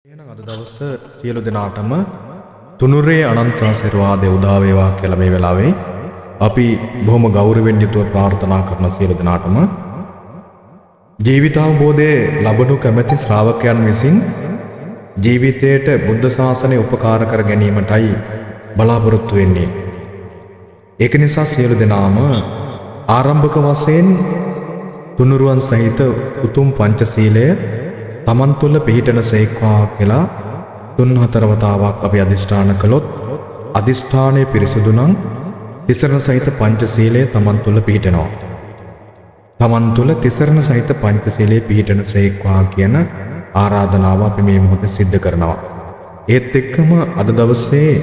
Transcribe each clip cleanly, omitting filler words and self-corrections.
එහෙනම් අද දවස සියලු දෙනාටම තුනුරේ අනන්ත ආශිර්වාදය උදා වේවා කියලා මේ වෙලාවේ අපි බොහොම ගෞරවයෙන් යුතුව ප්‍රාර්ථනා කරන සියලු දෙනාටම ජීවිතාවබෝධයේ ලබනු කැමැති ශ්‍රාවකයන් විසින් ජීවිතයට බුද්ධ ශාසනය උපකාර කර ගැනීමටයි බලාපොරොත්තු වෙන්නේ. ඒක නිසා සියලු දෙනාම ආරම්භක වශයෙන් තුනුරුවන් සහිත උතුම් පංචශීලය තමන් තුළ පිහිටන සේක්වා කියලා 3-4 වතාවක් අපි අදිෂ්ඨාන කළොත් අදිෂ්ඨානයේ පිරිසුදු නම් තිසරණ සහිත පංචශීලය තමන් තුළ පිහිටනවා. තමන් තුළ තිසරණ සහිත පංචශීලයේ පිහිටන සේක්වා කියන ආරාධනාව අපි මේ මොහොතේ සිද්ධ කරනවා. ඒත් එක්කම අද දවසේ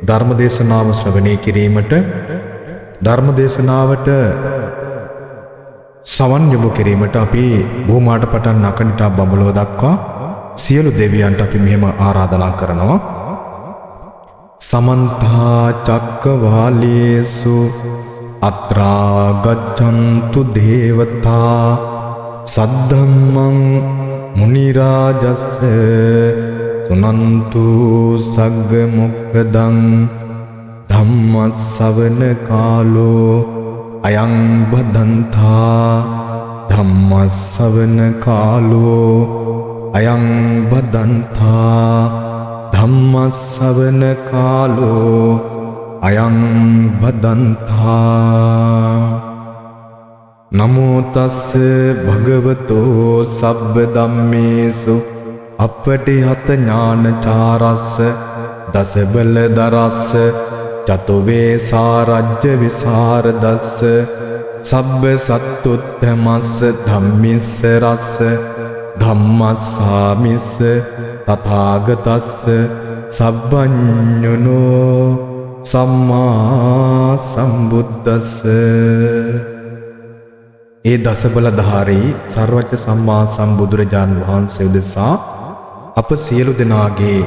ධර්මදේශනාව ශ්‍රවණය කිරීමට ධර්මදේශනාවට සවන් යොමු කිරීමට අපි භූමාට පටන් නකනිටා බඹලව දක්වා සියලු දෙවියන්ට අපි මෙහෙම ආරාධනා කරනවා. සමන්ත චක්කවාලේසු අත්‍රා ගච්ඡන්තු දේවතා සද්ධම්මං මුනි රාජස්ස සුනන්තු සග්ග මොක්ඛදං ධම්මස්සවන කාලෝ අයං බදන්තා ධම්මස්සවන කාලෝ අයං බදන්තා ධම්මස්සවන කාලෝ අයං බදන්තා නමෝ තස්ස භගවතෝ සබ්බ ධම්මේසු අපටිහත ඥානචාරස්ස දස බල දරස්ස චතුවේ සාරජ්‍ය විසරදස්ස සබ්බ සත්තුත්තමස්ස ධම්මිස්ස රස්ස ධම්මස්සාමිස්ස තථාගතස්ස සබ්බඤුනෝ සම්මා සම්බුද්දස්ස. ඒ දසබලධාරී සර්වජ්‍ය සම්මා සම්බුදුරජාන් වහන්සේ උදෙසා අප සියලු දෙනාගේ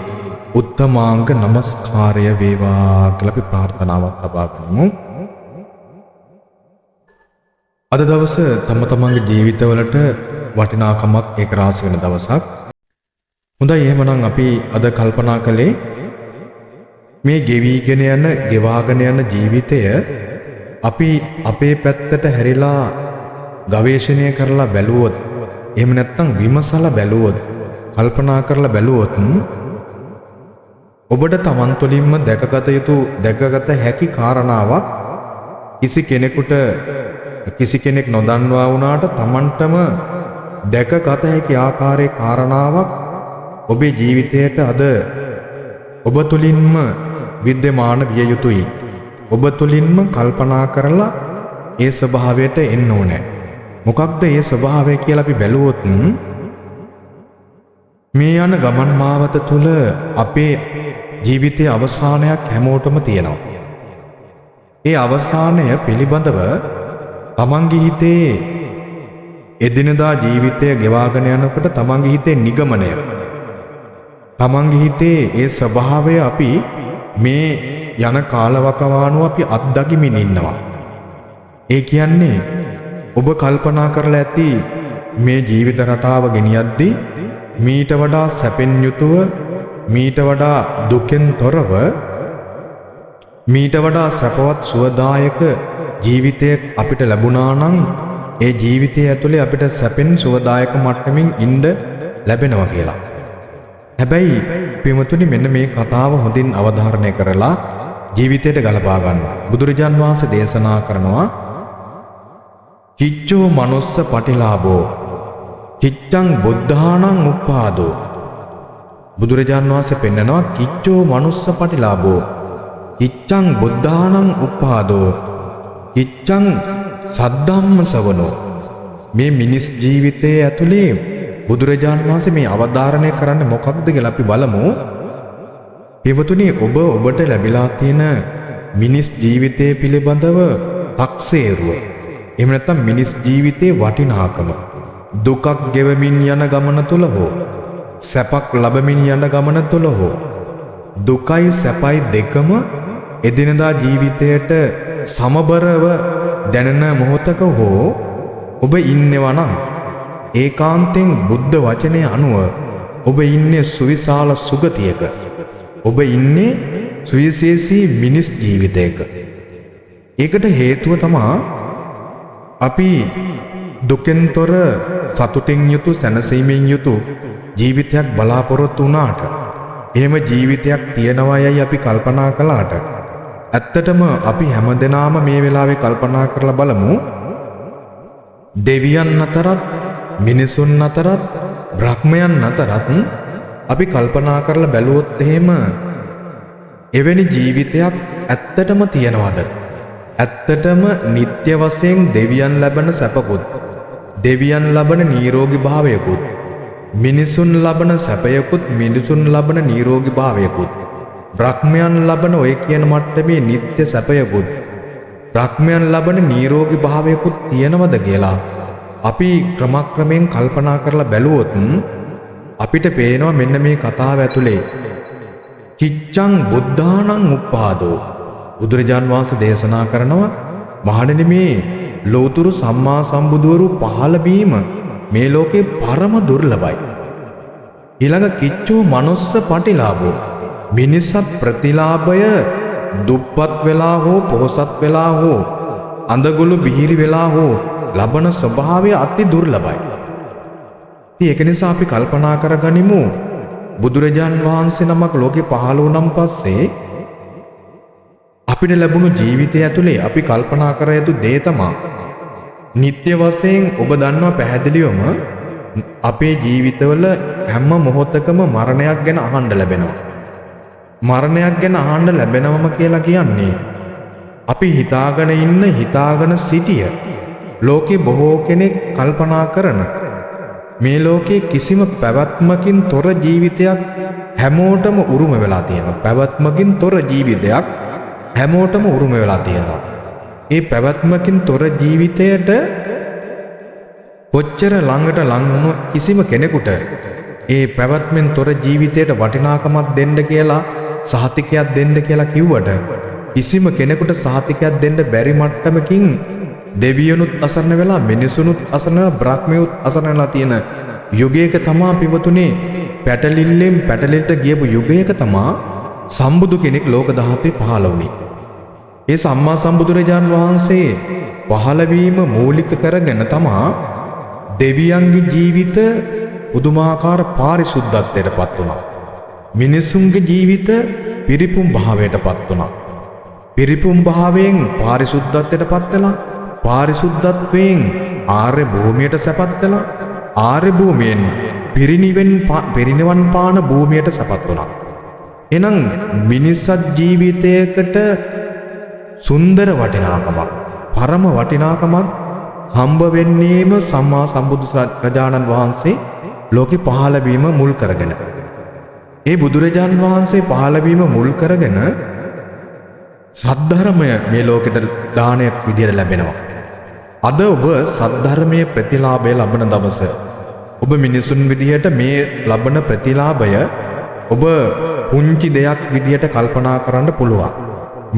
උත්තමාංග නමස්කාරය වේවා කියලා අපි ප්‍රාර්ථනාවක් ලබා ගනිමු. අද දවස තම තමන්ගේ ජීවිතවලට වටිනාකමක් ඒක රාශි වෙන දවසක්. හොඳයි එහෙමනම් අපි අද කල්පනා කළේ මේ ගෙවිගෙන යන, ගෙවාගෙන යන ජීවිතය අපි අපේ පැත්තට හැරිලා ගවේෂණය කරලා බැලුවොත්, එහෙම නැත්නම් විමසලා බැලුවොත්, කල්පනා කරලා බැලුවොත් ඔබට තමන් තුළින්ම දැකගත හැකි කාරණාවක් කිසි කෙනෙක් නොදන්වා වුණාට තමන්ටම දැකගත හැකි ආකාරයේ කාරණාවක් ඔබේ ජීවිතයට අද ඔබ තුළින්ම විද්‍යමාන විය යුතුයි. ඔබ තුළින්ම කල්පනා කරලා ඒ ස්වභාවයට එන්න ඕනේ. මොකක්ද ඒ ස්වභාවය කියලා අපි බැලුවොත් මේ යන ගමන් මාවත තුළ අපේ ජීවිතයේ අවසානයක් හැමෝටම තියෙනවා. ඒ අවසානය පිළිබඳව තමන්ගේ හිතේ එදිනදා ජීවිතය ගෙවාගෙන යනකොට තමන්ගේ හිතේ නිගමනය, තමන්ගේ හිතේ ඒ ස්වභාවය අපි මේ යන කාලවකවානුව අපි අත්දකිමින් ඉන්නවා. ඒ කියන්නේ ඔබ කල්පනා කරලා ඇති මේ ජීවිත රටාව ගෙනියද්දී මීට වඩා සැපෙන් යුතුව, මීට වඩා දුකෙන් තොරව, මීට වඩා සැපවත් සුවදායක ජීවිතයක් අපිට ලැබුණා නම් ඒ ජීවිතය ඇතුලේ අපිට සැපෙන් සුවදායක මට්ටමින් ඉන්න ලැබෙනවා කියලා. හැබැයි පින්වතුනි මෙන්න මේ කතාව හොඳින් අවධාරණය කරලා ජීවිතයට ගලපා ගන්න. බුදුරජාන් වහන්සේ දේශනා කරනවා කිච්චෝ මනුස්ස පටිලාභෝ කිච්ඡං බුද්ධානං උප්පාදෝ. බුදුරජාන් වහන්සේ පෙන්නනවා කිච්චෝ මනුස්ස පටිලාභෝ කිච්ඡං බුද්ධානං උප්පාදෝ කිච්ඡං සද්ධම්ම සවනෝ. මේ මිනිස් ජීවිතයේ ඇතුලේ බුදුරජාන් වහන්සේ මේ අවධාරණය කරන්නේ මොකක්ද කියලා අපි බලමු. පින්වතුනි ඔබට ලැබිලා තියෙන මිනිස් ජීවිතයේ පිළිබඳව තක්සේරුව, එහෙම නැත්නම් මිනිස් ජීවිතයේ වටිනාකම, දුකක් ගෙවමින් යන ගමන තුල හෝ සැපක් ලැබමින් යන ගමන තුල හෝ දුකයි සැපයි දෙකම එදිනදා ජීවිතයට සමබරව දැනෙන මොහොතක හෝ ඔබ ඉන්නවා නම් ඒකාන්තයෙන් බුද්ධ වචනය අනුව ඔබ ඉන්නේ සුවිශාල සුගතියක. ඔබ ඉන්නේ සුවිශේෂී මිනිස් ජීවිතයක. ඒකට හේතුව තමයි අපි දුකෙන් තොර සතුටින් යුතු සැනසීමෙන් යුතු ජීවිතයක් බලාපොරොත්තු වුණාට, එහෙම ජීවිතයක් තියනවායයි අපි කල්පනා කළාට, ඇත්තටම අපි හැමදෙනාම මේ වෙලාවේ කල්පනා කරලා බලමු, දෙවියන් අතරත් මිනිසුන් අතරත් බ්‍රහ්මයන් අතරත් අපි කල්පනා කරලා බැලුවොත් එහෙම එවැනි ජීවිතයක් ඇත්තටම තියනවද? ඇත්තටම නිත්‍ය වශයෙන් දෙවියන් ලබන සැපකුත්, දෙවියන් ලබන නිරෝගී භාවයකුත්, මිනිසුන් ලබන සැපයකුත්, මිනිසුන් ලබන නිරෝගී භාවයකුත්, බ්‍රහ්මයන් ලබන ඔය කියන මට්ටමේ නිත්‍ය සැපයකුත්, බ්‍රහ්මයන් ලබන නිරෝගී භාවයකුත් තියනවද කියලා අපි ක්‍රමක්‍රමයෙන් කල්පනා කරලා බැලුවොත් අපිට පේනවා මෙන්න මේ කතාව ඇතුලේ කිච්ඡං බුද්ධාණං උප්පාදෝ. බුදුරජාන් වහන්සේ දේශනා කරනවා, මහණෙනි මේ ලෝතුරු සම්මා සම්බුදුවරු පහළ වීම මේ ලෝකේ පරම දුර්ලභයි. ඊළඟ කිච්චෝ මනුස්ස පටිලාභෝ. මිනිස්සත් ප්‍රතිලාභය දුප්පත් වෙලා හෝ පොහොසත් වෙලා හෝ අඳගොළු බිහිරි වෙලා හෝ ලබන ස්වභාවය අති දුර්ලභයි. ඒක නිසා අපි කල්පනා කරගනිමු, බුදුරජාන් වහන්සේ නමක් ලෝකේ පහළ වුණන් පස්සේ අපිට ලැබුණු ජීවිතය ඇතුලේ අපි කල්පනා කර යුතු දේ තමයි, නිත්‍ය වශයෙන් ඔබ දන්නවා පැහැදිලිවම අපේ ජීවිතවල හැම මොහොතකම මරණයක් ගැන අහන්න ලැබෙනවා. මරණයක් ගැන අහන්න ලැබෙනවම කියලා කියන්නේ අපි හිතාගෙන සිටිය ලෝකේ බොහෝ කෙනෙක් කල්පනා කරන මේ ලෝකේ කිසිම පැවැත්මකින් තොර ජීවිතයක් හැමෝටම උරුම වෙලා තියෙනවා. පැවැත්මකින් තොර ජීවිතයක් හැමෝටම උරුම වෙලා තියෙනවා. ඒ පැවැත්මකින් තොර ජීවිතයට කොච්චර ළඟට ලං වුණ කිසිම කෙනෙකුට ඒ පැවැත්මෙන් තොර ජීවිතයට වටිනාකමක් දෙන්න කියලා සහතිකයක් දෙන්න කියලා කිව්වට කිසිම කෙනෙකුට සහතිකයක් දෙන්න බැරි මට්ටමකින් දෙවියනුත් අසරණ වෙලා, මිනිසුනුත් අසරණ වෙලා, බ්‍රහ්මයොත් අසරණ වෙලා තියෙන යුගයක තමා පිවතුනේ, පැටලිල්ලෙන් පැටලෙට ගියපු යුගයක තමා සම්බුදු කෙනෙක් ලෝක ධාතුවේ පහළ වුණේ. ඒ සම්මා සම්බුදුරජාන් වහන්සේ පහළ වීම මූලික කරගෙන තමා දෙවියන්ගේ ජීවිත පුදුමාකාර පාරිශුද්ධත්වයට පත් වුණා. මිනිසුන්ගේ ජීවිත පිරිපුන් භාවයට පත් වුණා. පිරිපුන් භාවයෙන් පාරිශුද්ධත්වයට පත් වෙලා, පාරිශුද්ධත්වයෙන් ආර්ය භූමියට සැපත් වෙලා, ආර්ය භූමියෙන් පිරිනිවන් පාන භූමියට සැපත් වුණා. එහෙනම් මිනිස්සත් ජීවිතයකට සුන්දර වටිනාකමක්, පරම වටිනාකමක් හම්බ වෙන්නේම සම්මා සම්බුදු රජාණන් වහන්සේ ලෝකෙ පහළ වීම මුල් කරගෙන. ඒ බුදුරජාණන් වහන්සේ පහළ වීම මුල් කරගෙන සද්ධර්මය මේ ලෝකෙට දානයක් විදියට ලැබෙනවා. අද ඔබ සද්ධර්මයේ ප්‍රතිලාභය ලබන දවස, ඔබ මිනිසුන් විදියට මේ ලබන ප්‍රතිලාභය ඔබ පුංචි දෙයක් විදියට කල්පනා කරන්න පුළුවන්.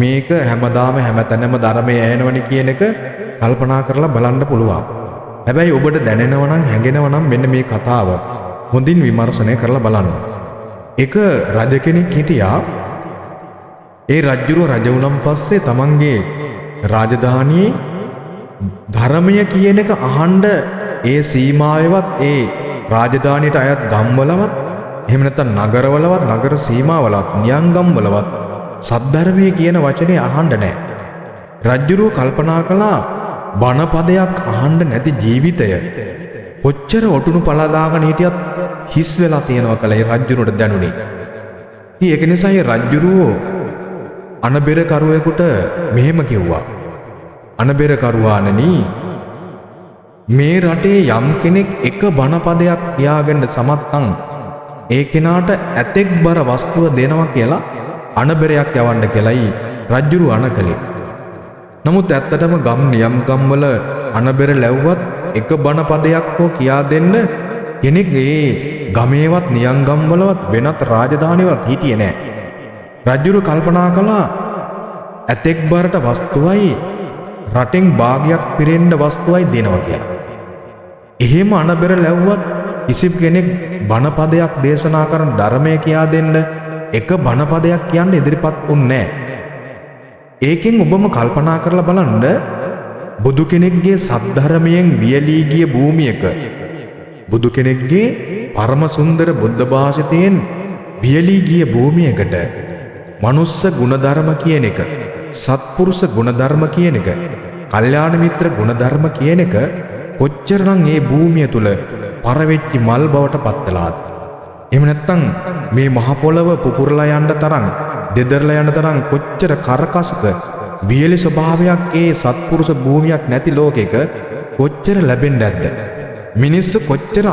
මේක හැමදාම හැමතැනම ධර්මයේ ඇහෙනවනි කියන එක කල්පනා කරලා බලන්න පුළුවන්. හැබැයි ඔබට දැනෙනවා නම්, හැඟෙනවා නම් මෙන්න මේ කතාව හොඳින් විමර්ශනය කරලා බලන්න. එක රජ කෙනෙක් හිටියා. ඒ රජුරෝ රජ වුණන් පස්සේ තමන්ගේ රාජධානියේ ධර්මය කියන එක අහන්න ඒ සීමාවෙවත්, ඒ රාජධානියට අයත් ගම්වලවත්, එහෙම නැත්නම් නගරවලවත්, නගර සීමාවලවත්, නියංගම්වලවත් සද්ධර්මය කියන වචනේ අහන්න නැහැ. රජුරෝ කල්පනා කළා, බණපදයක් අහන්න නැති ජීවිතය කොච්චර ඔටුනු පළදාගෙන හිටියත් හිස් වෙලා තියෙනවා කියලා ඒ රජුරට දැනුනේ. ඒක නිසා ඒ රජුරෝ අනබෙර කරුවෙකුට මෙහෙම කිව්වා, අනබෙර කරුවාණනි, මේ රටේ යම් කෙනෙක් එක බණපදයක් කියාගෙන සමත්නම් ඒ කෙනාට ඇතෙක් බර වස්තුව දෙනවා කියලා අනබෙරයක් යවන්න කියලායි රජුරු අනකලේ. නමුත් ඇත්තටම ගම් නියම් ගම්වල අනබෙර ලැබුවත් එක බණපදයක් හෝ කියා දෙන්න කෙනෙක් ඒ ගමේවත් නියම් ගම්වලවත් වෙනත් රාජධානිවලත් හිටියේ නැහැ. රජුරු කල්පනා කළා, ඇතෙක් බරට වස්තුවයි රටෙන් භාගයක් පිරෙන්න වස්තුවයි දෙනවා කියලා. එහෙම අනබෙර ලැබුවත් කිසි කෙනෙක් බණපදයක් දේශනා කරන ධර්මය කියා දෙන්න එක බණපදයක් කියන්න ඉදිරිපත් වුන්නේ නැහැ. ඒකෙන් ඔබම කල්පනා කරලා බලන්න බුදු කෙනෙක්ගේ සද්ධර්මයෙන් වියලී ගිය භූමියක බුදු කෙනෙක්ගේ පරම සුන්දර බුද්ධ භාෂිතයෙන් වියලී ගිය භූමියකට මනුස්ස ගුණධර්ම කියන එක, සත්පුරුෂ ගුණධර්ම කියන එක, කල්යාණ මිත්‍ර ගුණධර්ම කියන එක කොච්චරනම් මේ භූමිය තුල පරවෙච්චි මල් බවට පත් වෙලාද? එහෙම නැත්නම් මේ මහ පොළව පුපුරලා යන්න තරම්, දෙදරලා යන්න තරම් කොච්චර කරකසක වියලි ස්වභාවයක් ඒ සත්පුරුෂ භූමියක් නැති ලෝකෙක කොච්චර ලැබෙන්නේ නැද්ද? මිනිස්සු කොච්චර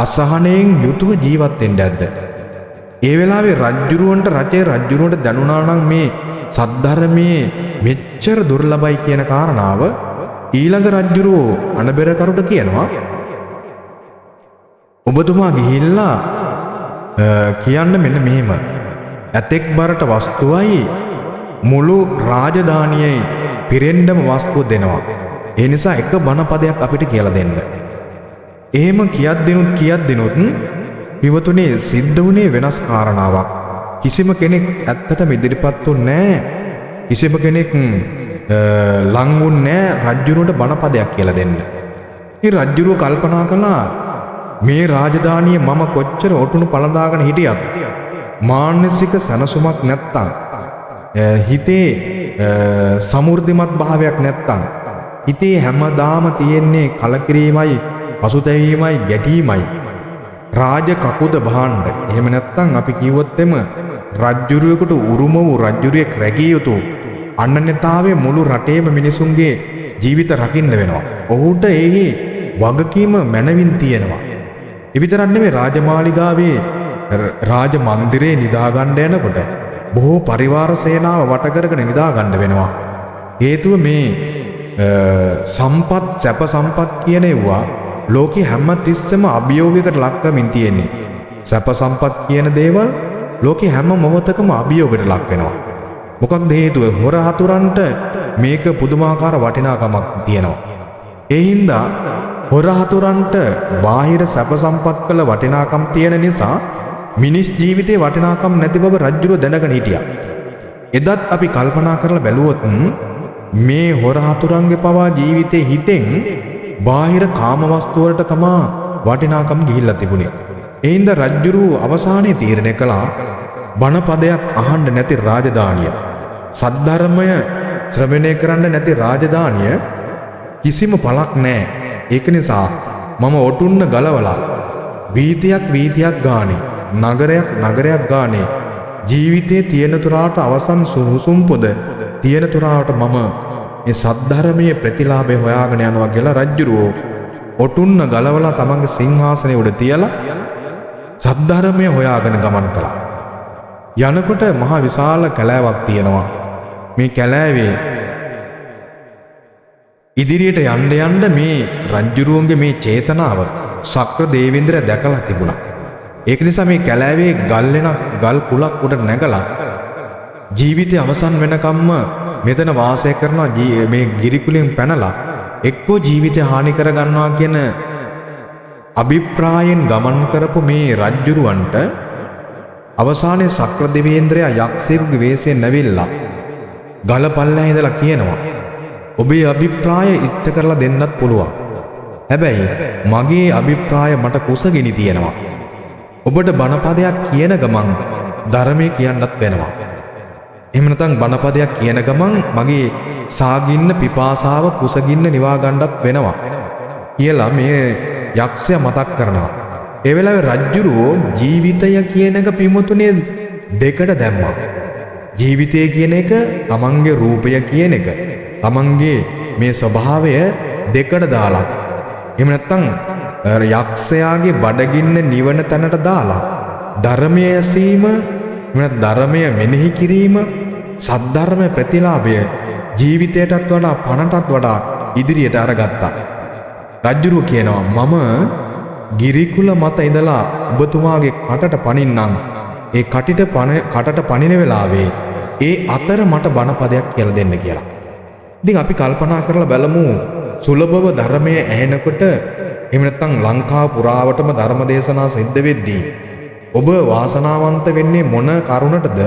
අසහනයෙන් යුතුව ජීවත් වෙන්නේ නැද්ද? ඒ වෙලාවේ රජ්ජුරුවන්ට දැනුණා නම් මේ සද්ධර්මයේ මෙච්චර දුර්ලභයි කියන කාරණාව ඊළඟ රජ්ජුරුව අනබෙරකරුට කියනවා ඔබතුමා ගිහිල්ලා කියන්න මෙන්න මෙහෙම ඇතෙක් බරට වස්තුවයි මුළු රාජධානියයි පිරෙන්නම වස්තුව දෙනවා. ඒ නිසා එක බණපදයක් අපිට කියලා දෙන්න. එහෙම කියද්දිනුත් පිවතුනේ සිද්ධ වුණේ වෙනස් කාරණාවක්. කිසිම කෙනෙක් ඇත්තටම ඉදිරිපත් වුණේ නැහැ. කිසිම කෙනෙක් ලං වුණේ නැහැ රජුරුවට බණපදයක් කියලා දෙන්න. ඉතින් රජුරුව කල්පනා කළා මේ රාජධානිය මම කොච්චර ඔටුනු පළඳාගෙන හිටියත් මානසික සනසුමක් නැත්තම් හිතේ සමෘද්ධිමත් භාවයක් නැත්තම් හිතේ හැමදාම තියෙන්නේ කලකිරීමයි, පසුතැවීමයි, ගැටීමයි, රාජ කකුද භාණ්ඩ. එහෙම නැත්තම් අපි කිව්වොත් එම රජ්ජුරුවෙකුට උරුම වූ රජ්ජුරුවෙක් රැකිය යුතු අනන්‍යතාවයේ මුළු රටේම මිනිසුන්ගේ ජීවිත රකින්න වෙනවා. ඔහුට ඒ වගකීම මනවින් තියෙනවා. ඒ විතරක් නෙමෙයි රාජමාලිගාවේ රාජ මන්දිරේ නිදා ගන්න යනකොට බොහෝ පරිවාර සේනාව වට කරගෙන නිදා ගන්න වෙනවා. හේතුව මේ සැප සම්පත් කියන ඒවා ලෝකේ හැම තිස්සෙම අභියෝගයකට ලක් වෙමින් තියෙන්නේ. සැප සම්පත් කියන දේවල් ලෝකේ හැම මොහොතකම අභියෝගයට ලක් වෙනවා. මොකක්ද හේතුව? හොර හතුරන්ට මේක පුදුමාකාර වටිනාකමක් තියෙනවා. ඒ හින්දා හොර හතුරන්ට බාහිර සැප සම්පත් වල වටිනාකම් තියෙන නිසා මිනිස් ජීවිතේ වටිනාකම් නැති බව රජුව දැනගෙන හිටියා. එදත් අපි කල්පනා කරලා බැලුවොත් මේ හොර හතුරන්ගේ පවා ජීවිතේ හිතෙන් බාහිර කාම වස්තු වලට තමා වටිනාකම් ගිහිල්ලා තිබුණේ. ඒ හින්දා රජුරු අවසානයේ තීරණය කළා බණපදයක් අහන්න නැති රාජධානිය, සද්ධර්මය ශ්‍රවණය කරන්න නැති රාජධානිය කිසිම පළක් නැහැ. ඒක නිසා මම ඔටුන්න ගලවලා වීතියක් ගානේ, නගරයක් ගානේ ජීවිතයේ තියෙන තුරාට අවසන් සුසුම් පොද තියෙන තුරාට මම මේ සද්ධර්මයේ ප්‍රතිලාභය හොයාගෙන යනවා කියලා රජුරෝ ඔටුන්න ගලවලා තමන්ගේ සිංහාසනය උඩ තියලා සද්ධර්මය හොයාගෙන ගමන් කළා. යනකොට මහා විශාල කැලෑවක් තියෙනවා. මේ කැලෑවේ ඉදිරියට යන්න මේ රජුරුවන්ගේ මේ චේතනාව සක්‍ර දේවේන්ද්‍ර දැකලා තිබුණා. ඒක නිසා මේ කැලෑවේ ගල් කුලක් උඩ නැගලා ජීවිතය අවසන් වෙනකම්ම මෙතන වාසය කරන මේ ගිරිකුලෙන් පැනලා එක්කෝ ජීවිතය හානි කර ගන්නවා කියන අභිප්‍රායෙන් ගමන් කරපු මේ රජුරුවන්ට අවසානයේ සක්‍ර දේවේන්ද්‍රයා යක්ෂයෙකුගේ වෙස්යෙන් නැවිලා ගල පල්ලෙහා ඉඳලා කියනවා ඔබේ අභිප්‍රාය ඉෂ්ට කරලා දෙන්නත් පුළුවන්. හැබැයි මගේ අභිප්‍රාය මට කුසගිනි තියෙනවා. ඔබට බණපදයක් කියන ගමන් ධර්මයේ කියන්නත් වෙනවා. එහෙම නැත්නම් බණපදයක් කියන ගමන් මගේ සාගින්න පිපාසාව කුසගින්න නිවා ගන්නත් වෙනවා කියලා මේ යක්ෂයා මතක් කරනවා. ඒ වෙලාවේ රජ්ජුරුවෝ ජීවිතය කියන එක පිමුතුනේ දෙකට දැම්මා. ජීවිතය කියන එක තමන්ගේ රූපය කියන එක තමන්ගේ මේ ස්වභාවය දෙකට දාලා එහෙම නැත්නම් යක්ෂයාගේ බඩගින්න නිවන තැනට දාලා ධර්මය ඇසීම එහෙම ධර්මය මෙනෙහි කිරීම සද්ධර්ම ප්‍රතිලාභය ජීවිතයටත් වඩා පණටත් වඩා ඉදිරියට අරගත්තා. රජුරුව කියනවා මම ගිරිකුල මත ඉඳලා ඔබතුමාගේ කටට පනින්නම්. ඒ කටට පනින වෙලාවේ ඒ අතර මට බණපදයක් කියලා දෙන්න කියලා. ඉතින් අපි කල්පනා කරලා බලමු සුලභව ධර්මයේ ඇහෙනකොට එහෙම නැත්නම් ලංකාව පුරාවටම ධර්ම දේශනා සිද්ධ වෙද්දී ඔබ වාසනාවන්ත වෙන්නේ මොන කරුණටද?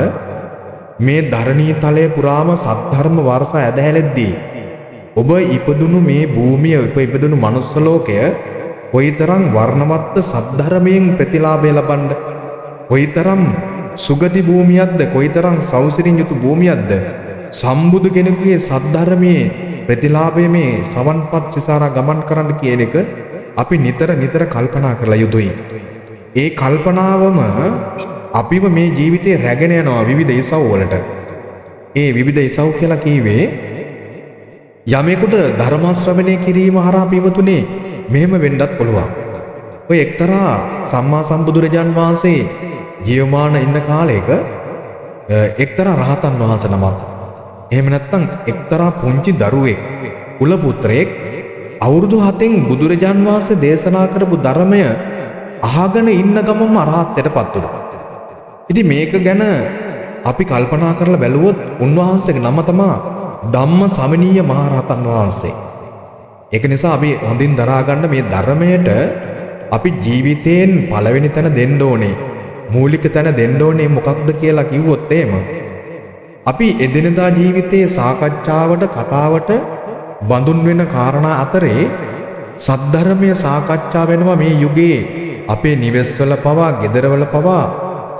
මේ ධරණී තලයේ පුරාම සද්ධර්ම වර්ෂ ඇදහැලෙද්දී ඔබ ඉපදුණු මේ භූමිය ඉපදුණු මනුස්ස ලෝකය කොයිතරම් වර්ණවත් සද්ධර්මයෙන් ප්‍රතිලාභය ලබන්න, කොයිතරම් සුගති භූමියක්ද, කොයිතරම් සෞසිරින් යුතු භූමියක්ද, සම්බුදු කෙනෙකුගේ සද්ධර්මයේ ප්‍රතිලාභයේ මේ සවන්පත් සිසාරා ගමන් කරන්න කියන එක අපි නිතර නිතර කල්පනා කරලා යුතුයි. ඒ කල්පනාවම අපිව මේ ජීවිතේ රැගෙන යනවා විවිධ ඉසව් වලට. ඒ විවිධ ඉසව් කියලා කීවේ යමෙකුට ධර්ම ශ්‍රවණය කිරීම හරහා පිවතුනේ මෙහෙම වෙන්නත් පුළුවන්. ඔය එක්තරා සම්මා සම්බුදුරජාන් වහන්සේ ජීවමාන ඉන්න කාලයක එක්තරා රහතන් වහන්සේ නමක්, එහෙම නැත්නම් එක්තරා පුංචි දරුවෙක්, කුල පුත්‍රයෙක් අවුරුදු 7න් බුදුරජාන් වහන්සේ දේශනා කරපු ධර්මය අහගෙන ඉන්න ගමම අරහත්ත්වයටපත් වුණා. ඉතින් මේක ගැන අපි කල්පනා කරලා බැලුවොත් උන්වහන්සේගේ නම තමයි ධම්මසමනීය මහරහතන් වහන්සේ. ඒක නිසා අපි හොඳින් දරා ගන්න මේ ධර්මයට අපි ජීවිතයෙන් පළවෙනි තැන දෙන්න ඕනේ. මූලික තැන දෙන්න ඕනේ මොකක්ද කියලා කිව්වොත් එහෙම අපි එදිනදා ජීවිතයේ සාකච්ඡාවට කතාවට බඳුන් වෙන කාරණා අතරේ සද්ධර්මය සාකච්ඡා වෙනවා මේ යුගයේ. අපේ නිවෙස්වල පවා, ගෙදරවල පවා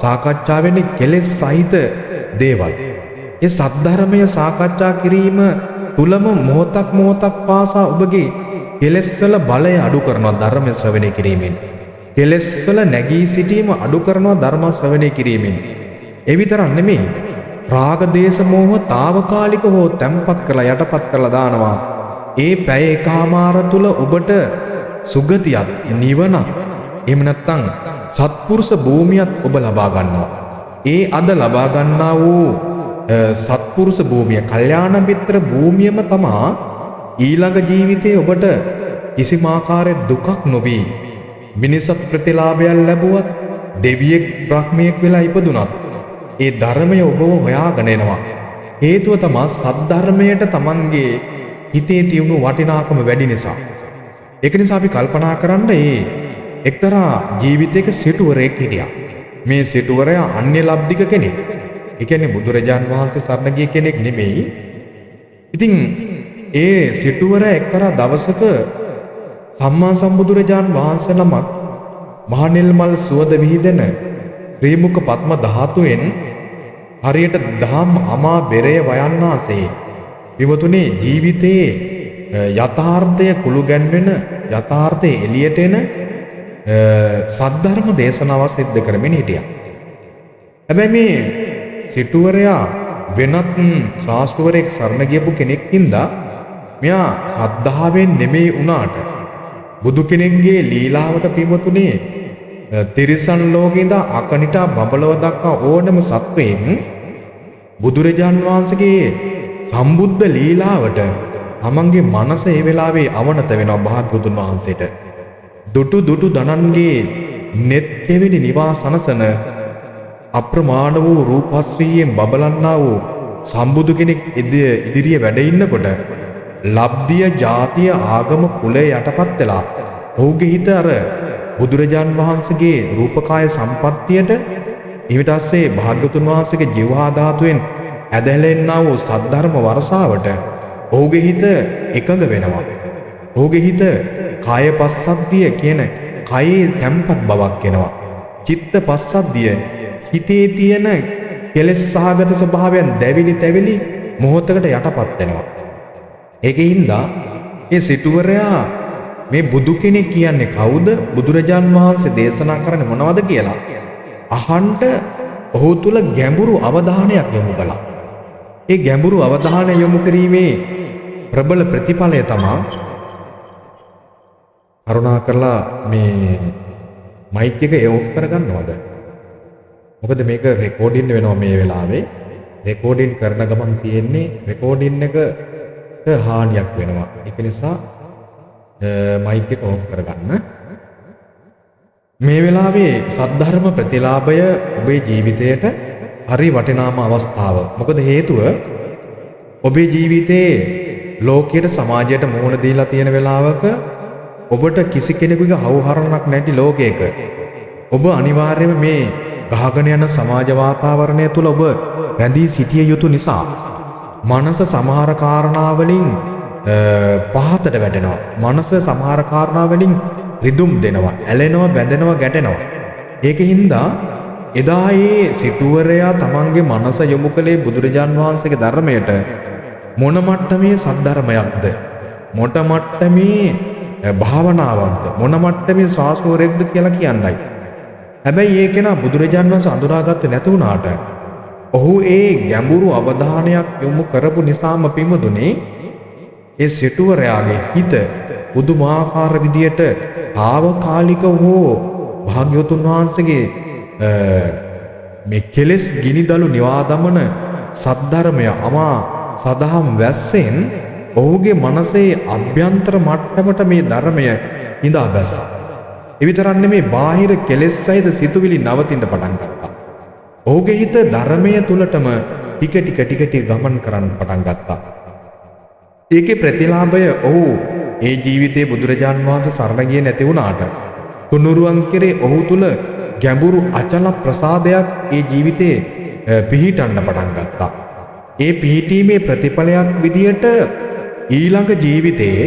සාකච්ඡා වෙන්නේ කෙලෙස් සහිත දේවල්. ඒ සද්ධර්මය සාකච්ඡා කිරීම තුලම මොහොතක් පාසා ඔබගේ කෙලෙස්වල බලය අඩු කරනවා ධර්ම ශ්‍රවණය කිරීමෙන්. කෙලෙස්වල නැගී සිටීම අඩු කරනවා ධර්ම ශ්‍රවණය කිරීමෙන්. ඒ විතරක් නෙමෙයි, රාග දේශ මොහ తాවකාලිකව තැම්පත් කරලා යටපත් කරලා දානවා. ඒ පැය එකමාර තුල ඔබට සුගතියක්, නිවනක්, එහෙම නැත්නම් සත්පුරුෂ භූමියක් ඔබ ලබා ගන්නවා. ඒ අද ලබා ගන්නා වූ සත්පුරුෂ භූමිය, කල්යාණ මිත්‍ර භූමියම තමා ඊළඟ ජීවිතේ ඔබට කිසිම ආකාරයක දුකක් නොවි මිනිසත් ප්‍රතිලාභයක් ලැබුවත්, දෙවියෙක් බ්‍රහ්මයෙක් වෙලා ඉපදුනත් ඒ ධර්මය ඔබව හොයාගෙන එනවා. හේතුව තමයි සද්ධර්මයට තමන්ගේ හිතේ තියුණු වටිනාකම වැඩි නිසා. ඒක නිසා අපි කල්පනා කරන්න එක්තරා ජීවිතයක සිටුවරයෙක් හිටියා. මේ සිටුවරයා අන්‍ය ලබ්ධික කෙනෙක්. ඒ කියන්නේ බුදුරජාන් වහන්සේ සරණ ගිය කෙනෙක් නෙමෙයි. ඉතින් ඒ සිටුවරයා එක්තරා දවසක සම්මා සම්බුදුරජාන් වහන්සේ නමක් මහනෙල් මල් සුවඳ විහිදෙන ශ්‍රී මුඛ පద్ම ධාතුවෙන් හරියට දහම් අමා බෙරය වයන්නාසේ විවතුනේ ජීවිතයේ යථාර්ථය කුළු ගැන්වෙන, යථාර්ථයේ එළියට එන සද්ධර්ම දේශනාව සිද්ධ කරමින් හිටියා. හැබැයි මේ සිටුවරයා වෙනත් ශාස්ත්‍රවරයෙක් සරණ ගියපු කෙනෙක්ින්දා මෙයා ශ්‍රද්ධාවෙන් නෙමෙයි වුණාට බුදු කෙනෙක්ගේ ලීලාවට පිමතුනේ තිරිසන් ලෝකේ ඉඳන් අකනිටා බබලව දක්වා ඕනම සත්වයෙන් බුදුරජාන් වහන්සේගේ සම්බුද්ධ ලීලාවට තමන්ගේ මනස ඒ වෙලාවේ අවනත වෙනවා භාග්‍යවතුන් වහන්සේට. දුටු දනන්ගේ net කෙවිනි නිවාසනසන අප්‍රමාණ වූ රූපශ්‍රීයෙන් බබලන්නා වූ සම්බුදු කෙනෙක් ඉදිරියේ වැඩ ඉන්නකොට ලබ්ධිය, ජාතිය, ආගම, කුලය යටපත් වෙලා ඔහුගේ හිත අර බුදුරජාන් වහන්සේගේ රූපකාය සම්පත්තියට, ඊට පස්සේ භාග්‍යවතුන් වහන්සේගේ ජීවහා ධාතුවෙන් ඇදහැලෙන්නා වූ සද්ධර්ම වර්ෂාවට ඔහුගේ හිත එකඟ වෙනවා. ඔහුගේ හිත කාය පස්සද්ධිය කියන කයේ තැම්පත් බවක් එනවා. චිත්ත පස්සද්ධිය, හිතේ තියෙන කෙලෙස් සහගත ස්වභාවයන් දැවිලි තැවිලි මොහොතකට යටපත් වෙනවා. ඒකින්ද මේ සිටුවරයා මේ බුදු කෙනෙක් කියන්නේ කවුද, බුදුරජාන් වහන්සේ දේශනා කරන්නේ මොනවද කියලා අහන්ට ඔහු තුල ගැඹුරු අවධානයක් යොමු කළා. ඒ ගැඹුරු අවධානය යොමු කිරීමේ ප්‍රබල ප්‍රතිඵලය තමයි කරුණා කරලා මේ මයික් එක ඔෆ් කරගන්නවද? මොකද මේක රෙකෝඩින් වෙනවා මේ වෙලාවේ. රෙකෝඩින් කරන ගමන් තියෙන්නේ රෙකෝඩින් එකට හානියක් වෙනවා. ඒක නිසා මයික් එක ඔෆ් කරගන්න. මේ වෙලාවේ සද්ධර්ම ප්‍රතිලාභය ඔබේ ජීවිතයට හරි වටිනාම අවස්ථාව. මොකද හේතුව ඔබේ ජීවිතේ ලෝකයට, සමාජයට මුහුණ දීලා තියෙන වෙලාවක ඔබට කිසි කෙනෙකුගේ හවුහරණක් නැති ලෝකයක ඔබ අනිවාර්යයෙන්ම මේ ගහගෙන යන සමාජ වාතාවරණය තුළ ඔබ රැඳී සිටිය යුතු නිසා මනස සමහර කාරණා වලින් පහතට වැටෙනවා. මනස සමහර කාරණා වලින් රිදුම් දෙනවා, ඇලෙනවා, බැඳෙනවා, ගැටෙනවා. ඒකින්ද එදා ඒ සිටුවරයා තමන්ගේ මනස යොමු කළේ බුදුරජාන් වහන්සේගේ ධර්මයට මොන මට්ටමේ සද්ධර්මයක්ද? මොන මට්ටමේ භාවනාවක්ද? මොන මට්ටමේ ශාස්ත්‍රවරයෙක්ද කියලා කියන්නයි. හැබැයි ඒ කෙනා බුදුරජාන් වහන්සේ අඳුරාගත්තේ නැති වුණාට ඔහු ඒ ගැඹුරු අවධානයක් යොමු කරපු නිසාම පින්වතුනි ඒ සිටුවරයාගේ හිත පුදුමාකාර විදියට తాවකාලික හෝ භාග්‍යවතුන් වහන්සේගේ මේ කෙලෙස් ගිනිදළු නිවා දමන සද්ධර්මය අමා සදහම් වැස්සෙන් ඔහුගේ මනසේ අභ්‍යන්තර මට්ටමට මේ ධර්මය ඉඳා බැස්සා. ඒ විතරක් නෙමේ බාහිර කෙලෙස් සහිත සිතුවිලි නවතින්න පටන් ගත්තා. ඔහුගේ හිත ධර්මය තුලටම ටික ටික ගමන් කරන්න පටන් ගත්තා. ඒකේ ප්‍රතිලාභය ඔහු ඒ ජීවිතයේ බුදුරජාන් වහන්සේ සරණ ගියේ නැති වුණාට තුනුරුවන් කෙරේ ඔහු තුල ගැඹුරු අචල ප්‍රසාදයක් ඒ ජීවිතේ පිහිටන්න පටන් ගත්තා. ඒ පිහිටීමේ ප්‍රතිඵලයක් විදියට ඊළඟ ජීවිතයේ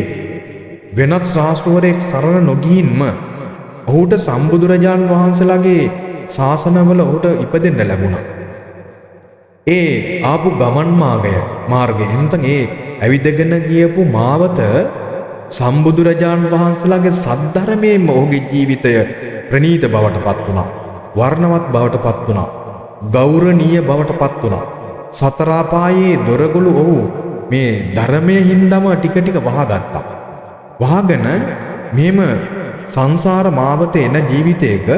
වෙනත් ශාස්ත්‍රවරයෙක් සරණ නොගින්ම ඔහුට සම්බුදුරජාන් වහන්සේලාගේ ශාසනවල ඔහුට ඉපදෙන්න ලැබුණා. ඒ ආපු ගමන් මාර්ගය එතන ඒ ඇවිදගෙන ගියපු මාවත සම්බුදුරජාන් වහන්සේලාගේ සද්ධර්මයේම ඔහුගේ ජීවිතය ප්‍රණීත බවට පත් වුණා. වර්ණවත් බවට පත් වුණා. ගෞරවනීය බවට පත් වුණා. සතර අපායේ දොරගුළු ඔහු මේ ධර්මයේ හින්දාම ටික ටික වහගත්තා. වහගෙන මෙහෙම සංසාර මාවතේ එන ජීවිතයක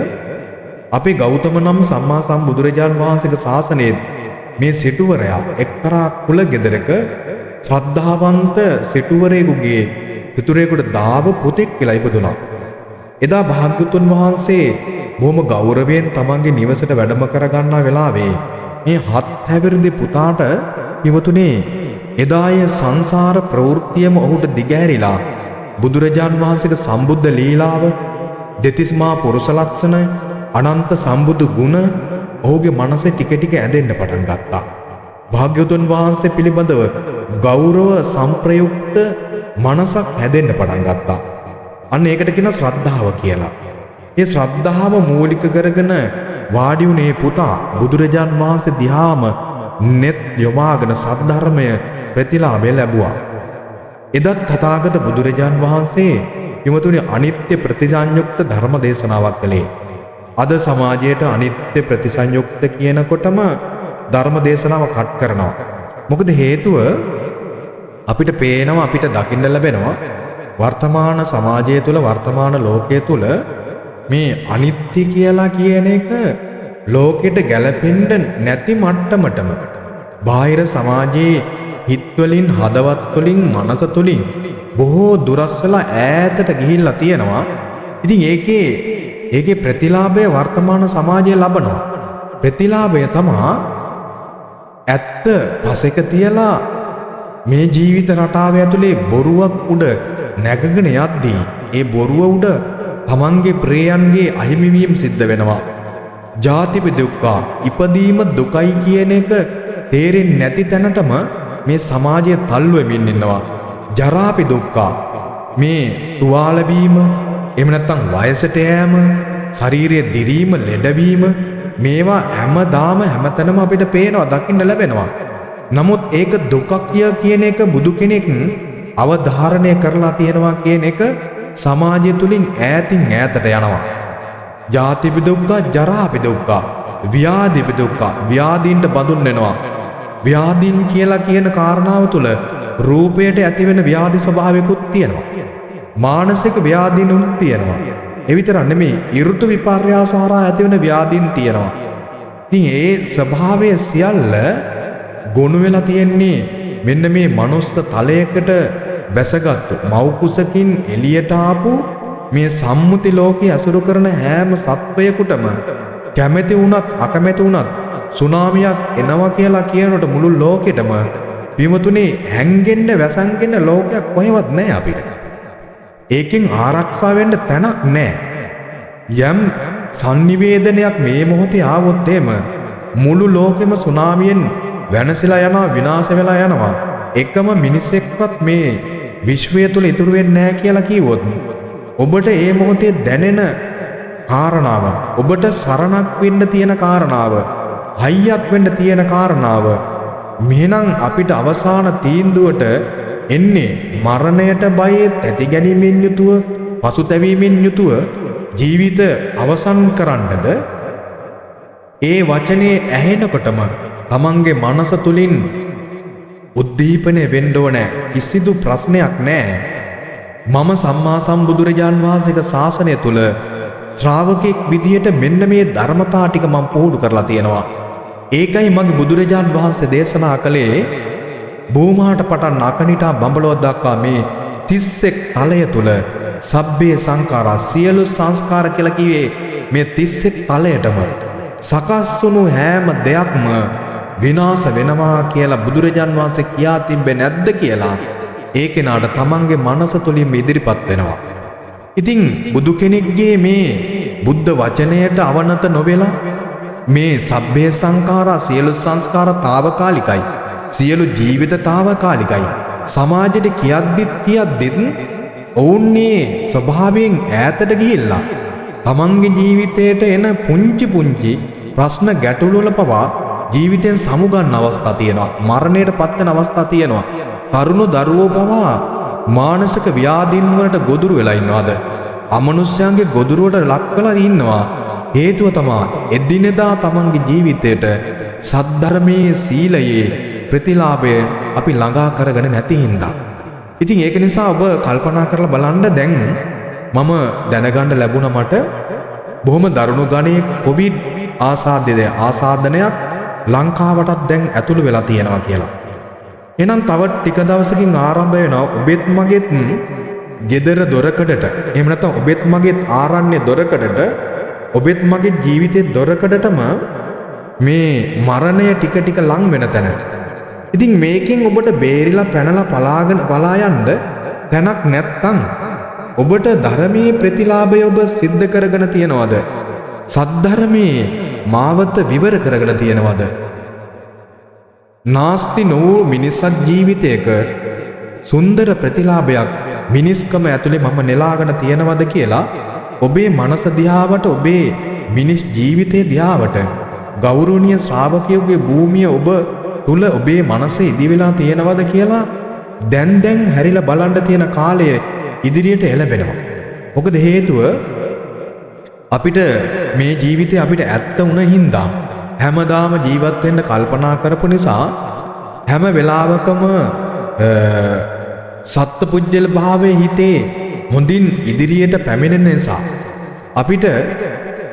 අපේ ගෞතම නම් සම්මා සම්බුදුරජාන් වහන්සේගේ ශාසනයේ මේ සිටුවරයා එක්තරා කුල ගෙදරක ශ්‍රද්ධාවන්ත සිටුවරයෙකුගේ පිටුරේකට දාව පුතෙක් කියලා ඉපදුනා. එදා භාග්‍යවතුන් වහන්සේ බොහොම ගෞරවයෙන් තමන්ගේ නිවසට වැඩම කරගන්නා වෙලාවේ මේ හත් හැවිරිදි පුතාට ඉවතුනේ එදායේ සංසාර ප්‍රවෘත්තියම ඔහුට දිගහැරිලා බුදුරජාන් වහන්සේගේ සම්බුද්ධ ලීලාව දෙතිස්මා පුරුෂ ලක්ෂණ අනන්ත සම්බුදු ගුණ ඔහුගේ මනසේ ටික ටික ඇදෙන්න පටන් ගත්තා. භාග්‍යවතුන් වහන්සේ පිළිබඳව ගෞරව සංප්‍රයුක්ත මනසක් හැදෙන්න පටන් ගත්තා. අන්න ඒකට කියන ශ්‍රද්ධාව කියලා. ඒ ශ්‍රද්ධාව මූලික කරගෙන වාඩි වුණේ පුතා බුදුරජාන් වහන්සේ දිහාම net යොමාගෙන සද්ධර්මය ප්‍රතිලාභය ලැබුවා. එදත් තථාගත බුදුරජාන් වහන්සේ හිමතුනේ අනිත්‍ය ප්‍රතිසංයුක්ත ධර්ම දේශනාවක් කළේ. අද සමාජයට අනිත්‍ය ප්‍රතිසංයුක්ත කියනකොටම ධර්ම දේශනාව කට් කරනවා. මොකද හේතුව අපිට පේනවා අපිට දකින්න ලැබෙනවා වර්තමාන සමාජය තුළ වර්තමාන ලෝකයේ තුළ මේ අනිත්‍ය කියලා කියන එක ලෝකෙට ගැලපෙන්න නැති මට්ටමටම බාහිර සමාජයේ හිත් වලින් හදවත් වලින් මනස තුලින් බොහෝ දුරස් වෙලා ඈතට ගිහිල්ලා තියෙනවා. ඉතින් ඒකේ ප්‍රතිලාභය වර්තමාන සමාජයේ ලබනවා. ප්‍රතිලාභය තමයි ඇත්ත පසෙක තියලා මේ ජීවිත රටාව ඇතුලේ බොරුවක් උඩ නැගගෙන යද්දී ඒ බොරුව උඩ තමන්ගේ ප්‍රේයන්ගේ අහිමිවීම සිද්ධ වෙනවා. ජාතිපි දුක්ඛ ඉපදීම දුකයි කියන එක තේරෙන්නේ නැති තැනටම මේ සමාජය තල්ලු වෙමින් ඉන්නවා. ජරාපි දුක්ඛ මේ තුවාල වීම එහෙම නැත්නම් වයසට යෑම ශරීරයේ දිරීම ලෙඩවීම මේවා හැමදාම හැමතැනම අපිට පේනවා දකින්න ලැබෙනවා. නමුත් ඒක දුකක් කියන එක බුදු කෙනෙක් අවධාරණය කරලා තියෙනවා කියන එක සමාජය තුලින් ඈතින් ඈතට යනවා. ජාතිපි දුක්ඛ ජරාපි දුක්ඛ ව්‍යාධිපි දුක්ඛ ව්‍යාධීන්ට බඳුන් වෙනවා. ව්‍යාධීන් කියලා කියන කාරණාව තුල රූපයට ඇතිවෙන ව්‍යාධි ස්වභාවයකුත් තියෙනවා. මානසික ව්‍යාධීනුත් තියෙනවා. ඒ විතරක් නෙමෙයි ඍතු විපර්යාස හරහා ඇතිවෙන ව්‍යාධීන් තියෙනවා. ඉතින් ඒ ස්වභාවය සියල්ල ගොනු වෙලා තියෙන්නේ මෙන්න මේ මනුස්ස තලයකට බැසගත්තු මව් කුසකින් එළියට ආපු මේ සම්මුති ලෝකයේ අසුරු කරන හැම සත්වයකටම කැමැති වුණත් අකමැති වුණත් සුනාමියක් එනවා කියලා කියනකොට මුළු ලෝකෙටම විමතුනේ හැංගෙන්න වැසංගෙන්න ලෝකයක් කොහෙවත් නැහැ අපිට. ඒකෙන් ආරක්ෂා වෙන්න තැනක් නැහැ. යම් sannivedanayak මේ මොහොතේ ආවොත් එහෙම මුළු ලෝකෙම සුනාමියෙන් වෙනසලා යනවා, විනාශ වෙලා යනවා. එකම මිනිසෙක්වත් මේ විශ්වය තුල ඉතුරු වෙන්නේ නැහැ කියලා කිව්වොත් ඔබට ඒ මොහොතේ දැනෙන කාරණාව, ඔබට සරණක් වෙන්න තියෙන කාරණාව, හයියක් වෙන්න තියෙන කාරණාව, මෙහෙනම් අපිට අවසාන තීන්දුවට එන්නේ මරණයට බයෙත් ඇති ගැනීමෙන් යුතුව, පසුතැවීමෙන් යුතුව ජීවිත අවසන් කරන්නද? ඒ වචනේ ඇහෙනකොටම තමන්ගේ මනස තුලින් උද්දීපනය වෙන්න ඕනේ. කිසිදු ප්‍රශ්නයක් නැහැ. මම සම්මා සම්බුදුරජාන් වහන්සේගේ ශාසනය තුල ශ්‍රාවකෙක් විදියට මෙන්න මේ ධර්මතා ටික මම පුහුණු කරලා තියෙනවා. ඒකයි මගේ බුදුරජාන් වහන්සේ දේශනා කළේ භූමාට පටන් අකනිටා බඹලොව දක්වා මේ 31 තලය තුල සබ්බේ සංඛාරා සියලු සංස්කාර කියලා කිව්වේ මේ 31 තලයටම සකස් වුණු හැම දෙයක්ම විනාශ වෙනවා කියලා බුදුරජාන් වහන්සේ කියා තිබෙන්නේ නැද්ද කියලා ඒ කෙනාට තමන්ගේ මනස තුලින් ඉදිරිපත් වෙනවා. ඉතින් බුදු කෙනෙක්ගේ මේ බුද්ධ වචනයට අවනත නොවෙලා මේ සබ්බේ සංඛාරා සියලු සංස්කාර తాවකාලිකයි, සියලු ජීවිත తాවකාලිකයි සමාජෙට කියද්දිත් ඔවුන්නේ ස්වභාවයෙන් ඈතට ගිහිල්ලා තමන්ගේ ජීවිතයට එන පුංචි ප්‍රශ්න ගැටලු වල පවා ජීවිතෙන් සමුගන්න අවස්ථා තියෙනවා. මරණයට පත් වෙන අවස්ථා තියෙනවා. තරුණ දරුවෝ පවා මානසික ව්‍යාධීන් වලට ගොදුරු වෙලා ඉන්නවාද? අමනුෂ්‍යයන්ගේ ගොදුරුවට ලක් වෙලා ඉන්නවා. හේතුව තමයි එදිනෙදා තමන්ගේ ජීවිතයට සද්ධර්මයේ සීලයේ ප්‍රතිලාභය අපි ළඟා කරගෙන නැති හින්දා. ඉතින් ඒක නිසා ඔබ කල්පනා කරලා බලන්න දැන් මම දැනගන්න ලැබුණා මට බොහොම දරුණු ගණයේ කොවිඩ් ආසාදනයක් ලංකාවටත් දැන් ඇතුළු වෙලා තියෙනවා කියලා. එහෙනම් තව ටික දවසකින් ආරම්භ වෙනවා ඔබෙත් මගෙත් ගෙදර දොරකඩට, එහෙම නැත්නම් ඔබෙත් මගෙත් ආරණ්‍ය දොරකඩට, ඔබෙත් මගේ ජීවිතේ දොරකඩටම මේ මරණය ටික ටික ලං වෙන තැන. ඉතින් මේකෙන් ඔබට බේරිලා පැනලා පලා යන්න තැනක් නැත්තම් ඔබට ධර්මයේ ප්‍රතිලාභය ඔබ සිද්ධ කරගෙන තියනවද? සද්ධර්මයේ මාවත විවර කරගෙන තියනවද? නාස්ති නෝ මිනිසත් ජීවිතයක සුන්දර ප්‍රතිලාභයක් මිනිස්කම ඇතුලේ මම නෙලාගෙන තියනවද කියලා ඔබේ මනස දිහාවට, ඔබේ මිනිස් ජීවිතයේ දිහාවට, ගෞරවනීය ශ්‍රාවකයෙකුගේ භූමිය ඔබ තුල ඔබේ මනසේ ඉදි වෙලා තියෙනවද කියලා දැන් හැරිලා බලන්න තියෙන කාලය ඉදිරියට එළඹෙනවා. මොකද හේතුව අපිට මේ ජීවිතේ අපිට ඇත්ත උන හින්දා හැමදාම ජීවත් වෙන්න කල්පනා කරපු නිසා හැම වෙලාවකම සත්පුජ්‍යල භාවයේ හිතේ හොඳින් ඉදිරියට පැමිණෙන නිසා අපිට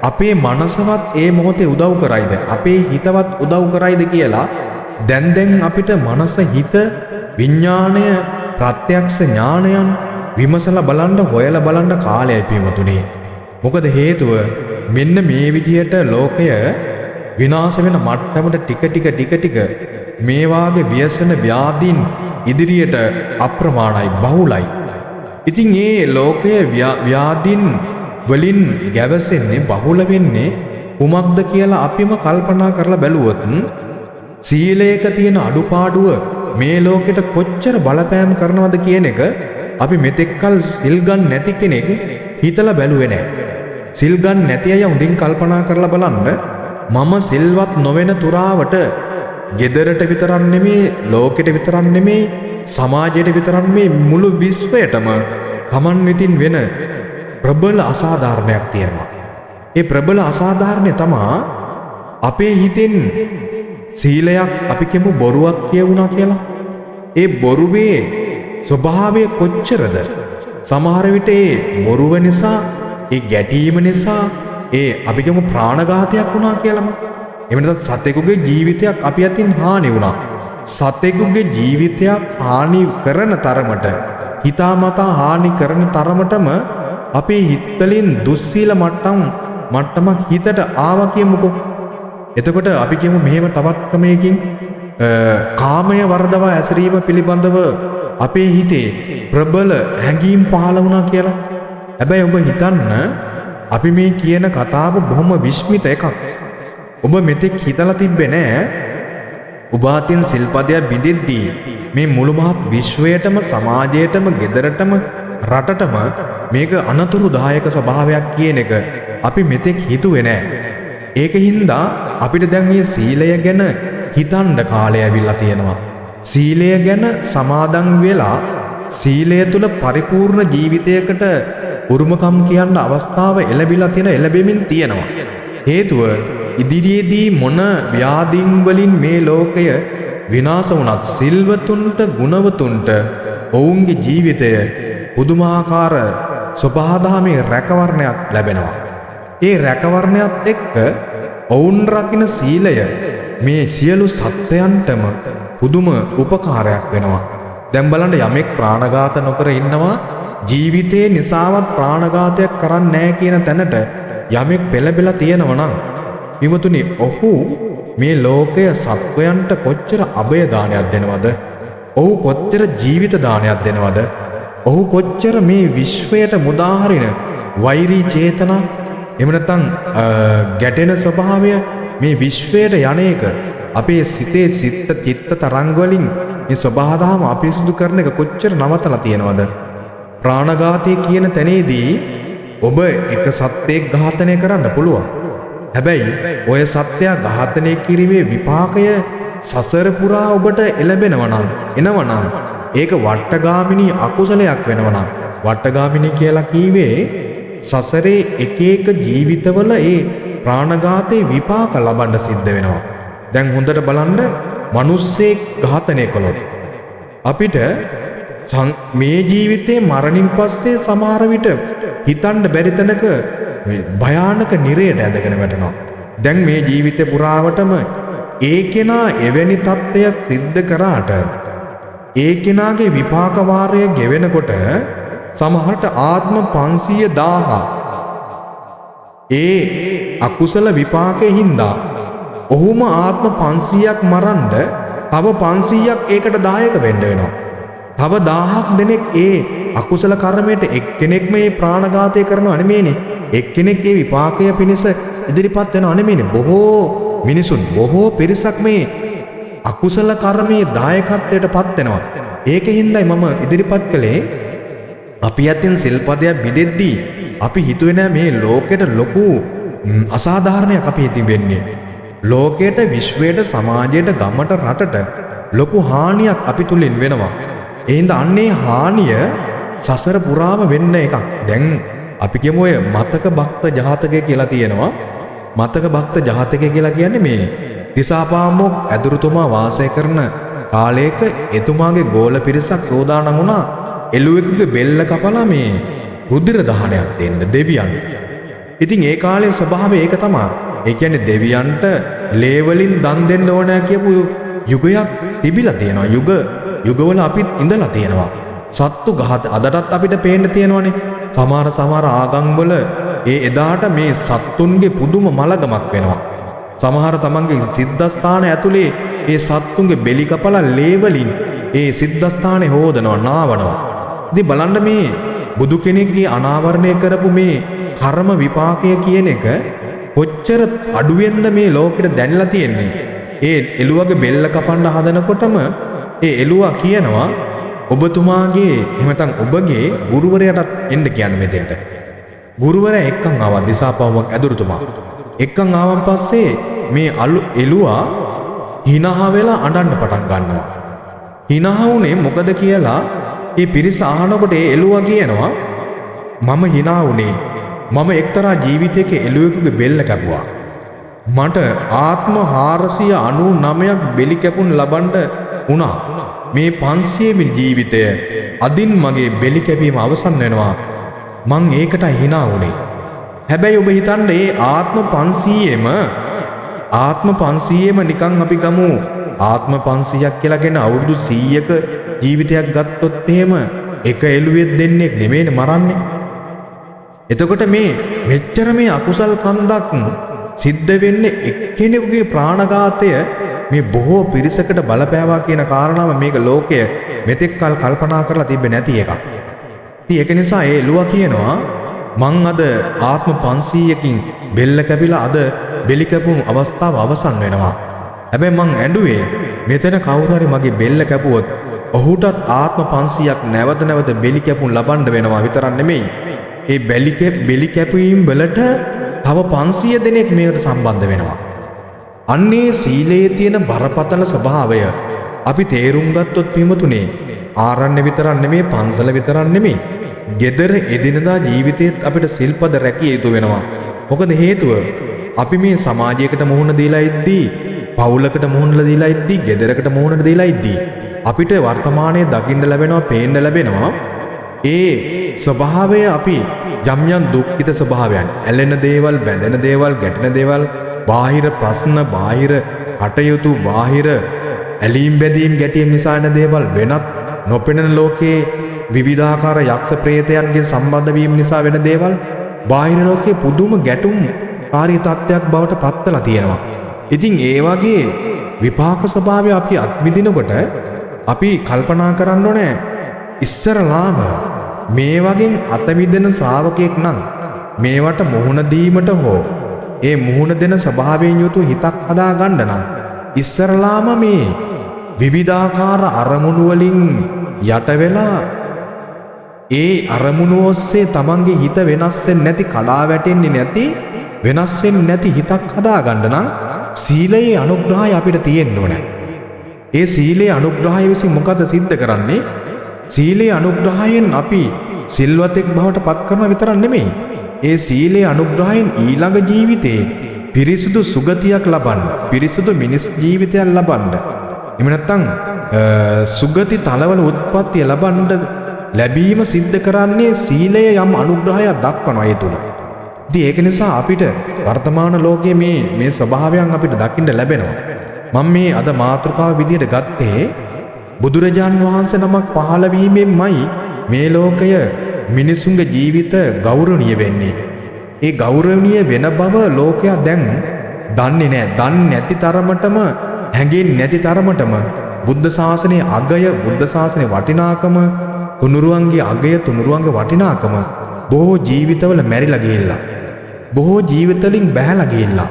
අපේ මනසවත් ඒ මොහොතේ උදව් කරයිද, අපේ හිතවත් උදව් කරයිද කියලා දැන් අපිට මනස, හිත, විඥාණය, ප්‍රත්‍යක්ෂ ඥානයන් විමසලා බලන්න, හොයලා බලන්න කාලයයි පින්වතුනි. මොකද හේතුව මෙන්න මේ විදියට ලෝකය විනාශ වෙන මට්ටමට ටික ටික මේ වාගේ ව්‍යසන ව්‍යාධීන් ඉදිරියට අප්‍රමාණයි, බහුලයි. ඉතින් මේ ලෝකයේ ව්‍යාධීන් වලින් ගැවසෙන්නේ, බහුල වෙන්නේ කුමක්ද කියලා අපිම කල්පනා කරලා බැලුවොත් සීලයක තියෙන අඩුපාඩුව මේ ලෝකෙට කොච්චර බලපෑම් කරනවද කියන එක අපි මෙතෙක්කල් සිල් ගන්න නැති කෙනෙක් හිතලා බැලුවේ නැහැ. සිල් ගන්න නැති අය උඩින් කල්පනා කරලා බලන්න, මම සිල්වත් නොවන තුරාවට ගෙදරට විතරක් නෙමේ, ලෝකෙට විතරක් නෙමේ, සමාජයට විතරක් නෙමේ, මුළු විශ්වයටම Taman විතින් වෙන ප්‍රබල අසාධාරණයක් තියෙනවා. ඒ ප්‍රබල අසාධාරණය තමයි අපේ හිතෙන් සීලයක් අපි කියමු බොරුවක් කියවුණා කියලා. ඒ බොරුවේ ස්වභාවය කොච්චරද? සමහර විට ඒ බොරුව නිසා, ඒ ගැටීම නිසා අපි කියමු ප්‍රාණඝාතයක් වුණා කියලාම. එහෙම නැත්නම් සතෙකුගේ ජීවිතයක් අපි අතින් හානි වුණා. සතෙකුගේ ජීවිතයක් හානි කරන තරමට, හිතාමතා හානි කරන තරමටම අපේ හිතවලින් දුස්සීල මට්ටමක් හිතට ආවා කියමුකෝ. එතකොට අපි කියමු මෙහෙම තවත් ක්‍රමයකින් කාමය වර්ධව ඇසරීම පිළිබඳව අපේ හිතේ ප්‍රබල හැඟීම් පහළ වුණා කියලා. හැබැයි ඔබ හිතන්න අපි මේ කියන කතාව බොහොම විස්මිත එකක්. ඔබ මෙතෙක් හිතලා තිබ්බේ නෑ ඔබ අතින් සිල්පදයක් බිඳෙද්දී මේ මුළු මහත් විශ්වයටම සමාජයටම ගෙදරටම රටටම මේක අනතුරුදායක ස්වභාවයක් කියන එක අපි මෙතෙක් හිතුවේ නෑ. ඒකින්ද අපිට දැන් මේ සීලය ගැන හිතන්න කාලය ඇවිල්ලා තියෙනවා. සීලය ගැන සමාදන් වෙලා සීලය තුල පරිපූර්ණ ජීවිතයකට උරුමකම් කියන්න අවස්ථාව එළඹෙමින් තියෙනවා. හේතුව ඉදිරියේදී මොන ව්‍යාධීන් වලින් මේ ලෝකය විනාශ වුණත් සිල්වතුන්ට ගුණවතුන්ට ඔවුන්ගේ ජීවිතය පුදුමාකාර සබහාදහමේ රැකවරණයක් ලැබෙනවා. ඒ රැකවරණයත් එක්ක ඔවුන් රකින්න සීලය මේ සියලු සත්‍යයන්ටම පුදුම උපකාරයක් වෙනවා. දැන් බලන්න යමෙක් ප්‍රාණඝාත නොකර ඉන්නවා ජීවිතේ නිසාවත් ප්‍රාණඝාතයක් කරන්නේ නැහැ කියන තැනට යමෙක් පෙළඹෙලා තියෙනවා නම් විමතුනි ඔහු මේ ලෝකය සත්වයන්ට කොච්චර අභය දානයක් දෙනවද? ඔහු කොච්චර ජීවිත දානයක් දෙනවද? ඔහු කොච්චර මේ විශ්වයට මුදාහරින වෛරී චේතනා එහෙම නැත්නම් ගැටෙන ස්වභාවය මේ විශ්වයට යන්නේක අපේ සිතේ චිත්ත තරංග වලින් මේ ස්වභාවධාම අපිරිසුදු කරන එක කොච්චර නවතලා තියෙනවද? ප්‍රාණඝාතය කියන තැනේදී ඔබ එක සත්‍යයක් ඝාතනය කරන්න පුළුවන්. හැබැයි ඔය සත්‍යය ඝාතනය කිරීමේ විපාකය සසර පුරා ඔබට එනවා නම් ඒක වට්ටගාමිනී අකුසලයක් වෙනවා නම් වට්ටගාමිනී කියලා කීවේ සසරේ එක එක ජීවිතවල ඒ ප්‍රාණඝාතේ විපාක ලබන්න සිද්ධ වෙනවා. දැන් හොඳට බලන්න මිනිස්සෙක් ඝාතනය කළොත් අපිට මේ ජීවිතේ මරණින් පස්සේ සමහර විට හිතන්න බැරි තැනක මේ භයානක නිරයට ඇදගෙන වැටෙනවා. දැන් මේ ජීවිතේ පුරාවටම ඒ කෙනා එවැනි තත්ත්වයක් සිද්ධ කරාට ඒ කෙනාගේ විපාක වාරය ගෙවෙනකොට සමහරට ආත්ම 500,000 ඒ අකුසල විපාකේ හින්දා ඔහුම ආත්ම 500ක් මරන්න තව 500ක් ඒකට දායක වෙන්න වෙනවා. තව 1000ක් දෙනෙක් ඒ අකුසල කර්මයට එක්කෙනෙක් මේ ප්‍රාණඝාතය කරනවා නෙමෙයිනේ. එක්කෙනෙක් ඒ විපාකය පිණිස ඉදිරිපත් වෙනවා නෙමෙයිනේ. බොහෝ මිනිසුන් බොහෝ පිරිසක් මේ අකුසල කර්මයේ දායකත්වයට පත් වෙනවා. ඒකින්දයි මම ඉදිරිපත් කළේ අපි අතින් සිල්පදයක් බිඳෙද්දී අපි හිතුවේ නෑ මේ ලෝකෙට ලොකු අසාධාරණයක් අපි හිතින් වෙන්නේ. ලෝකයට විශ්වයට සමාජයට ගමට රටට ලොකු හානියක් අපි තුලින් වෙනවා. එහෙනම් අන්නේ හානිය සසර පුරාම වෙන්න එකක්. දැන් අපි කියමු ඔය මතක භක්ත ජාතකය කියලා තියෙනවා. මතක භක්ත ජාතකය කියලා කියන්නේ මේ දිසාපාමොක් ඇදුරුතුමා වාසය කරන කාලයක එතුමාගේ ගෝල පිරිසක් සෝදානම් වුණා එළුවෙකුගේ බෙල්ල කපලා මේ රුධිර දහනයක් දෙන්න දෙවියන්ට. ඉතින් ඒ කාලේ ස්වභාවය ඒක තමයි. ඒ කියන්නේ දෙවියන්ට ලේ වලින් දන් දෙන්න ඕන කියපු යුගයක් තිබිලා තියෙනවා. යුගවල අපිත් ඉඳලා තියෙනවා. සත්තු ගහත අදටත් අපිට පේන්න තියෙනවානේ. සමහර ආගම් වල ඒ එදාට මේ සත්තුන්ගේ පුදුම මලගමක් වෙනවා. සමහර තමන්ගේ සිද්ධාස්ථාන ඇතුලේ ඒ සත්තුන්ගේ බෙලි කපලා ලේ වලින් ඒ සිද්ධාස්ථානේ හොදනවා නාවනවා. ඉතින් බලන්න මේ බුදු කෙනෙක්ගේ අනාවරණය කරපු මේ කර්ම විපාකය කියන එක කොච්චර අඩුවෙන්ද මේ ලෝකෙට දැනලා තියෙන්නේ. ඒ එළුවගේ බෙල්ල කපන්න හදනකොටම ඒ එළුවා කියනවා ඔබතුමාගේ එහෙම නැත්නම් ඔබගේ ගුරුවරයාටත් එන්න කියන්නේ මෙතෙන්ට. ගුරුවරයා එක්කන් ආවා දිසාපාමොක් ඇදුරුතුමා. එක්කන් ආවන් පස්සේ මේ එළුවා hina වෙලා අඬන්න පටන් ගන්නවා. hina වුනේ මොකද කියලා ඒ පිරිස අහනකොට ඒ එළුවා කියනවා මම hina වුනේ මම එක්තරා ජීවිතයක එළුවෙකුගේ බෙල්ල කැපුවා. මට ආත්ම 499ක් බෙලි කැපුම් ලබන්න වුණා. මේ 500 වෙනි ජීවිතය අදින් මගේ බෙලි කැපීම අවසන් වෙනවා. මං ඒකට hina වුනේ. හැබැයි ඔබ හිතන්න මේ ආත්ම 500ෙම නිකන් අපි ගමු ආත්ම 500ක් කියලා කියන අවුරුදු 100ක ජීවිතයක් ගත්තොත් එහෙම එක එළුවෙක් දෙන්නෙක් නෙමෙයිනේ මරන්නේ. එතකොට මේ මෙච්චර මේ අකුසල් කන්දක් සිද්ධ වෙන්නේ එක්කෙනෙකුගේ ප්‍රාණඝාතය මේ බොහෝ පිරිසකට බලපෑවා කියන කාරණාව මේක ලෝකය මෙතෙක් කල් කල්පනා කරලා තිබ්බේ නැති එකක්. ඉතින් ඒක නිසා ඒ එළුවා කියනවා මං අද ආත්ම 500කින් බෙල්ල කැපිලා අද බෙලි කැපුණු අවස්ථාව අවසන් වෙනවා. හැබැයි මං ඇඬුවේ මෙතන කවුරු හරි මගේ බෙල්ල කැපුවොත් ඔහුටත් ආත්ම 500ක් නැවත නැවත බෙලි කැපුම් ලබන්න වෙනවා විතරක් නෙමෙයි. ඒ බෙලි කැපීම් වලට තව 500 දෙනෙක් මේකට සම්බන්ධ වෙනවා. අන්නේ සීලයේ තියෙන බරපතල ස්වභාවය අපි තේරුම් ගත්තොත් පින්වතුනි ආරණ්‍ය විතරක් නෙමෙයි පන්සල විතරක් නෙමෙයි gedara එදිනදා ජීවිතේත් අපිට සිල්පද රැකිය යුතු වෙනවා. මොකද හේතුව අපි මේ සමාජයකට මුහුණ දීලා ඉද්දී පවුලකට මුහුණ දීලා ඉද්දී ගෙදරකට මුහුණ දීලා ඉද්දී අපිට වර්තමානයේ දකින්න ලැබෙනවා පේන්න ලැබෙනවා ඒ ස්වභාවය අපි යම් යම් දුක්ඛිත ස්වභාවයන් ඇලෙන දේවල් බැඳෙන දේවල් ගැටෙන දේවල් බාහිර ප්‍රශ්න බාහිර කටයුතු බාහිර ඇලීම් බැඳීම් ගැටීම් නිසා එන දේවල් වෙනත් නොපෙනෙන ලෝකයේ විවිධාකාර යක්ෂ ප්‍රේතයන්ගේ සම්බන්ධ වීම නිසා වෙන දේවල් බාහිර ලෝකයේ පුදුම ගැටුම් කාර්ය තත්ත්වයක් බවට පත්වලා තියෙනවා. ඉතින් ඒ වගේ විපාක ස්වභාවය අපි අත්විඳිනකොට අපි කල්පනා කරන්න ඕනේ ඉස්සරලාම මේ වගේ අතවිදෙන ශ්‍රාවකෙක් නම් මේවට මුහුණ දීමට හෝ ඒ මුහුණ දෙන ස්වභාවයෙන් යුතු හිතක් හදා ගන්න නම් ඉස්සරලාම මේ විවිධාකාර අරමුණු වලින් යට වෙලා ඒ අරමුණු ඔස්සේ තමන්ගේ හිත වෙනස් වෙන්නේ නැති කඩා වැටෙන්නේ නැති වෙනස් වෙන්නේ නැති හිතක් හදා ගන්න නම් සීලයේ අනුග්‍රහය අපිට තියෙන්න ඕනේ. ඒ සීලයේ අනුග්‍රහය විසින් මොකද සිද්ධ කරන්නේ? සීලයේ අනුග්‍රහයෙන් අපි සිල්වතෙක් බවට පත් කරන විතරක් නෙමෙයි. ඒ සීලයේ අනුග්‍රහයෙන් ඊළඟ ජීවිතේ පිරිසුදු සුගතියක් ලබන්න, පිරිසුදු මිනිස් ජීවිතයක් ලබන්න. එහෙම නැත්නම් සුගති තලවල උත්පත්තිය ලබන්න ලැබීම සිද්ධ කරන්නේ සීලයේ යම් අනුග්‍රහයක් දක්වනවා ඒ තුල. ඉතින් ඒක නිසා අපිට වර්තමාන ලෝකයේ මේ ස්වභාවයන් අපිට දකින්න ලැබෙනවා. මම මේ අද මාතෘකාව විදියට ගත්තේ බුදුරජාන් වහන්සේ නමක් පහළ වීමෙන්මයි මේ ලෝකය මිනිසුන්ගේ ජීවිත ගෞරවණීය වෙන්නේ. ඒ ගෞරවණීය වෙන බව ලෝකයා දැන් දන්නේ නැහැ. දන්නේ නැති තරමටම හැඟෙන්නේ නැති තරමටම බුද්ධ ශාසනයේ අගය, බුද්ධ ශාසනයේ වටිනාකම, තුනුරුවන්ගේ අගය, තුනුරුවන්ගේ වටිනාකම බොහෝ ජීවිතවල මැරිලා ගිහිල්ලා. බොහෝ ජීවිතවලින් බැහැලා ගිහිල්ලා.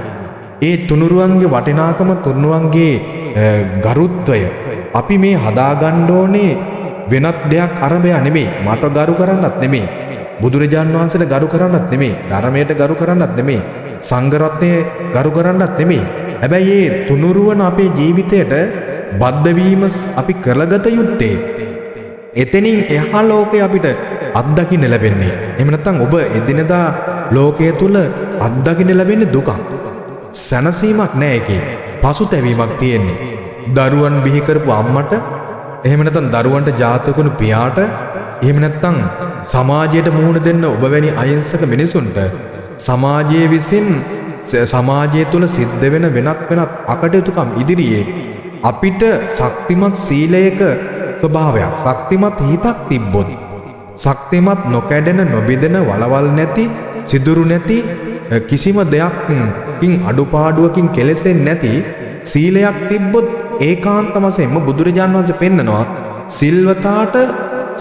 ඒ තුනුරුවන්ගේ වටිනාකම, තුනුරුවන්ගේ ගරුත්වය අපි මේ හදාගන්න ඕනේ වෙනත් දෙයක් අරබයා නෙමෙයි. මට ගරු කරන්නත් නෙමෙයි. බුදුරජාන් වහන්සේට ගරු කරන්නත් නෙමෙයි. ධර්මයට ගරු කරන්නත් නෙමෙයි. සංඝ රත්නයේ ගරු කරන්නත් නෙමෙයි. හැබැයි මේ තුනුරුවන අපේ ජීවිතයට බද්ධ වීම අපි කරගත යුත්තේ එතනින් එහා ලෝකේ අපිට අත්දකින්න ලැබෙන්නේ. එහෙම නැත්නම් ඔබ එදිනදා ලෝකයේ තුල අත්දකින්න ලැබෙන්නේ දුකක්. සැනසීමක් නැහැ ඒකේ. පසුතැවීමක් තියෙන්නේ. දරුවන් බිහි කරපු අම්මට, එහෙම නැත්නම් දරුවන්ට ජාතකුණු පියාට, එහෙම නැත්නම් සමාජයට මුහුණ දෙන්න ඔබ වැනි අහිංසක මිනිසුන්ට සමාජයේ විසින් සමාජය තුල සිද්ධ වෙන වෙනත් අකටයුතුකම් ඉදිරියේ අපිට ශක්තිමත් සීලයක ස්වභාවයක්, ශක්තිමත් හිතක් තිබ්බොත්, ශක්තිමත් නොකැඩෙන නොබිදෙන වලවල් නැති සිදුරු නැති කිසිම දෙයක්කින් අඩුපාඩුවකින් කෙලෙසෙන්නේ නැති සීලයක් තිබ්බොත් ඒකාන්ත වශයෙන්ම බුදුරජාණන් වහන්සේ පෙන්නනවා සිල්වතාට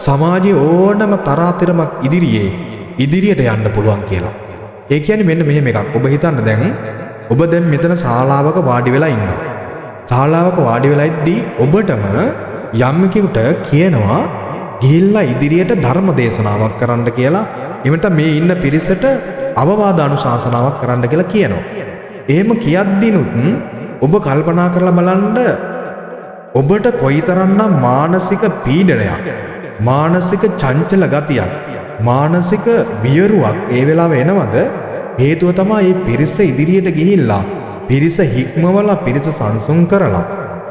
සමාජයේ ඕනම තරාතිරමක් ඉදිරියට යන්න පුළුවන් කියලා. ඒ කියන්නේ මෙන්න මෙහෙම එකක්. ඔබ හිතන්න ඔබ දැන් මෙතන ශාලාවක වාඩි වෙලා ඉන්නවා. ශාලාවක වාඩි වෙලා ඉද්දී ඔබටම යම් කෙනෙකුට කියනවා ගිහිල්ලා ඉදිරියට ධර්ම දේශනාවක් කරන්න කියලා. එවිට මේ ඉන්න පිරිසට අවවාද අනුශාසනාවක් කරන්න කියලා කියනවා. එහෙම කියද්දිනුත් ඔබ කල්පනා කරලා බලන්න ඔබට කොයිතරම්නම් මානසික පීඩනයක්, මානසික චංචල ගතියක්, මානසික වියරුවක් ඒ වෙලාවේ එනවද? හේතුව තමයි මේ පිරිස ඉදිරියට ගිහිල්ලා පිරිස හික්මවලා පිරිස සංසුන් කරලා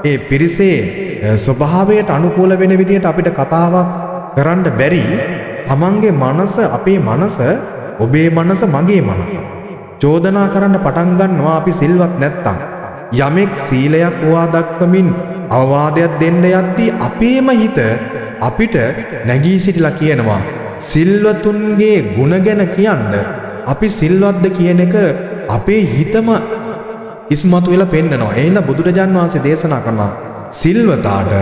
ඒ පිරිසේ ස්වභාවයට අනුකූල වෙන විදිහට අපිට කතාවක් කරන්න බැරි තමන්ගේ මනස, අපේ මනස, ඔබේ මනස, මගේ මනස චෝදනා කරන්න පටන් ගන්නවා අපි සිල්වත් නැත්තම්. යමෙක් සීලයක් හොවා දක්වමින් අවවාදයක් දෙන්න යද්දී අපේම හිත අපිට නැගී සිටලා කියනවා සිල්වතුන්ගේ ගුණ ගැන කියන්න අපි සිල්වත්ද කියන එක අපේ හිතම ඉස්මතු වෙලා පෙන්නනවා. එහෙනම් බුදුරජාන් වහන්සේ දේශනා කරනවා සිල්වතාට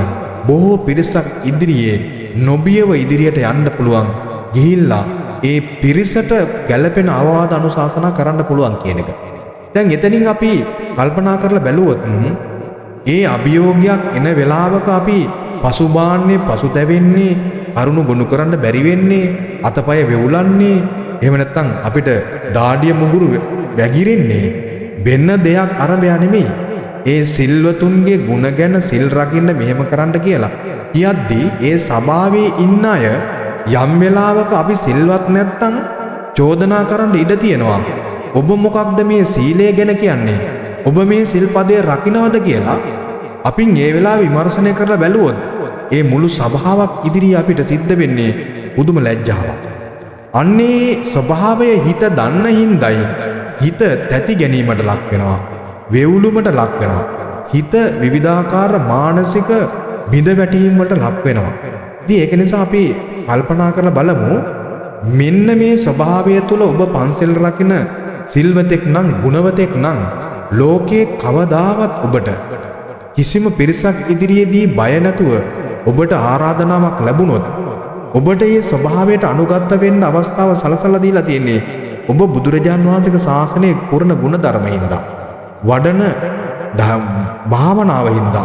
බොහෝ පිරිසක් ඉදිරියේ නොබියව ඉදිරියට යන්න පුළුවන්. ගිහිල්ලා ඒ පිරිසට ගැළපෙන අවවාද අනුශාසනා කරන්න පුළුවන් කියන එක. දැන් එතනින් අපි කල්පනා කරලා බැලුවොත් ඒ අභියෝගයක් එන වෙලාවක අපි පසුබාන්නේ පසුතැවෙන්නේ කරුණු ගොනු කරන්න බැරි වෙන්නේ අතපය වෙවුලන්නේ එහෙම නැත්නම් අපිට දාඩිය මුගුරු වැగిරෙන්නේ වෙන දෙයක් අරබයා නෙමෙයි. ඒ සිල්වතුන්ගේ ගුණ ගැන සිල් රකින්න මෙහෙම කරන්න කියලා කියද්දී ඒ සභාවේ ඉන්න අය යම් වෙලාවක අපි සිල්වත් නැත්නම් චෝදනා කරන්න ඉඩ තියෙනවා. ඔබ මොකක්ද මේ සීලය ගැන කියන්නේ? ඔබ මේ සිල්පදය රකින්නවද කියලා අපින් ඒ වෙලාවේ විමර්ශනය කරලා බැලුවොත් ඒ මුළු සභාවක් ඉදිරියේ අපිට සිද්ධ වෙන්නේ පුදුම ලැජ්ජාවක්. අන්නේ ස්වභාවය හිත දන්න හින්දායි හිත තැති ගැනීමට ලක් වෙනවා. වේවුලුමට ලක් වෙනවා. හිත විවිධාකාර මානසික බිඳ වැටීම් වලට ලක් වෙනවා. ඉතින් ඒක නිසා අපි කල්පනා කරලා බලමු මෙන්න මේ ස්වභාවය තුළ ඔබ පන්සල් රකින්න සිල්වතෙක් නම් ගුණවතෙක් නම් ලෝකේ කවදාවත් ඔබට කිසිම පිරිසක් ඉදිරියේදී බය නැතුව ඔබට ආරාධනාවක් ලැබුණොත් ඔබට මේ ස්වභාවයට අනුගත වෙන්න අවස්ථාව සලසලා දීලා තියෙන්නේ ඔබ බුදුරජාන් වහන්සේගේ ශාසනයේ පුරණ ගුණ ධර්මයින්ද වඩන භාවනාවින්ද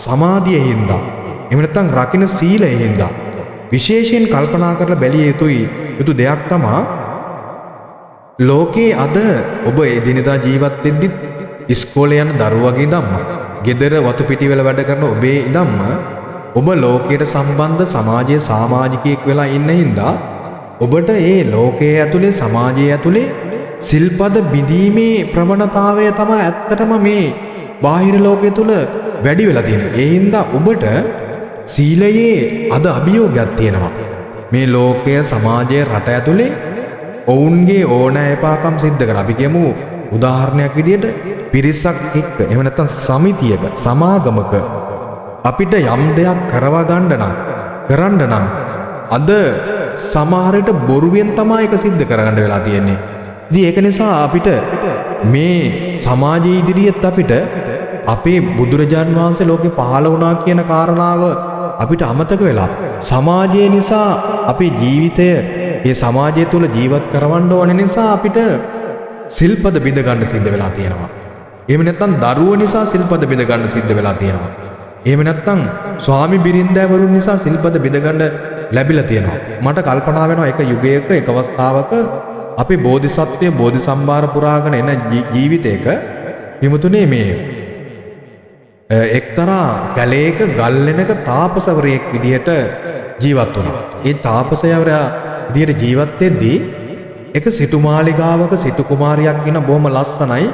සමාධියින්ද එහෙම නැත්නම් රකින්න සීලයින්ද විශේෂයෙන් කල්පනා කරලා බැලිය යුතු දෙයක් තමයි ලෝකේ අද ඔබ එදිනෙදා ජීවත් වෙද්දි ඉස්කෝලේ යන දරුවගේ ඉඳන්ම ගෙදර වතු පිටිවල වැඩ කරන ඔබේ ඉඳන්ම ඔබ ලෝකයට සම්බන්ධ සමාජයේ සමාජිකයෙක් වෙලා ඉන්න හින්දා ඔබට ඒ ලෝකයේ ඇතුලේ සමාජයේ ඇතුලේ සිල්පද බිඳීමේ ප්‍රවණතාවය තමයි ඇත්තටම මේ බාහිර ලෝකයේ තුල වැඩි වෙලා තියෙන්නේ. ඒ හින්දා ඔබට සීලයේ අද අභියෝගයක් තියෙනවා. මේ ලෝකයේ සමාජයේ රට ඇතුලේ ඔවුන්ගේ ඕනෑපාකම් සිද්ධ කරන අපි කියමු උදාහරණයක් විදියට පිරිසක් එක්ක එහෙම නැත්නම් සමිතියක සමාගමක අපිට යම් දෙයක් කරවා කරන්න නම් අද සමහරට බොරුවෙන් තමයි ඒක සිද්ධ කරගන්න වෙලා තියෙන්නේ. ඉතින් ඒක නිසා අපිට මේ සමාජයේ ඉදිරියට අපිට අපේ බුදුරජාන් වහන්සේ ලෝකේ පහළ වුණා කියන කාරණාව අපිට අමතක වෙලා සමාජය නිසා අපේ ජීවිතය ඒ සමාජය තුළ ජීවත් කරවන්න ඕන නිසා අපිට සිල්පද බිඳ ගන්න සිද්ධ වෙලා තියෙනවා. එහෙම නැත්නම් දරුවෝ නිසා සිල්පද බිඳ ගන්න සිද්ධ වෙලා තියෙනවා. එහෙම නැත්නම් ස්වාමි බිරින්දෑවරුන් නිසා සිල්පද බිඳ ගන්න ලැබිලා තියෙනවා. මට කල්පනා වෙනවා එක යුගයක එක අවස්ථාවක අපේ බෝධිසත්වය බෝධිසම්භාර පුරාගෙන එන ජීවිතයක විමුතුනේ මේ එක්තරා කැලේක ගල්ලෙනක තාපසවරයෙක් විදිහට ජීවත් වුණා. ඒ තාපසයවරයා විදිහට ජීවත් වෙද්දී එක සිටුමාලිගාවක සිටු කුමාරියක් ඉන බොහොම ලස්සනයි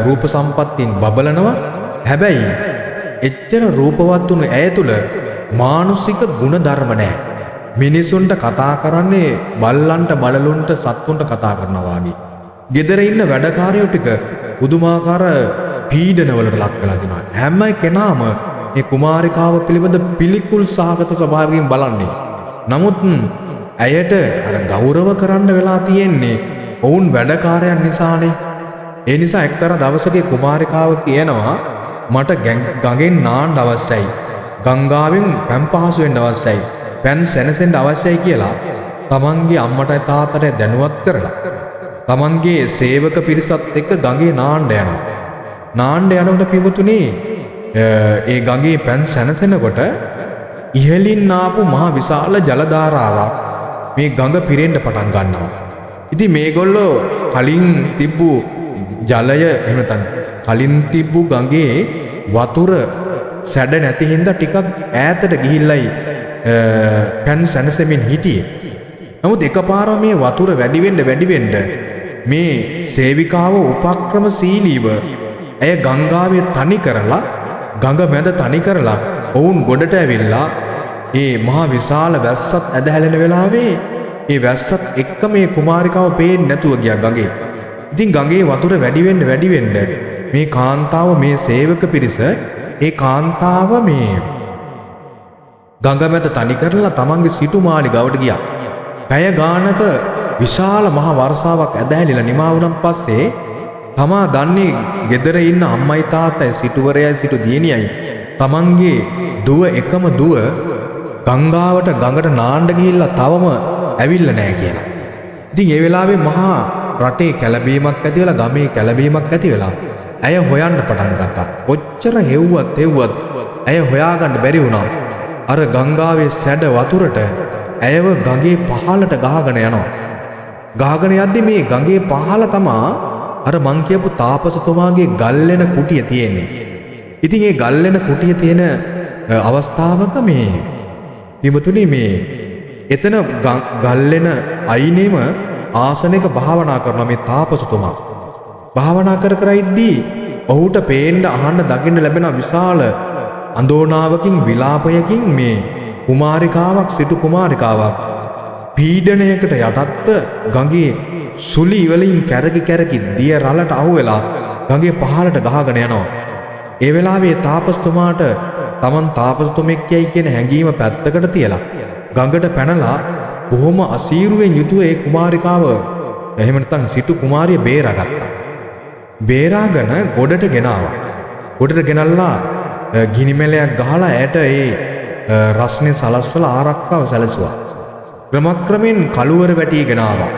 රූප සම්පත්තියෙන් බබලනවා. හැබැයි එච්චර රූපවත් වුණු ඇය තුල මානසික ගුණ ධර්ම නැහැ. මිනිසුන්ට කතා කරන්නේ බල්ලන්ට බලලුන්ට සත්තුන්ට කතා කරනවා වගේ. ගෙදර ඉන්න වැඩකාරයෝ ටික පුදුමාකාර පීඩනවලට ලක් වෙලා තිනවා. හැම කෙනාම මේ කුමාරිකාව පිළිබඳ පිළිකුල් සහගත ස්වභාවයෙන් බලන්නේ. නමුත් ඇයට අර ගෞරව කරන්න වෙලා තියෙන්නේ ඔවුන් වැඩකාරයන් නිසානේ. ඒ නිසා එක්තරා දවසක කුමාරිකාව කියනවා මට ගඟෙන් නාන්න අවශ්‍යයි. ගංගාවෙන් පැන් පහසු වෙන්න අවශ්‍යයි. පැන් සැනසෙන්න අවශ්‍යයි කියලා තමන්ගේ අම්මට තාත්තට දැනුවත් කරලා තමන්ගේ සේවක පිරිසත් එක්ක ගඟේ නාන්න යනවා. නාන්න යනකොට පිවතුනේ ඒ ගඟේ පැන් සැනසෙනකොට ඉහළින් ආපු මහ විශාල ජල ධාරාවක් මේ ගඟ පිරෙන්න පටන් ගන්නවා. ඉතින් මේගොල්ලෝ කලින් තිබ්බු ජලය එහෙම නැත්නම් කලින් තිබ්බු ගඟේ වතුර සැඩ නැති හින්දා ටිකක් ඈතට ගිහිල්ලයි පැන් සැනසෙමින් හිටියේ. නමුත් එකපාරම මේ වතුර වැඩි වෙන්න මේ සේවිකාව උපක්‍රමශීලීව ඇය ගංගාවේ තනි කරලා ගඟ මැද තනි කරලා ඔවුන් ගොඩට ඇවිල්ලා ඒ මහා විශාල වැස්සත් ඇද හැලෙන වෙලාවේ ඒ වැස්සත් එක්ක මේ කුමාරිකාව පේන්නේ නැතුව ගියා ගඟේ. ඉතින් ගඟේ වතුර වැඩි වෙන්න මේ කාන්තාව මේ සේවක පිරිස ඒ කාන්තාව මේ ගඟ මැද තනි කරලා තමන්ගේ සිටුමාලිගාවට ගියා. පැය ගානක විශාල මහ වර්ෂාවක් ඇද හැලිලා නිමා වුණන් පස්සේ තමා දන්නේ ගෙදර ඉන්න අම්මයි තාත්තයි සිටුවරයයි සිටු දියණියයි තමන්ගේ දුව එකම දුව ගංගාවට ගඟට නාන්න ගිහිල්ලා තවම ඇවිල්ලා නැහැ කියලා. ඉතින් ඒ වෙලාවේ මහා රටේ කැළඹීමක් ඇති වෙලා ගමේ කැළඹීමක් ඇති වෙලා ඇය හොයන්න පටන් ගත්තා. කොච්චර හෙව්වත් ඇය හොයාගන්න බැරි වුණා. අර ගංගාවේ සැඩ වතුරට ඇයව ගඟේ පහළට ගහගෙන යනවා. ගහගෙන යද්දි මේ ගඟේ පහළ තමා අර මං කියපු තාපසතුමාගේ ගල්ලෙන කුටිය තියෙන්නේ. ඉතින් ඒ ගල්ලෙන කුටිය තියෙන අවස්ථාවක මේ විමතුනි මේ එතන ගල්ලෙන අයිනෙම ආසනයක භාවනා කරන මේ තාපසතුමා භාවනා කර ඉද්දී ඔහුට පේන්න අහන්න දකින්න ලැබෙන විශාල අඳෝනාවකින් විලාපයකින් මේ කුමාරිකාවක් සිටු කුමාරිකාවක් පීඩනයකට යටත්ව ගඟේ සුලි වලින් කැරකි දිය රළට අහුවෙලා ගඟේ පහළට ගහගෙන යනවා. ඒ වෙලාවේ තාපසතුමාට තමන් තාපසතුමෙක් යයි කියන හැඟීම පැත්තකට තියලා ගඟට පැනලා බොහොම අසීරුවෙන් යුතුව ඒ කුමාරිකාව එහෙම නැත්නම් සිටු කුමාරිය බේරාගත්තා. බේරාගෙන ගොඩට ගෙනාවා. ගොඩට ගෙනල්ලා ගිනිමෙලයක් ගහලා ඇයට ඒ රස්නේ සලස්සලා ආරක්ෂාව සැලසුවා. ක්‍රමක්‍රමෙන් කළුවර වැටීගෙන ආවා.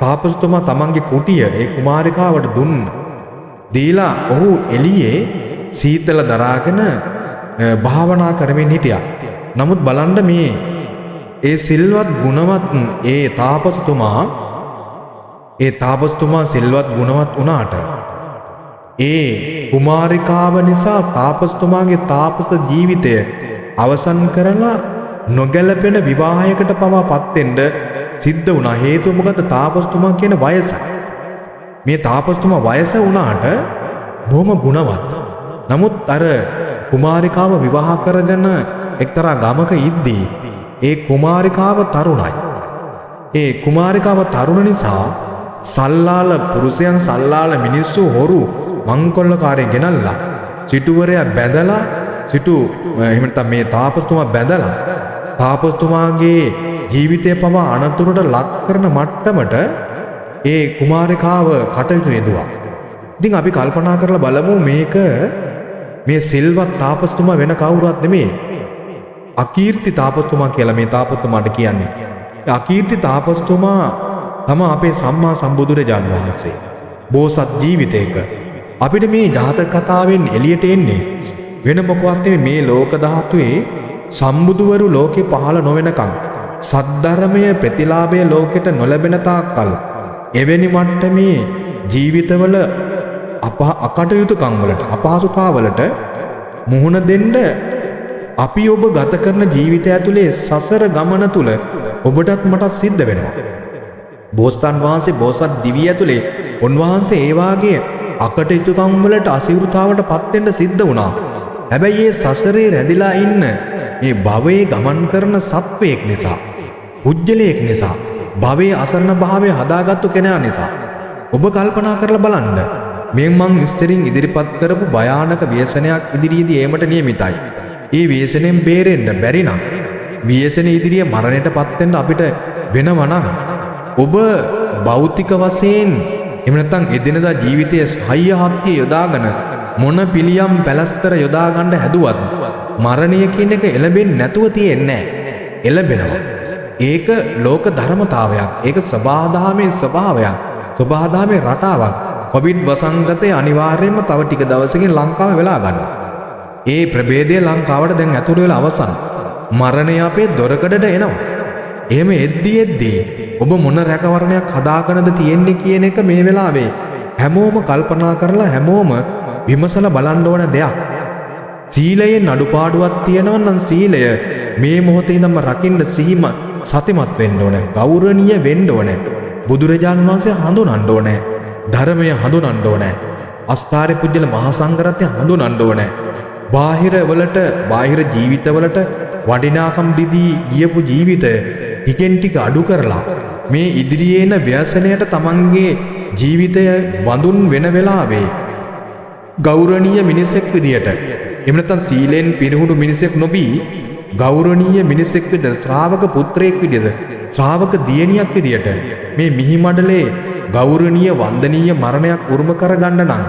තාපසතුමා තමන්ගේ කුටිය ඒ කුමාරිකාවට දුන්නා. දීලා ඔහු එළියේ සීතල දරාගෙන භාවනා කරමින් හිටියා. නමුත් බලන්න මේ ඒ සිල්වත් ගුණවත් ඒ තාපසතුමා සිල්වත් ගුණවත් වුණාට ඒ කුමාරිකාව නිසා තාපසතුමාගේ තාපස ජීවිතය අවසන් කරලා නොගැලපෙන විවාහයකට පවා පත් වෙන්න සිද්ධ වුණා. හේතුව මොකද? තාපසතුමා කියන වයස. මේ තාපසතුමා වයස වුණාට බොහොම ගුණවත්. නමුත් අර කුමාරිකාව විවාහ කරගෙන එක්තරා ගමක ඉද්දී ඒ කුමාරිකාව තරුණයි. ඒ කුමාරිකාව තරුණ නිසා සල්ලාල පුරුෂයන් සල්ලාල මිනිස්සු හොරු මංකොල්ලකාරය ගෙනල්ලා සිටුවරයා බැඳලා එහෙම නැත්නම් මේ තාපසතුමා බැඳලා තාපසතුමාගේ ජීවිතය පවා අනතුරට ලක් කරන මට්ටමට ඒ කුමාරිකාව කටයුතු යෙදුවා. ඉතින් අපි කල්පනා කරලා බලමු මේක මේ සිල්වත් තාපසතුමා වෙන කවුරුවත් නෙමෙයි. අකීර්ති තාපසතුමා කියලා මේ තාපසතුමාට කියන්නේ. අකීර්ති තාපසතුමා තමයි අපේ සම්මා සම්බුදුරජාණන් වහන්සේ. බෝසත් ජීවිතයක අපිට මේ ජාතක කතාවෙන් එළියට එන්නේ වෙන මොකවත් නෙමෙයි. මේ ලෝක ධාතුවේ සම්බුදුවරු ලෝකේ පහළ නොවෙනකම් සද්ධර්මය ප්‍රතිලාභය ලෝකෙට නොලැබෙන තාක්කල් එවැනි මට්ටමේ ජීවිතවල අකටයුතුකම් වලට අපහසුතාවලට මුහුණ දෙන්න අපි ඔබ ගත කරන ජීවිතය ඇතුලේ සසර ගමන තුල ඔබටත් මටත් සිද්ධ වෙනවා. බෝසතාණන් වහන්සේ බෝසත් දිවිය ඇතුලේ උන්වහන්සේ ඒ වාගේ අකටයුතුකම් වලට අසීරුතාවට පත් වෙන්න සිද්ධ වුණා. හැබැයි මේ සසරේ රැඳිලා ඉන්න මේ භවයේ ගමන් කරන සත්වයෙක් නිසා, උජ්ජලයක් නිසා, භවයේ අසරණ භාවය හදාගත්තු කෙනා නිසා ඔබ කල්පනා කරලා බලන්න. මේ මං ඉස්සරින් ඉදිරිපත් කරපු භයානක ව්‍යසනයක් ඉදිරියේදී ඒමට නියමිතයි. ඒ ව්‍යසනයෙන් බේරෙන්න බැරි නම් ව්‍යසන ඉදිරියේ මරණයටපත් වෙන්න අපිට වෙනවා නම් ඔබ භෞතික වශයෙන් එහෙම නැත්නම් එදිනදා ජීවිතයේ හයිය හත්තිය යොදාගෙන මොන පිළියම් පැලස්තර යොදා ගන්න හැදුවත් මරණය කියන එක එළඹෙන්නේ නැතුව තියෙන්නේ නැහැ. එළඹෙනවා. ඒක ලෝක ධර්මතාවයක්. ඒක සබාධාමේ ස්වභාවයක්. සබාධාමේ රටාවක්. කොවිඩ් වසංගතය අනිවාර්යයෙන්ම තව ටික දවසකින් ලංකාවේ වෙලා ගන්නවා. ඒ ප්‍රභේදය ලංකාවට දැන් ඇතුළු වෙලා අවසන්. මරණය අපේ දොරකඩට එනවා. එහෙම එද්දී ඔබ මොන රැකවරණයක් හදාගෙනද තියෙන්නේ කියන එක මේ වෙලාවේ හැමෝම කල්පනා කරලා හැමෝම විමසලා බලන්න ඕන දෙයක්. සීලයෙන් අඩුපාඩුවක් තියෙනවා නම් සීලය මේ මොහොතේ ඉඳන්ම රකින්න සිහිම සතිමත් වෙන්න ඕනේ. ගෞරවණීය වෙන්න ඕනේ. බුදුරජාණන් වහන්සේ හඳුනන්න ඕනේ. ධර්මය හඳුනන්න ඕනේ. අස්ථාරි පුජ්‍යල මහා සංඝරත්නය හඳුනන්න ඕනේ. බාහිර ජීවිතවලට වටිනාකම් දීදී ගියපු ජීවිතය ටිකෙන් ටික අඩු කරලා මේ ඉදිරියේ එන ව්‍යසනයට තමන්ගේ ජීවිතය වඳුන් වෙන වෙලාවේ ගෞරවණීය මිනිසෙක් විදියට එහෙම නැත්නම් සීලෙන් පිරිහුණු මිනිසෙක් නොබී ගෞරවණීය මිනිසෙක් විදියට ශ්‍රාවක පුත්‍රයෙක් විදියට ශ්‍රාවක දියණියක් විදියට මේ මිහි මඩලේ ගෞරවණීය වන්දනීය මරණයක් උරුම කරගන්න නම්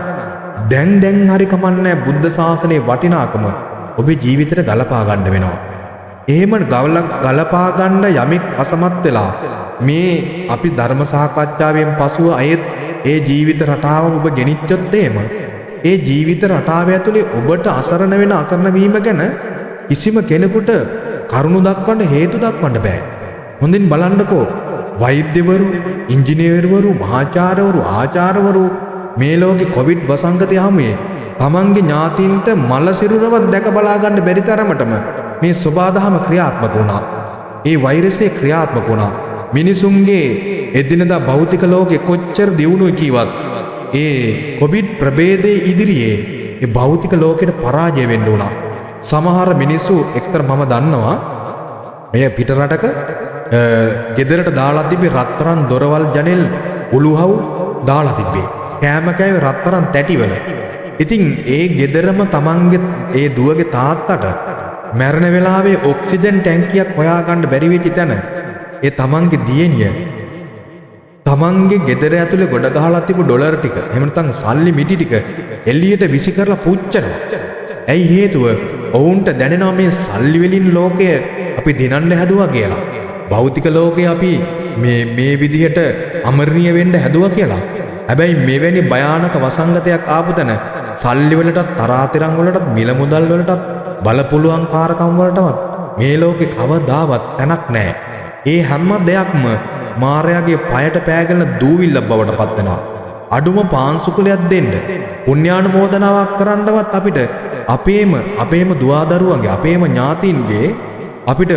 දැන් හරි කමන්නේ බුද්ධ ශාසනයේ වටිනාකම ඔබේ ජීවිතයට ගලපා ගන්න වෙනවා. එහෙම ගලපා ගන්න යමෙක් අසමත් වෙලා මේ අපි ධර්ම සාකච්ඡාවෙන් පසුව ඒ ජීවිත රටාවම ඔබ ගෙනිච්චොත් එහෙම ඒ ජීවිත රටාව ඇතුලේ ඔබට අසරණ වෙන අසරණ වීම ගැන කිසිම කෙනෙකුට කරුණු දක්වන්න හේතු දක්වන්න බෑ. හොඳින් බලන්නකෝ වෛද්‍යවරු, ඉංජිනේරුවරු, මහාචාර්යවරු, ආචාර්යවරු මේ ලෝකේ කොවිඩ් වසංගතය හැමේ තමන්ගේ ඥාතීන්ට මල සිරුරවත් දැක බලා ගන්න බැරි තරමටම මේ සබාධම ක්‍රියාත්මක වුණා. ඒ වෛරසය ක්‍රියාත්මක වුණා. මිනිසුන්ගේ එදිනදා භෞතික ලෝකෙ කොච්චර දියුණුයි කීවත් ඒ කොවිඩ් ප්‍රභේදයේ ඉදිරියේ ඒ භෞතික ලෝකෙට පරාජය වෙන්න උනා. සමහර මිනිස්සු එක්තර මම දන්නවා මෙය පිට රටක ගෙදරට දාලා තිබ්බේ රත්තරන් දොරවල් ජනෙල් උළුහව් දාලා තිබ්බේ. කෑම කෑවේ රත්තරන් තැටිවල. ඉතින් ඒ ගෙදරම තමන්ගේ ඒ දුවගේ තාත්තට මැරෙන වෙලාවේ ඔක්සිජන් ටැංකියක් හොයාගන්න බැරි වෙච්ච තැන ඒ තමන්ගේ දියණිය තමන්ගේ ගෙදර ඇතුලේ ගොඩ ගහලා තිබු ඩොලර් ටික එහෙම නැත්නම් සල්ලි මිටි ටික එළියට විසි කරලා පුච්චනවා. ඇයි හේතුව? ඔවුන්ට දැනෙනවා මේ සල්ලි වලින් ලෝකය අපි දිනන්න හැදුවා කියලා. භෞතික ලෝකේ අපි මේ විදිහට අමරණීය වෙන්න හැදුවා කියලා. හැබැයි මෙවැනි භයානක වසංගතයක් ආපු තැන සල්ලි වලටත් තරාතිරම් වලටත් මිල මුදල් වලටත් බලපුලුවන් කාරකම් වලටවත් මේ ලෝකේ කවදාවත් තැනක් නැහැ. ඒ හැම දෙයක්ම මායාවේ පයට පෑගෙන දූවිල්ල බවට පත් වෙනවා. අඩුම පාන්සුකුලයක් දෙන්න පුණ්‍යානුමෝදනාවක් කරන්නවත් අපිට අපේම දුවදරුවන්ගේ අපේම ඥාතීන්ගේ අපිට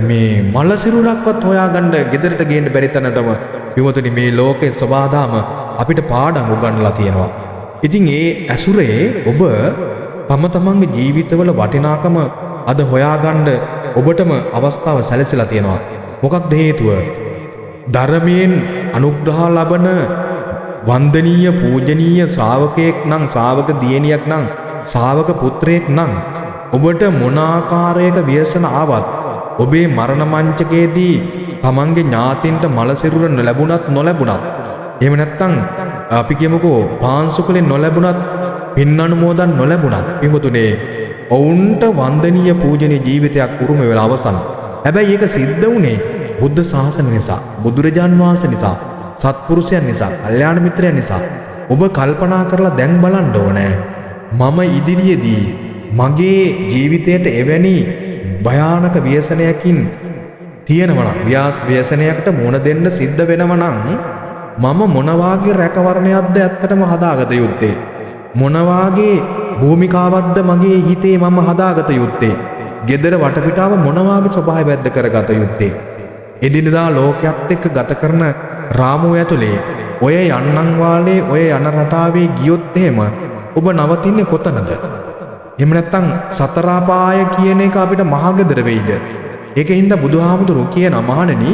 මේ මල සිරුරක්වත් හොයාගන්න ගෙදරට ගේන්න බැරි තැනටම විමුතුනි මේ ලෝකේ සබාදාම අපිට පාඩම් උගන්වලා තියෙනවා. ඉතින් ඒ ඇසුරේ ඔබ තම තමන්ගේ ජීවිතවල වටිනාකම අද හොයාගන්න ඔබටම අවස්ථාව සැලසෙලා තියෙනවා. මොකක්ද හේතුව? ධර්මයෙන් අනුග්‍රහ ලබන වන්දනීය පූජනීය ශ්‍රාවකයෙක් නම් ශ්‍රාවක දියණියක් නම් ශ්‍රාවක පුත්‍රයෙක් නම් ඔබට මොන ආකාරයක ව්‍යසන ආවත් ඔබේ මරණ මංචකයේදී තමන්ගේ ඥාතින්ට මල සිරුර නොලැබුණත් එහෙම නැත්නම් අපි කියමුකෝ පාන්සුකලෙන් නොලැබුණත් පින් අනුමෝදන් නොලැබුණත් පින්වතුනේ ඔවුන්ට වන්දනීය පූජනීය ජීවිතයක් උරුම වෙලා අවසන්. හැබැයි ඒක සිද්ධ වුණේ බුද්ධ ශාසන නිසා, බුදුරජාන් වහන්සේ නිසා, සත්පුරුෂයන් නිසා, කල්යාණ මිත්‍රයන් නිසා. ඔබ කල්පනා කරලා දැන් බලන්න ඕනේ මම ඉදිරියේදී මගේ ජීවිතයට එවැනි භයානක ව්‍යසනයකින් තියෙනවා ව්‍යසනයකට මුහුණ දෙන්න සිද්ධ වෙනවා නම් මම මොන වාගේ රැකවරණයක්ද ඇත්තටම හදාගත යුත්තේ? මොන වාගේ භූමිකාවක්ද මගේ හිතේ මම හදාගත යුත්තේ? gedara වටපිටාව මොන වාගේ ස්වභාවයක්ද කරගත යුත්තේ? එදිනදා ලෝකයක් එක්ක ගත කරන රාමුව ඇතුලේ ඔය යන්නම් වාලේ ඔය යන රටාවේ ගියොත් එහෙම ඔබ නවතින්නේ කොතනද? එහෙම නැත්නම් සතර අපාය කියන එක අපිට මහගෙදර වෙයිද? ඒකෙන්ද බුදුහාමුදුරු කියන මහණෙනි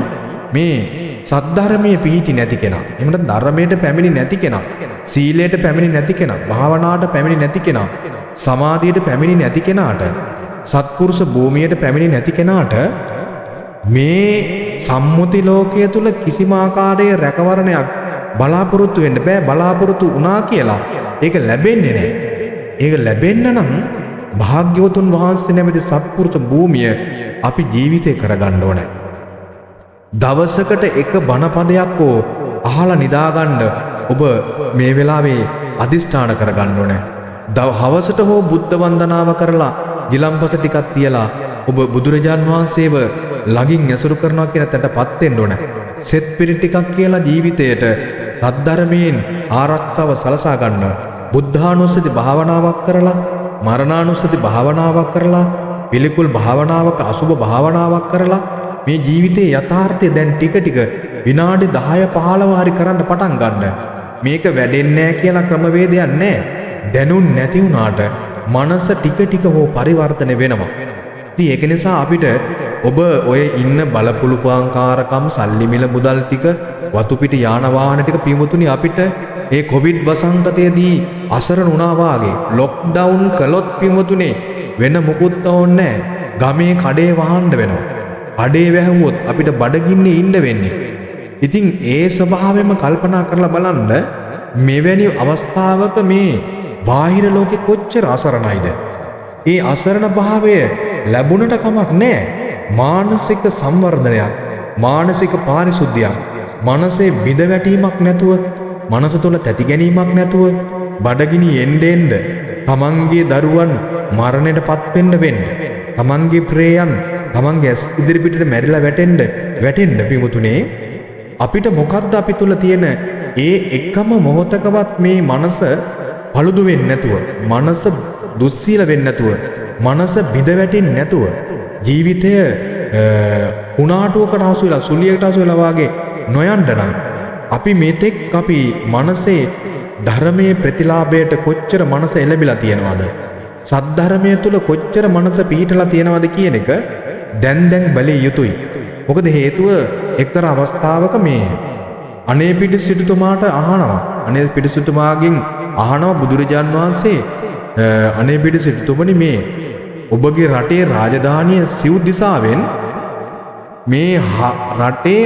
මේ සද්ධර්මයේ පිහිටි නැති කෙනා, එහෙම නැත්නම් ධර්මයට පැමිණි නැති කෙනා, සීලයට පැමිණි නැති කෙනා, භාවනාවට පැමිණි නැති කෙනා, සමාධියට පැමිණි නැති කෙනාට, සත්පුරුෂ භූමියට පැමිණි නැති කෙනාට මේ සම්මුති ලෝකයේ තුල කිසිම ආකාරයේ රැකවරණයක් බලාපොරොත්තු වෙන්න බෑ. බලාපොරොත්තු වුණා කියලා ඒක ලැබෙන්නේ නැහැ. ඒක ලැබෙන්න නම් භාග්‍යවතුන් වහන්සේ නැමැති සත්පුරුෂ භූමිය අපි ජීවිතේ කරගන්න ඕනේ. දවසකට එක බණ පදයක් හෝ අහලා නිදාගන්න ඔබ මේ වෙලාවේ අදිෂ්ඨාන කරගන්න ඕනේ. හවසට හෝ බුද්ධ වන්දනාව කරලා ගිලම්පස ටිකක් තියලා ඔබ බුදුරජාන් වහන්සේව ළඟින් ඇසුරු කරනවා කියන තැනටපත් වෙන්න ඕනේ. සෙත් පිරි ටිකක් කියලා ජීවිතයට සද්ධර්මයෙන් ආරක්ෂාව සලසා ගන්න. බුද්ධානුස්සති භාවනාවක් කරලා, මරණානුස්සති භාවනාවක් කරලා, පිළිකුල් භාවනාවක අසුබ භාවනාවක් කරලා මේ ජීවිතයේ යථාර්ථය දැන් ටික ටික විනාඩි 10 15 හරි කරන්න පටන් ගන්න. මේක වැඩෙන්නේ නැහැ කියලා ක්‍රමවේදයක් නැහැ. දැනුන් නැති වුණාට මනස ටික ටික හෝ පරිවර්තනය වෙනවා. ඉතින් ඒක නිසා අපිට ඔබ ඔය ඉන්න බලපුලුපාංකාරකම් සල්ලි මිල මුදල් ටික වතු පිට යාන වාහන ටික පිමුතුනි අපිට ඒ කොවිඩ් වසංගතයේදී අසරණ වුණා වාගේ ලොක්ඩවුන් කළොත් පිමුතුනේ වෙන මුකුත් ඕනේ නැහැ. ගමේ කඩේ වහන්න වෙනවා. කඩේ වැහුවොත් අපිට බඩගින්නේ ඉන්න වෙන්නේ. ඉතින් ඒ ස්වභාවයෙන්ම කල්පනා කරලා බලන්න මෙවැනි අවස්ථාවක මේ බාහිර ලෝකෙ කොච්චර අසරණයිද? ඒ අසරණ භාවය ලැබුණට කමක් නැහැ. මානසික සංවර්ධනයක්, මානසික පාරිශුද්ධියක්, මනසේ බිඳවැටීමක් නැතුව, මනස තුළ තැති ගැනීමක් නැතුව, බඩගිනි එන්න තමන්ගේ දරුවන් මරණයටපත් වෙන්න, තමන්ගේ ප්‍රේයන් තමන්ගේ ඇස් ඉදිරිපිටට මැරිලා වැටෙන්න පිමුතුනේ. අපිට මොකද්ද අපි තුල තියෙන ඒ එකම මොහොතකවත් මේ මනස පළුදු වෙන්නේ නැතුව, මනස දුස්සීල වෙන්නේ නැතුව, මනස බිඳ වැටෙන්නේ නැතුව ජීවිතය උනාටුවකට හසු වෙලා සුලියකට හසු වෙලා වාගේ නොයන්න නම් අපි මෙතෙක් අපි මනසේ ධර්මයේ ප්‍රතිලාභයට කොච්චර මනස එළඹිලා තියෙනවද? සද්ධර්මයේ තුල කොච්චර මනස පිහිටලා තියෙනවද කියන එක දැන් බැලිය යුතුයි. මොකද හේතුව එක්තරා අවස්ථාවක මේ අනේපිඩු සිටුතුමාට අහනවා. අනේපිඩු සිටුතුමාගෙන් අහනවා බුදුරජාන් වහන්සේ අනේපිඩු සිටුතුමනි මේ ඔබගේ රටේ රාජධානිය සිව් දිසාවෙන් මේ රටේ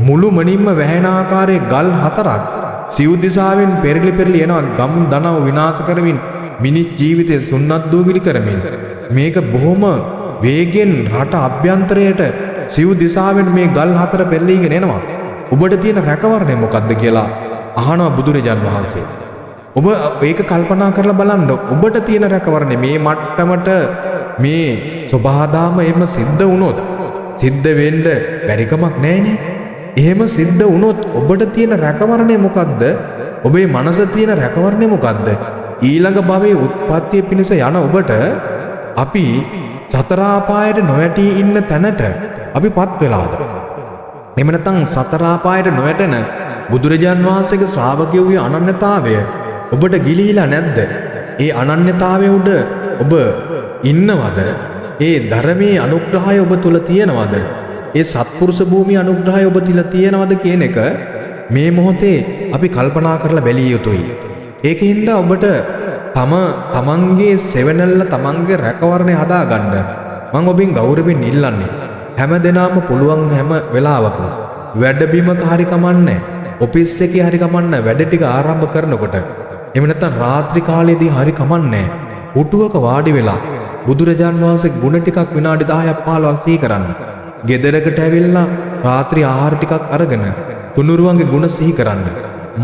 මුළු මනින්ම වැහෙන ආකාරයේ ගල් හතරක් සිව් දිසාවෙන් පෙරලි එනවා ගම් දනව විනාශ කරමින් මිනිස් ජීවිතය සුන්නත් දූවිලි කරමින් මේක බොහොම වේගෙන් රට අභ්‍යන්තරයට සිව් දිසාවෙන් මේ ගල් හතර පෙරලීගෙන එනවා. ඔබට තියෙන රැකවරණය මොකක්ද කියලා අහනවා බුදුරජාන් වහන්සේ. ඔබ ඒක කල්පනා කරලා බලන්න. ඔබට තියෙන රැකවරණය මේ මට්ටමට මේ සබහාදාම එහෙම සිද්ධ වුණොත් සිද්ධ වෙන්න බැරිකමක් නැහැනේ. එහෙම සිද්ධ වුණොත් ඔබට තියෙන රැකවරණය මොකක්ද? ඔබේ මනස තියෙන රැකවරණය මොකක්ද? ඊළඟ භවයේ උත්පත්තිය පිණිස යන ඔබට අපි සතර ආපායට නොවැටී ඉන්න තැනට අපිපත් වෙලාද? එහෙම නැත්නම් සතර ආපායට නොවැටෙන බුදුරජාන් වහන්සේගේ ශ්‍රාවකයෝ වූ අනන්‍යතාවය ඔබට ගිලිහිලා නැද්ද? ඒ අනන්‍යතාවය උඩ ඔබ ඉන්නවද? ඒ ධර්මයේ අනුග්‍රහය ඔබ තුල තියෙනවද? ඒ සත්පුරුෂ භූමිය අනුග්‍රහය ඔබ තුල තියෙනවද කියන එක මේ මොහොතේ අපි කල්පනා කරලා බැලිය යුතුයි. ඒකින්ද ඔබට තමන්ගේ සෙවණැල්ල තමන්ගේ රැකවරණය හදාගන්න මම ඔබෙන් ගෞරවයෙන් ඉල්ලන්නේ. හැම දිනම පුළුවන් හැම වෙලාවකම වැඩ බිමක හරි කමන්නේ, ඔෆිස් එකේ හරි කමන්නේ, වැඩ ටික ආරම්භ කරනකොට එහෙම නැත්නම් රාත්‍රී කාලයේදී හරි කමන්නේ, උටුවක වාඩි වෙලා බුදුරජාන් වහන්සේ ගුණ ටිකක් විනාඩි 10ක් 15ක් සිහි කරන්න. ගෙදරකට ඇවිල්ලා රාත්‍රී ආහාර ටිකක් අරගෙන තුනුරුවන්ගේ ගුණ සිහි කරන්න.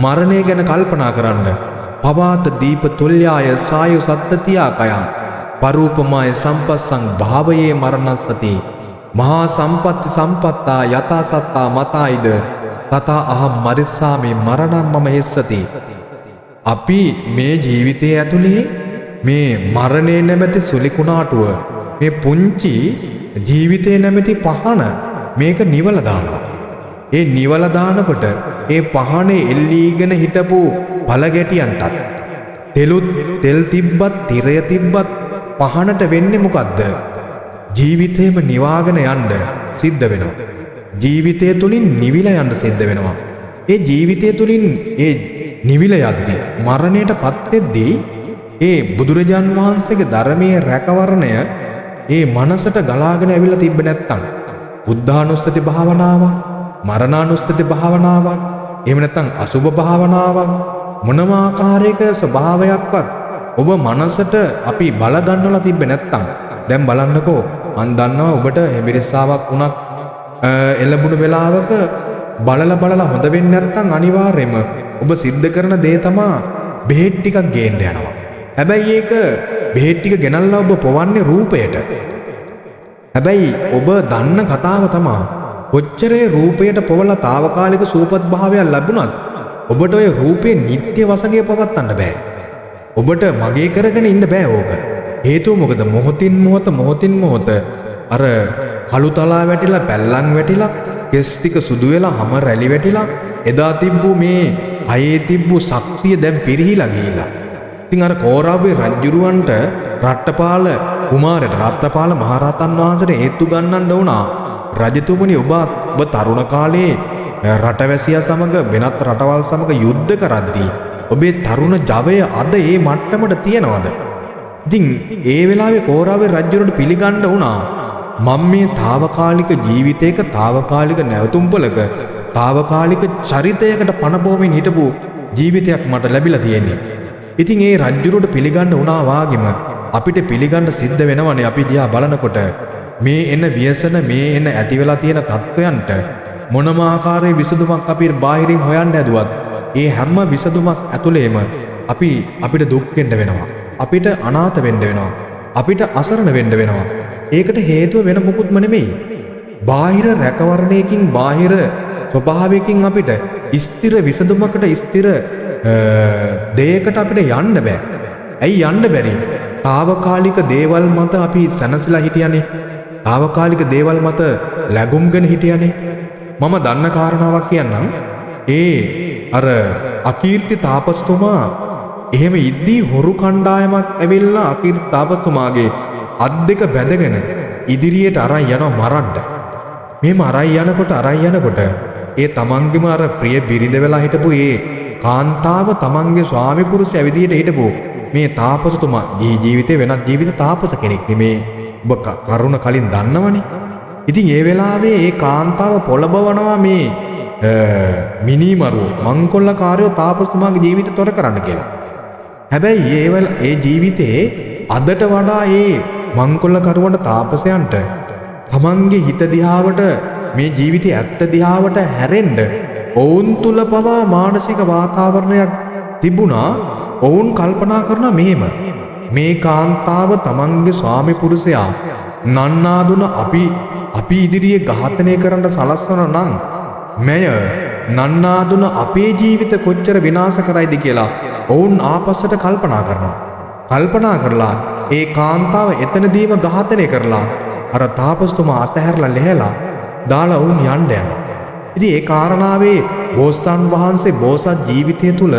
මරණය ගැන කල්පනා කරන්න. පවාත දීප තුල්යාය සායු සත්තතියා කයං පරූපමාය සම්පස්සං භාවයේ මරණස්සති මහා සම්පත්ති සම්පත්තා යතා සත්තා මතායිද තථා අහම් මරිස්සාමි මරණං මම හෙස්සති. අපි මේ ජීවිතයේ ඇතුලේ මේ මරණය නැමැති සුලිකුණාටුව, මේ පුංචි ජීවිතේ නැමැති පහන මේක නිවල දානවා. ඒ නිවල දානකොට ඒ පහනේ එල්ලීගෙන හිටපු පළගැටියන්ටත් තෙල් තිබ්බත් තිරය තිබ්බත් පහනට වෙන්නේ මොකද්ද? ජීවිතේම නිවාගෙන යන්න සිද්ධ වෙනවා. ජීවිතය තුලින් නිවිලා යන්න සිද්ධ වෙනවා. ඒ ජීවිතය තුලින් ඒ නිවිල යද්දී මරණයටපත් වෙද්දී ඒ බුදුරජාන් වහන්සේගේ ධර්මයේ රැකවරණය ඒ මනසට ගලාගෙන ඇවිල්ලා තිබ්බ නැත්තම් බුද්ධානුස්සති භාවනාවක්, මරණානුස්සති භාවනාවක්, එහෙම නැත්නම් අසුභ භාවනාවක් මොනම ආකාරයක ස්වභාවයක්වත් ඔබ මනසට අපි බල ගන්නවලා තිබ්බේ නැත්තම් දැන් බලන්නකෝ, මන් දන්නවා ඔබට හෙඹිරිස්සාවක් වුණත් එළඹුණු වෙලාවක බලලා හොඳ වෙන්නේ නැත්තම් අනිවාර්යයෙන්ම ඔබ සිද්ධ කරන දේ තමා බෙහෙත් ටිකක් ගේන්න යනවා. හැබැයි ඒක බෙහෙත් ටික ගෙනල්ලා ඔබ පොවන්නේ රූපයට. හැබැයි ඔබ දන්න කතාව තමා කොච්චරේ රූපයට පොවලා తాවකාලික සූපත් භාවයක් ලැබුණත් ඔබට ওই රූපේ නිත්‍ය වශයෙන් පවත්වන්න බෑ. ඔබට මගේ කරගෙන ඉන්න බෑ ඕක. හේතුව මොකද? මොහොතින් මොහොත අර කළු තලා වැටිලා, පැල්ලම් වැටිලා, කෙස් ටික සුදු වෙලා, හැම රැලි වැටිලා, එදා තිබ්බු මේ අයේ තිබ්බු ශක්තිය දැන් පිරිහිලා ගිහිල්ලා. ඉතින් අර කෝරාවේ රජුරවන්ට රට්ටපාල කුමාරට රත්පාල මහරහතන් වහන්සේට හේතු ගන්නන්න වුණා. රජතුමනි, ඔබ තරුණ කාලේ රටවැසියා සමග වෙනත් රටවල් සමග යුද්ධ කරද්දී ඔබේ තරුණ ජවය අද ඒ මට්ටමට තියනවද? ඉතින් ඒ වෙලාවේ කෝරාවේ රජුරට පිළිගන්න වුණා, මම මේ తాවකාලික ජීවිතයක, తాවකාලික නැවතුම්පලක, తాවකාලික චරිතයකට පණ බොමින් හිටපු ජීවිතයක් මට ලැබිලා තියෙන්නේ. ඉතින් ඒ රජුරට පිළිගන්න වුණා වාගෙම අපිට පිළිගන්න සිද්ධ වෙනවනේ අපි දිහා බලනකොට මේ එන ව්‍යසන මේ එන ඇති වෙලා තියෙන තත්වයන්ට මොනම ආකාරයේ විසඳුමක් අපි බාහිරින් හොයන්න හැදුවත් ඒ හැම විසඳුමක් ඇතුළේම අපිට දුක් වෙන්න වෙනවා. අපිට අනාථ වෙන්න වෙනවා. අපිට අසරණ වෙන්න වෙනවා. ඒකට හේතුව වෙන මොකුත්ම නෙමෙයි. බාහිර රැකවරණයකින් බාහිර ස්වභාවයකින් අපිට ස්ථිර විසඳුමකට ස්ථිර දෙයකට අපිට යන්න බෑ. ඇයි යන්න බැරි? తాවකාලික දේවල් මත අපි සැනසලා හිටියනේ. తాවකාලික දේවල් මත ලැබුම්ගෙන හිටියනේ. මම දන්න කාරණාවක් කියන්නම්. අර අකීර්ති තාපසතුමා එහෙම ඉද්දී හොරු කණ්ඩායමක් ඇවිල්ලා අකීර්ති තාපසතුමාගේ අත් දෙක බැඳගෙන ඉදිරියට අරන් යනවා මරන්න. මෙහෙම අරන් යනකොට ඒ තමන්ගේම අර ප්‍රිය බිරිඳ වෙලා හිටපු ඒ කාන්තාව තමන්ගේ ස්වාමි පුරුෂය විදියට හිටපු මේ තාපසතුමා ජීවිතේ වෙනත් ජීවිත තාපස කෙනෙක් නෙමේ. ඔබ කරුණ කලින් දන්නවනේ. ඉතින් ඒ වෙලාවේ ඒ කාන්තාව පොළඹවනවා මේ මිනිමරුව මංකොල්ලකාරයෝ තාපසතුමාගේ ජීවිත තොර කරන්න කියලා. හැබැයි ඒ ජීවිතේ අදට වඩා ඒ මංකොල්ලකරුවන්ට තාපසයන්ට තමන්ගේ හිත දිහාවට මේ ජීවිතයේ ඇත්ත දිහාවට හැරෙන්න ඔවුන් තුල පවා මානසික වාතාවරණයක් තිබුණා. ඔවුන් කල්පනා කරන මෙහෙම මේ කාන්තාව තමන්ගේ ස්වාමි පුරුෂයා නන්නාදුන අපි ඉදිරියේ ඝාතනය කරන්න සලස්වන නම් මෙය නන්නාදුන අපේ ජීවිත කොච්චර විනාශ කරයිද කියලා ඔවුන් ආපස්සට කල්පනා කරලා ඒ කාන්තාව එතනදීම ඝාතනය කරලා අර තාපසතුමා අතහැරලා ලැහැලා දාලා වුන් යන්න යනවා. ඉතින් ඒ කාරණාවේ බෝසතාණන් වහන්සේ බෝසත් ජීවිතය තුළ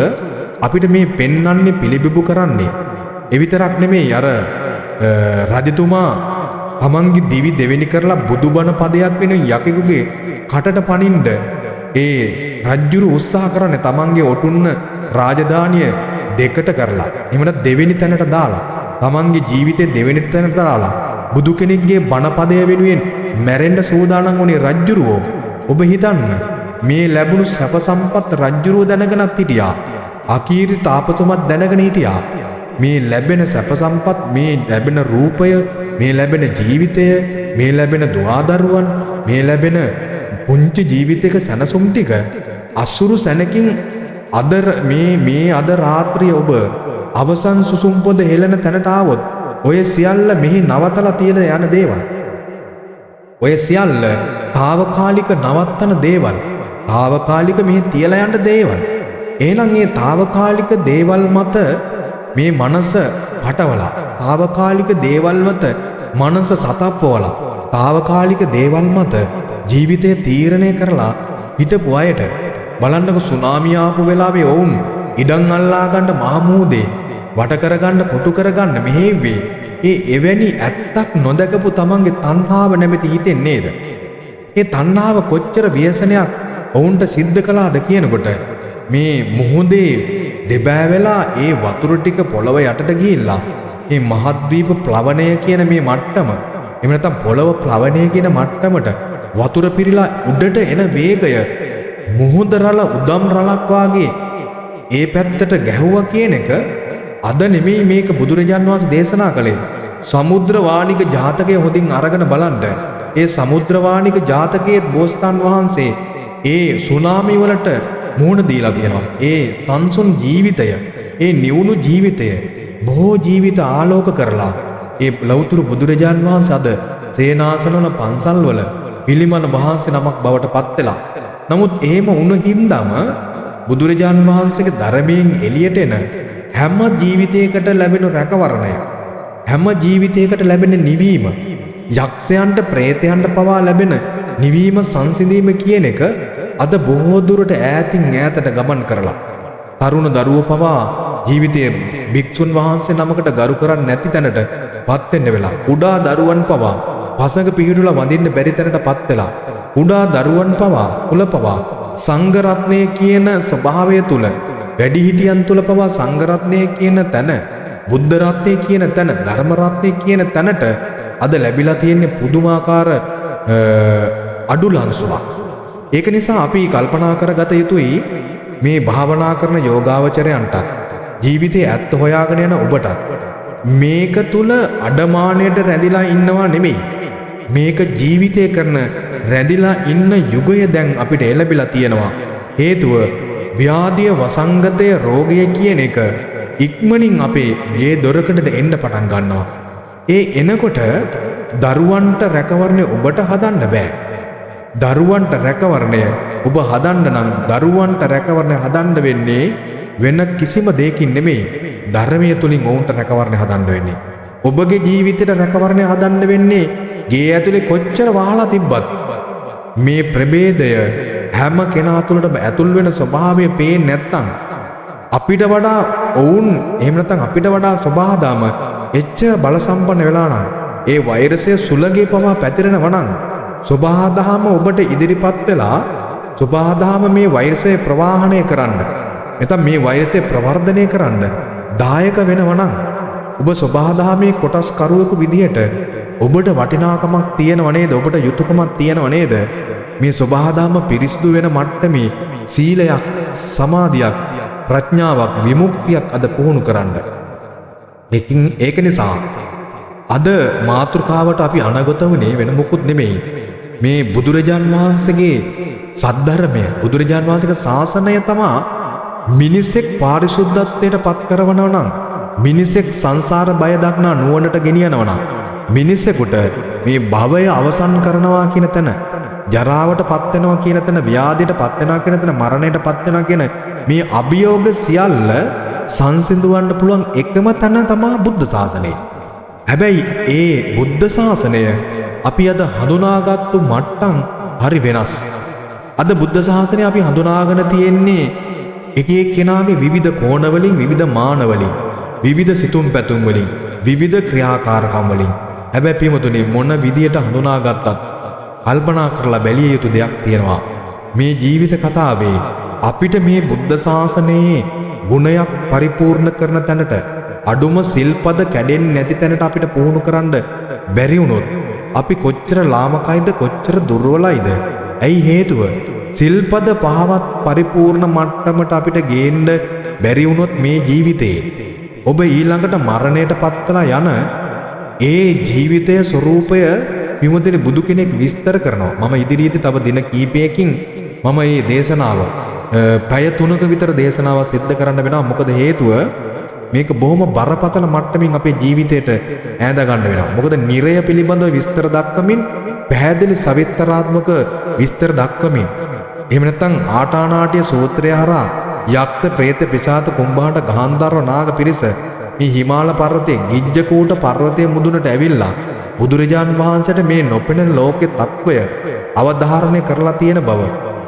අපිට මේ පෙන්වන්නේ පිළිබිඹු කරන්නේ එවිතරක් නෙමෙයි අර රජතුමා තමන්ගේ දිවි දෙවෙනි කරලා බුදුබණ පදයක් වෙන යකෙකුගේ කටට පනින්න ඒ රජ්ජුරු උත්සාහ කරන්නේ තමන්ගේ ඔටුන්න රාජධානිය දෙකට කරලා එහෙම දෙවෙනි තැනට දාලා තමන්ගේ ජීවිතේ දෙවෙනි තැනට දාලා බුදු කෙනෙක්ගේ බණ පදය වෙනුවෙන් මැරෙන්න සූදානම් වුණේ රජ්ජුරුවෝ. ඔබ හිතන්න මේ ලැබුණු සැප සම්පත් රජ්ජුරුව දැනගෙනත් හිටියා. අකීර්ති තාපතුමත් දැනගෙන හිටියා. මේ ලැබෙන සැප සම්පත් මේ ලැබෙන රූපය මේ ලැබෙන ජීවිතය මේ ලැබෙන දුවදරුවන් මේ ලැබෙන පුංචි ජීවිතයක සැනසුම් ටික අසුරු සැනකින් අද රාත්‍රිය ඔබ අවසන් සුසුම් පොද හෙළන තැනට ආවොත් ඔය සියල්ල මෙහි නවතලා තියලා යන දේවල්. ඔය සියල්ල తాවකාලික නවත්තන දේවල්. తాවකාලික මෙහි තියලා යන දේවල්. එහෙනම් මේ తాවකාලික දේවල් මත මේ මනස පටවලා తాවකාලික දේවල් මත මනස සතප්පවලා తాවකාලික දේවල් මත ජීවිතය තීරණය කරලා හිටපු අයට බලන්නකො සුනාමිය ආපු වෙලාවේ වුන් ඉඩම් අල්ලා ගන්න මහමූදේ වට කරගන්න කොටු කරගන්න මෙහෙව්වේ ඒ එවැනි ඇත්තක් නොදකපු තමන්ගේ තණ්හාව නැමැති හිතෙන් නේද? ඒ තණ්හාව කොච්චර ව්‍යසනයක් වුන්ට සිද්ධ කළාද කියනකොට මේ මුහුදේ දෙබෑ වෙලා ඒ වතුර ටික පොළව යටට ගිහිල්ලා මේ මහද්වීප ප්ලවනය කියන මේ මට්ටම එහෙම නැත්නම් පොළව ප්ලවනය කියන මට්ටමට වතුර පිරීලා උඩට එන වේගය මුහුද රළ උදම් රළක් වාගේ ඒ පැත්තට ගැහුවා කියන එක අද නෙමෙයි මේක බුදුරජාන් වහන්සේ දේශනා කළේ. සමුද්‍ර වාණික ජාතකය හොඳින් අරගෙන බලන්න. ඒ සමුද්‍ර වාණික ජාතකයේ බෝසතාණන් වහන්සේ ඒ සුනාමි වලට මුහුණ දීලා තියෙනවා. ඒ සංසුන් ජීවිතය, ඒ නිවුණු ජීවිතය බොහෝ ජීවිත ආලෝක කරලා ඒ ලෞතුරු බුදුරජාන් වහන්සේ අද සේනාසනවල පන්සල්වල පිළිමන වහන්සේ නමක් බවට පත් වෙලා. නමුත් එහෙම වුණ හින්දාම බුදුරජාන් වහන්සේගේ ධර්මයෙන් එළියට එන හැම ජීවිතයකට ලැබෙන රැකවරණය, හැම ජීවිතයකට ලැබෙන නිවීම, යක්ෂයන්ට ප්‍රේතයන්ට පවා ලැබෙන නිවීම සංසිඳීම කියන එක අද බොහෝ දුරට ඈතින් ඈතට ගමන් කරලා තරුණ දරුවෝ පවා ජීවිතයේ භික්ෂුන් වහන්සේ නමකට ගරු කරන්නේ නැති තැනට පත් වෙන්න වෙලා, කුඩා දරුවන් පවා පසඟ පිහිටුලා වඳින්න බැරි තැනට පත් වෙලා, කුඩා දරුවන් පවා කුල පවා සංඝ රත්නය කියන ස්වභාවය තුල වැඩිහිටියන් තුල පවා සංඝ රත්නය කියන තැන, බුද්ධ රත්නය කියන තැන, ධර්ම රත්නය කියන තැනට අද ලැබිලා තියෙන පුදුමාකාර අඩු ලංසුවක්. ඒක නිසා අපි කල්පනා කරගත යුතුයි මේ භාවනා කරන යෝගාවචරයන්ට, ජීවිතයේ ඇත්ත හොයාගෙන යන ඔබට මේක තුල අඩමාණයට රැඳිලා ඉන්නවා නෙමෙයි. මේක ජීවිතය කරන රැඳිලා ඉන්න යුගය දැන් අපිට එළබිලා තියෙනවා. හේතුව ව්‍යාධිය, වසංගතය, රෝගය කියන එක ඉක්මනින් අපේ ගේ දොරකඩට එන්න පටන් ගන්නවා. ඒ එනකොට දරුවන්ට රැකවරණය ඔබට හදන්න බෑ. දරුවන්ට රැකවරණය ඔබ හදන්න නම් දරුවන්ට රැකවරණය හදන්න වෙන්නේ වෙන කිසිම දෙයකින් නෙමෙයි. ධර්මයේ තුලින් ඔවුන්ට රැකවරණය හදන්න වෙන්නේ. ඔබගේ ජීවිතේට රැකවරණය හදන්න වෙන්නේ ගේ ඇතුලේ කොච්චර වහලා තිබ්බත් මේ ප්‍රභේදය හැම කෙනා තුළටම ඇතුල් වෙන ස්වභාවය පේන්නේ නැත්නම් අපිට වඩා ඔවුන් එහෙම නැත්නම් අපිට වඩා සබහාදාම එච්චර බල සම්පන්න වෙලා නම් ඒ වෛරසය සුලගේ පවා පැතිරෙනවා නම් සබහාදාම ඔබට ඉදිරිපත් වෙලා සබහාදාම මේ වෛරසය ප්‍රවාහණය කරන්න නැත්නම් මේ වෛරසය ප්‍රවර්ධනය කරන්න දායක වෙනවා නම් ඔබ සබහාදාමේ කොටස් කරුවෙකු විදිහට ඔබට වටිනාකමක් තියෙනව නේද? ඔබට යුතුයකමක් තියෙනව නේද? මේ සබහාදාම පිරිසිදු වෙන මට්ටමේ සීලයක්, සමාධියක්, ප්‍රඥාවක්, විමුක්තියක් අද පුහුණු කරන්න. ඒක නිසා අද මාතෘකාවට අපි අනගත වුණේ වෙන මොකුත් නෙමෙයි. මේ බුදුරජාන් වහන්සේගේ සද්ධර්මය, බුදුරජාන් වහන්සේගේ ශාසනය තමයි මිනිසෙක් පාරිශුද්ධත්වයට පත් කරවනවා නම්, මිනිසෙක් සංසාර බය දක්නා නුවණට ගෙනියනවා නම්, මිනිසෙකුට මේ භවය අවසන් කරනවා කියන තැන, ජරාවට පත් වෙනවා කියන තැන, ව්‍යාධියට පත් වෙනවා කියන තැන, මරණයට පත් වෙනවා කියන මේ අභියෝග සියල්ල සංසිඳවන්න පුළුවන් එකම තැන තමයි බුද්ධ ශාසනය. හැබැයි ඒ බුද්ධ ශාසනය අපි අද හඳුනාගත්තු මට්ටම් හරි වෙනස්. අද බුද්ධ ශාසනය අපි හඳුනාගෙන තියෙන්නේ එක එක්කෙනාගේ විවිධ කෝණ වලින්, විවිධ මාන වලින්, විවිධ සිතුම් පැතුම් වලින්, විවිධ ක්‍රියාකාරකම් වලින්. හැබැයි පියමතුනේ මොන විදියට හඳුනාගත්තත් කල්පනා කරලා බැලිය යුතු දෙයක් තියෙනවා. මේ ජීවිත කතාවේ අපිට මේ බුද්ධ ශාසනයේ ගුණයක් පරිපූර්ණ කරන තැනට, අඩුම සිල්පද කැඩෙන්නේ නැති තැනට අපිට පුහුණු කරන්න බැරි වුණොත් අපි කොච්චර ලාමකයිද, කොච්චර දුර්වලයිද? ඇයි හේතුව? සිල්පද පහවත් පරිපූර්ණ මට්ටමට අපිට ගේන්න බැරි වුණොත් මේ ජීවිතේ ඔබ ඊළඟට මරණයට පත්වලා යන ඒ ජීවිතයේ ස්වરૂපය විමුක්තිය බුදු කෙනෙක් විස්තර කරනවා. මම ඉදිරියේදී තව දින කීපයකින් මම මේ දේශනාව පැය 3ක විතර දේශනාව සිද්ධ කරන්න වෙනවා. මොකද හේතුව මේක බොහොම බරපතල මට්ටමින් අපේ ජීවිතයට ඈඳ ගන්න වෙනවා. මොකද නිරය පිළිබඳව විස්තර දක්වමින්, පැහැදිලි සවිස්තරාත්මක විස්තර දක්වමින්, එහෙම නැත්නම් ආටානාටිය සූත්‍රය හරහා යක්ෂ, ප්‍රේත, පිශාච, කුම්භාණ්ඩ, ගාන්ධාර, නාග පිරිස මේ හිමාල පර්වතයේ, ගිජ්ජකූට පර්වතයේ මුදුනට ඇවිල්ලා බුදුරජාන් වහන්සේට මේ නොපෙනෙන ලෝකේ තත්වය අවධාරණය කරලා තියෙන බව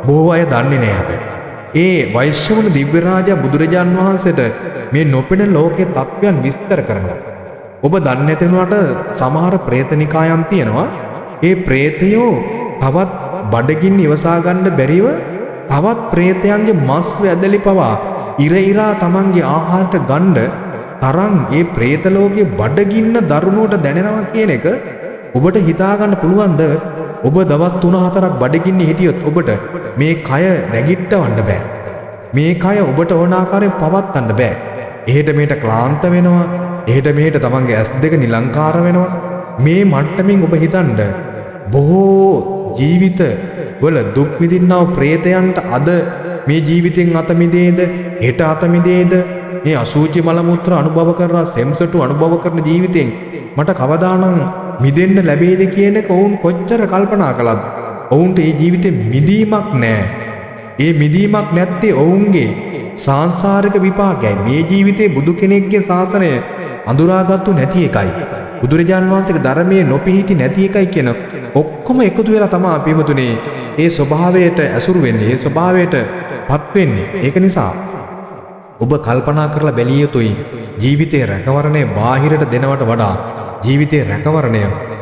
බොහෝ අය දන්නේ නැහැ. ඒ වෛශ්‍රවණ දිව්‍ය රාජා බුදුරජාන් වහන්සේට මේ නොපෙනෙන ලෝකයේ තත්වයන් විස්තර කරනවා. ඔබ දන්නේ නැතිනවට සමහර ප්‍රේතනිකායන් තියෙනවා. ඒ ප්‍රේතයෝ තවත් බඩගින්න ඉවසා ගන්න බැරිව තවත් ප්‍රේතයන්ගේ මස් වැදලි පවා ඉර තමන්ගේ ආහාරට ගන්න තරම් ඒ ප්‍රේත ලෝකයේ බඩගින්න දරුණුවට දැනෙනවා කියන එක ඔබට හිතා ගන්න පුළුවන්ද? ඔබ දවස් 3-4ක් බඩගින්නේ හිටියොත් ඔබට මේ කය නැගිටවන්න බෑ. මේ කය ඔබට ඕන ආකාරයෙන් පවත්වන්න බෑ. එහෙට මෙහෙට ක්ලාන්ත වෙනවා. එහෙට මෙහෙට තමන්ගේ ඇස් දෙක නිලංකාර වෙනවා. මේ මට්ටමින් ඔබ හිතන්න බොහෝ ජීවිත වල දුක් විඳින්නා ප්‍රේතයන්ට අද මේ ජීවිතෙන් අත මිදේද, හෙට අත මිදේද, මේ අසුචි මල මුත්‍ර අනුභව කරලා සෙම්සටු අනුභව කරන ජීවිතෙන් මට කවදානම් මිදෙන්න ලැබෙයිද කියන එක ඔවුන් කොච්චර කල්පනා කළාද? ඔවුන්ට මේ ජීවිතේ මිදීමක් නැහැ. ඒ මිදීමක් නැත්තේ ඔවුන්ගේ සාංශාරික විපාකයයි. මේ ජීවිතේ බුදු කෙනෙක්ගේ ශාසනය අඳුරාගත්තු නැති එකයි, බුදුරජාන් වහන්සේගේ ධර්මයේ නොපිහිටි නැති එකයි කියන ඔක්කොම එකතු වෙලා තමයි අපි මුතුනේ ඒ ස්වභාවයට ඇසුරු වෙන්නේ, ඒ ස්වභාවයට පත් වෙන්නේ. ඒක නිසා ඔබ කල්පනා කරලා බැලිය යුතුයි ජීවිතේ රැකවරණය බාහිරට දෙනවට වඩා ජීවිතේ රැකවරණය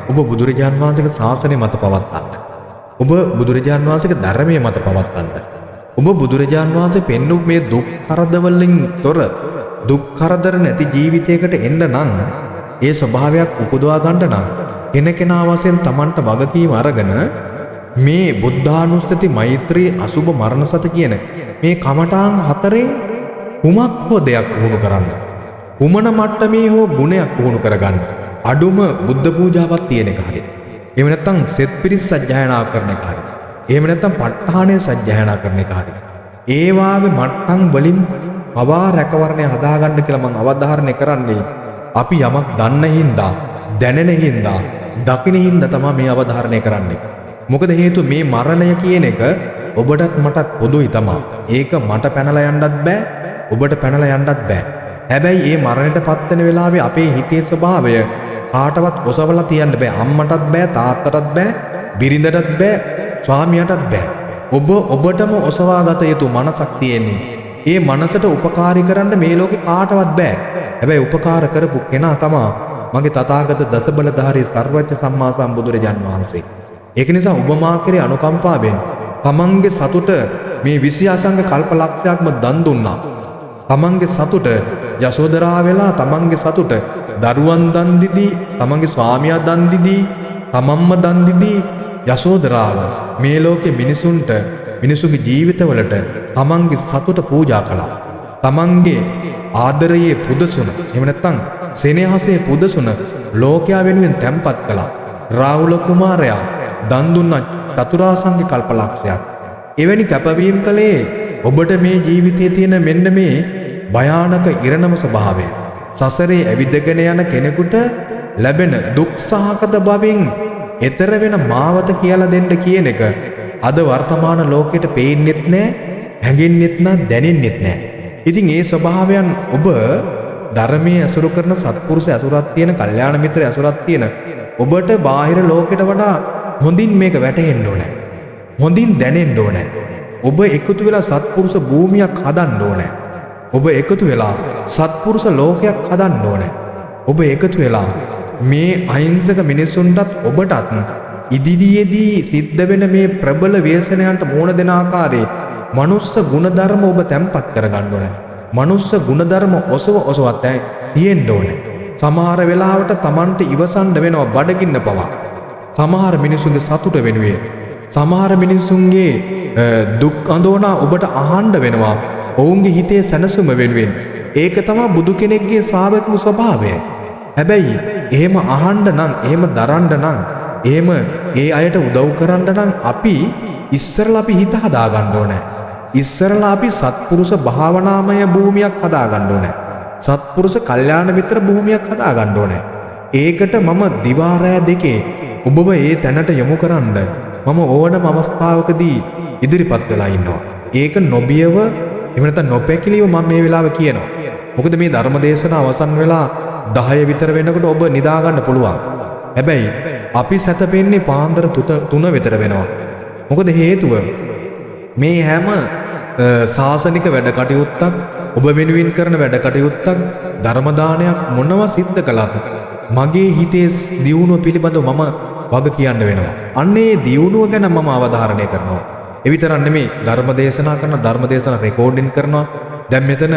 ඔබ බුදුරජාන් වහන්සේගේ ශාසනය මත පවත්වන්න. ඔබ බුදුරජාන් වහන්සේගේ ධර්මයේ මත පවත්වන්න. ඔබ බුදුරජාන් වහන්සේ පෙන්වු මේ දුක් කරදවලින් තොර, දුක් කරදර නැති ජීවිතයකට එන්න නම්, ඒ ස්වභාවයක් උපදවා ගන්න නම් කෙනකෙනා වශයෙන් Tamanට වගකීම අරගෙන මේ බුද්ධානුස්සති, මෛත්‍රී, අසුබ, මරණ සති කියන මේ කමඨාන් හතරෙන් කුමක් හෝ දෙයක් වුණු කරන්න. කුමන මට්ටමේ හෝ ගුණයක් පුහුණු කරගන්න. අඩුම බුද්ධ පූජාවක් තියෙන එක හරිය. එහෙම නැත්නම් සෙත් පිරිස් සජ්ජායනා කරන එක හරිය. එහෙම නැත්නම් ප ဋ ාණය සජ්ජායනා කරන එක හරිය. ඒ වාගේ මට්ටම් වලින් පවා රැකවරණය හදාගන්න කියලා මම අවධාරණය කරන්නේ. අපි යමක් දන්න හින්දා, දැනෙන හින්දා, දකින හින්දා තමයි මේ අවධාරණය කරන්නේ. මොකද හේතුව මේ මරණය කියන එක ඔබටත් මටත් පොදුයි තමයි. ඒක මට පැනලා යන්නත් බෑ, ඔබට පැනලා යන්නත් බෑ. හැබැයි මේ මරණයට පත් වෙන වෙලාවේ අපේ හිතේ ස්වභාවය කාටවත් ඔසවලා තියන්න බෑ. අම්මටත් බෑ, තාත්තටත් බෑ, බිරිඳටත් බෑ, ස්වාමියාටත් බෑ. ඔබටම ඔසවා ගත යුතු මනසක් තියෙන්නේ. ඒ මනසට උපකාරී කරන්න මේ ලෝකේ කාටවත් බෑ. හැබැයි උපකාර කරපු කෙනා තමයි මගේ තථාගත දසබලධාරී සර්වඥ සම්මා සම්බුදුරජාන් වහන්සේ. ඒක නිසා ඔබ මා කෙරේ අනුකම්පාවෙන් තමන්ගේ සතුට මේ 20 අසංග කල්පලක්ෂයක්ම දන් දුන්නා. තමන්ගේ සතුට යසෝදරා වෙලා තමන්ගේ සතුට දරුවන් දන් දීදී, තමන්ගේ ස්වාමියා දන් දීදී, තමන්ම දන් දීදී යසෝදරාව මේ ලෝකේ මිනිසුන්ට, මිනිසුගේ ජීවිතවලට තමන්ගේ සතුට පූජා කළා. තමන්ගේ ආදරයේ පුදසුන, එහෙම නැත්නම් සෙනෙහසේ පුදසුන ලෝකයා වෙනුවෙන් තැන්පත් කළා. රාහුල කුමාරයා දන් දුන්න චතුරාසංග කල්පලක්ෂයක්. එවැනි කැපවීම කළේ ඔබට මේ ජීවිතයේ තියෙන මෙන්න මේ භයානක ඉරණම ස්වභාවය. සසරේ ඇවිදගෙන යන කෙනෙකුට ලැබෙන දුක් සහගත බවින් ඈතර වෙන මාවත කියලා දෙන්න කියන එක අද වර්තමාන ලෝකෙට පේන්නෙත් නැහැ, හැඟෙන්නෙත් නැහැ, දැනෙන්නෙත් නැහැ. ඉතින් ඒ ස්වභාවයන් ඔබ ධර්මයේ අසුරු කරන සත්පුරුෂ අසුරක් තියෙන, කල්යාණ මිත්‍ර අසුරක් තියෙන ඔබට බාහිර ලෝකෙට වඩා හොඳින් මේක වැටහෙන්න ඕනේ. හොඳින් දැනෙන්න ඕනේ. ඔබ එකතු වෙලා සත්පුරුෂ භූමියක් හදන්න ඕනේ. ඔබ එකතු වෙලා සත්පුරුෂ ලෝකයක් හදන්න ඕනේ. ඔබ එකතු වෙලා මේ අහිංසක මිනිසුන්ටත් ඔබටත් ඉදිරියේදී සිද්ධ වෙන මේ ප්‍රබල ව්‍යසනයන්ට මුහුණ දෙන ආකාරයේ මනුස්ස ගුණධර්ම ඔබ තැම්පත් කරගන්න ඕනේ. මනුස්ස ගුණධර්ම ඔසවත් තියෙන්න ඕනේ. සමහර වෙලාවට Tamanට ඉවසන්න වෙනවා බඩගින්න පවා. සමහර මිනිසුන්ගේ සතුට වෙනුවෙන්, සමහර මිනිසුන්ගේ දුක් අඳෝනා ඔබට අහන්න වෙනවා. ඔවුන්ගේ හිතේ සැනසුම වෙනුවෙන්. ඒක තමයි බුදු කෙනෙක්ගේ ශ්‍රාවකව ස්වභාවය. හැබැයි එහෙම අහන්න නම්, එහෙම දරන්න නම්, එහෙම ඒ අයට උදව් කරන්න නම් අපි ඉස්සරලා අපි හිත හදා ගන්න ඕනේ. ඉස්සරලා අපි සත්පුරුෂ භාවනාමය භූමියක් හදා ගන්න ඕනේ. සත්පුරුෂ කල්යාණ මිත්‍ර භූමියක් හදා ගන්න ඕනේ. ඒකට මම දිවා රෑ දෙකේ ඔබව ඒ තැනට යොමු කරන්න මම ඕනම අවස්ථාවකදී ඉදිරිපත් වෙලා ඉන්නවා. ඒක නොබියව, එහෙම නැත්නම් නොපැකිලිව මම මේ වෙලාවේ කියනවා. මොකද මේ ධර්ම දේශනාව අවසන් වෙලා 10 විතර වෙනකොට ඔබ නිදා ගන්න පුළුවන්. හැබැයි අපි සැතපෙන්නේ පාන්දර 3 විතර වෙනවා. මොකද හේතුව මේ හැම සාසනික වැඩ කටයුත්තක්, ඔබ වෙනුවෙන් කරන වැඩ කටයුත්තක්, ධර්ම දානයක් මොනවා සිද්ධ කළත් මගේ හිතේ දියුණුව පිළිබඳව මම වග කියන්න වෙනවා. අන්නේ දියුණුව ගැන මම අවධාරණය කරනවා. ඒ විතරක් නෙමෙයි, ධර්ම දේශනා කරන, ධර්ම දේශනා රෙකෝඩින් කරනවා. දැන් මෙතන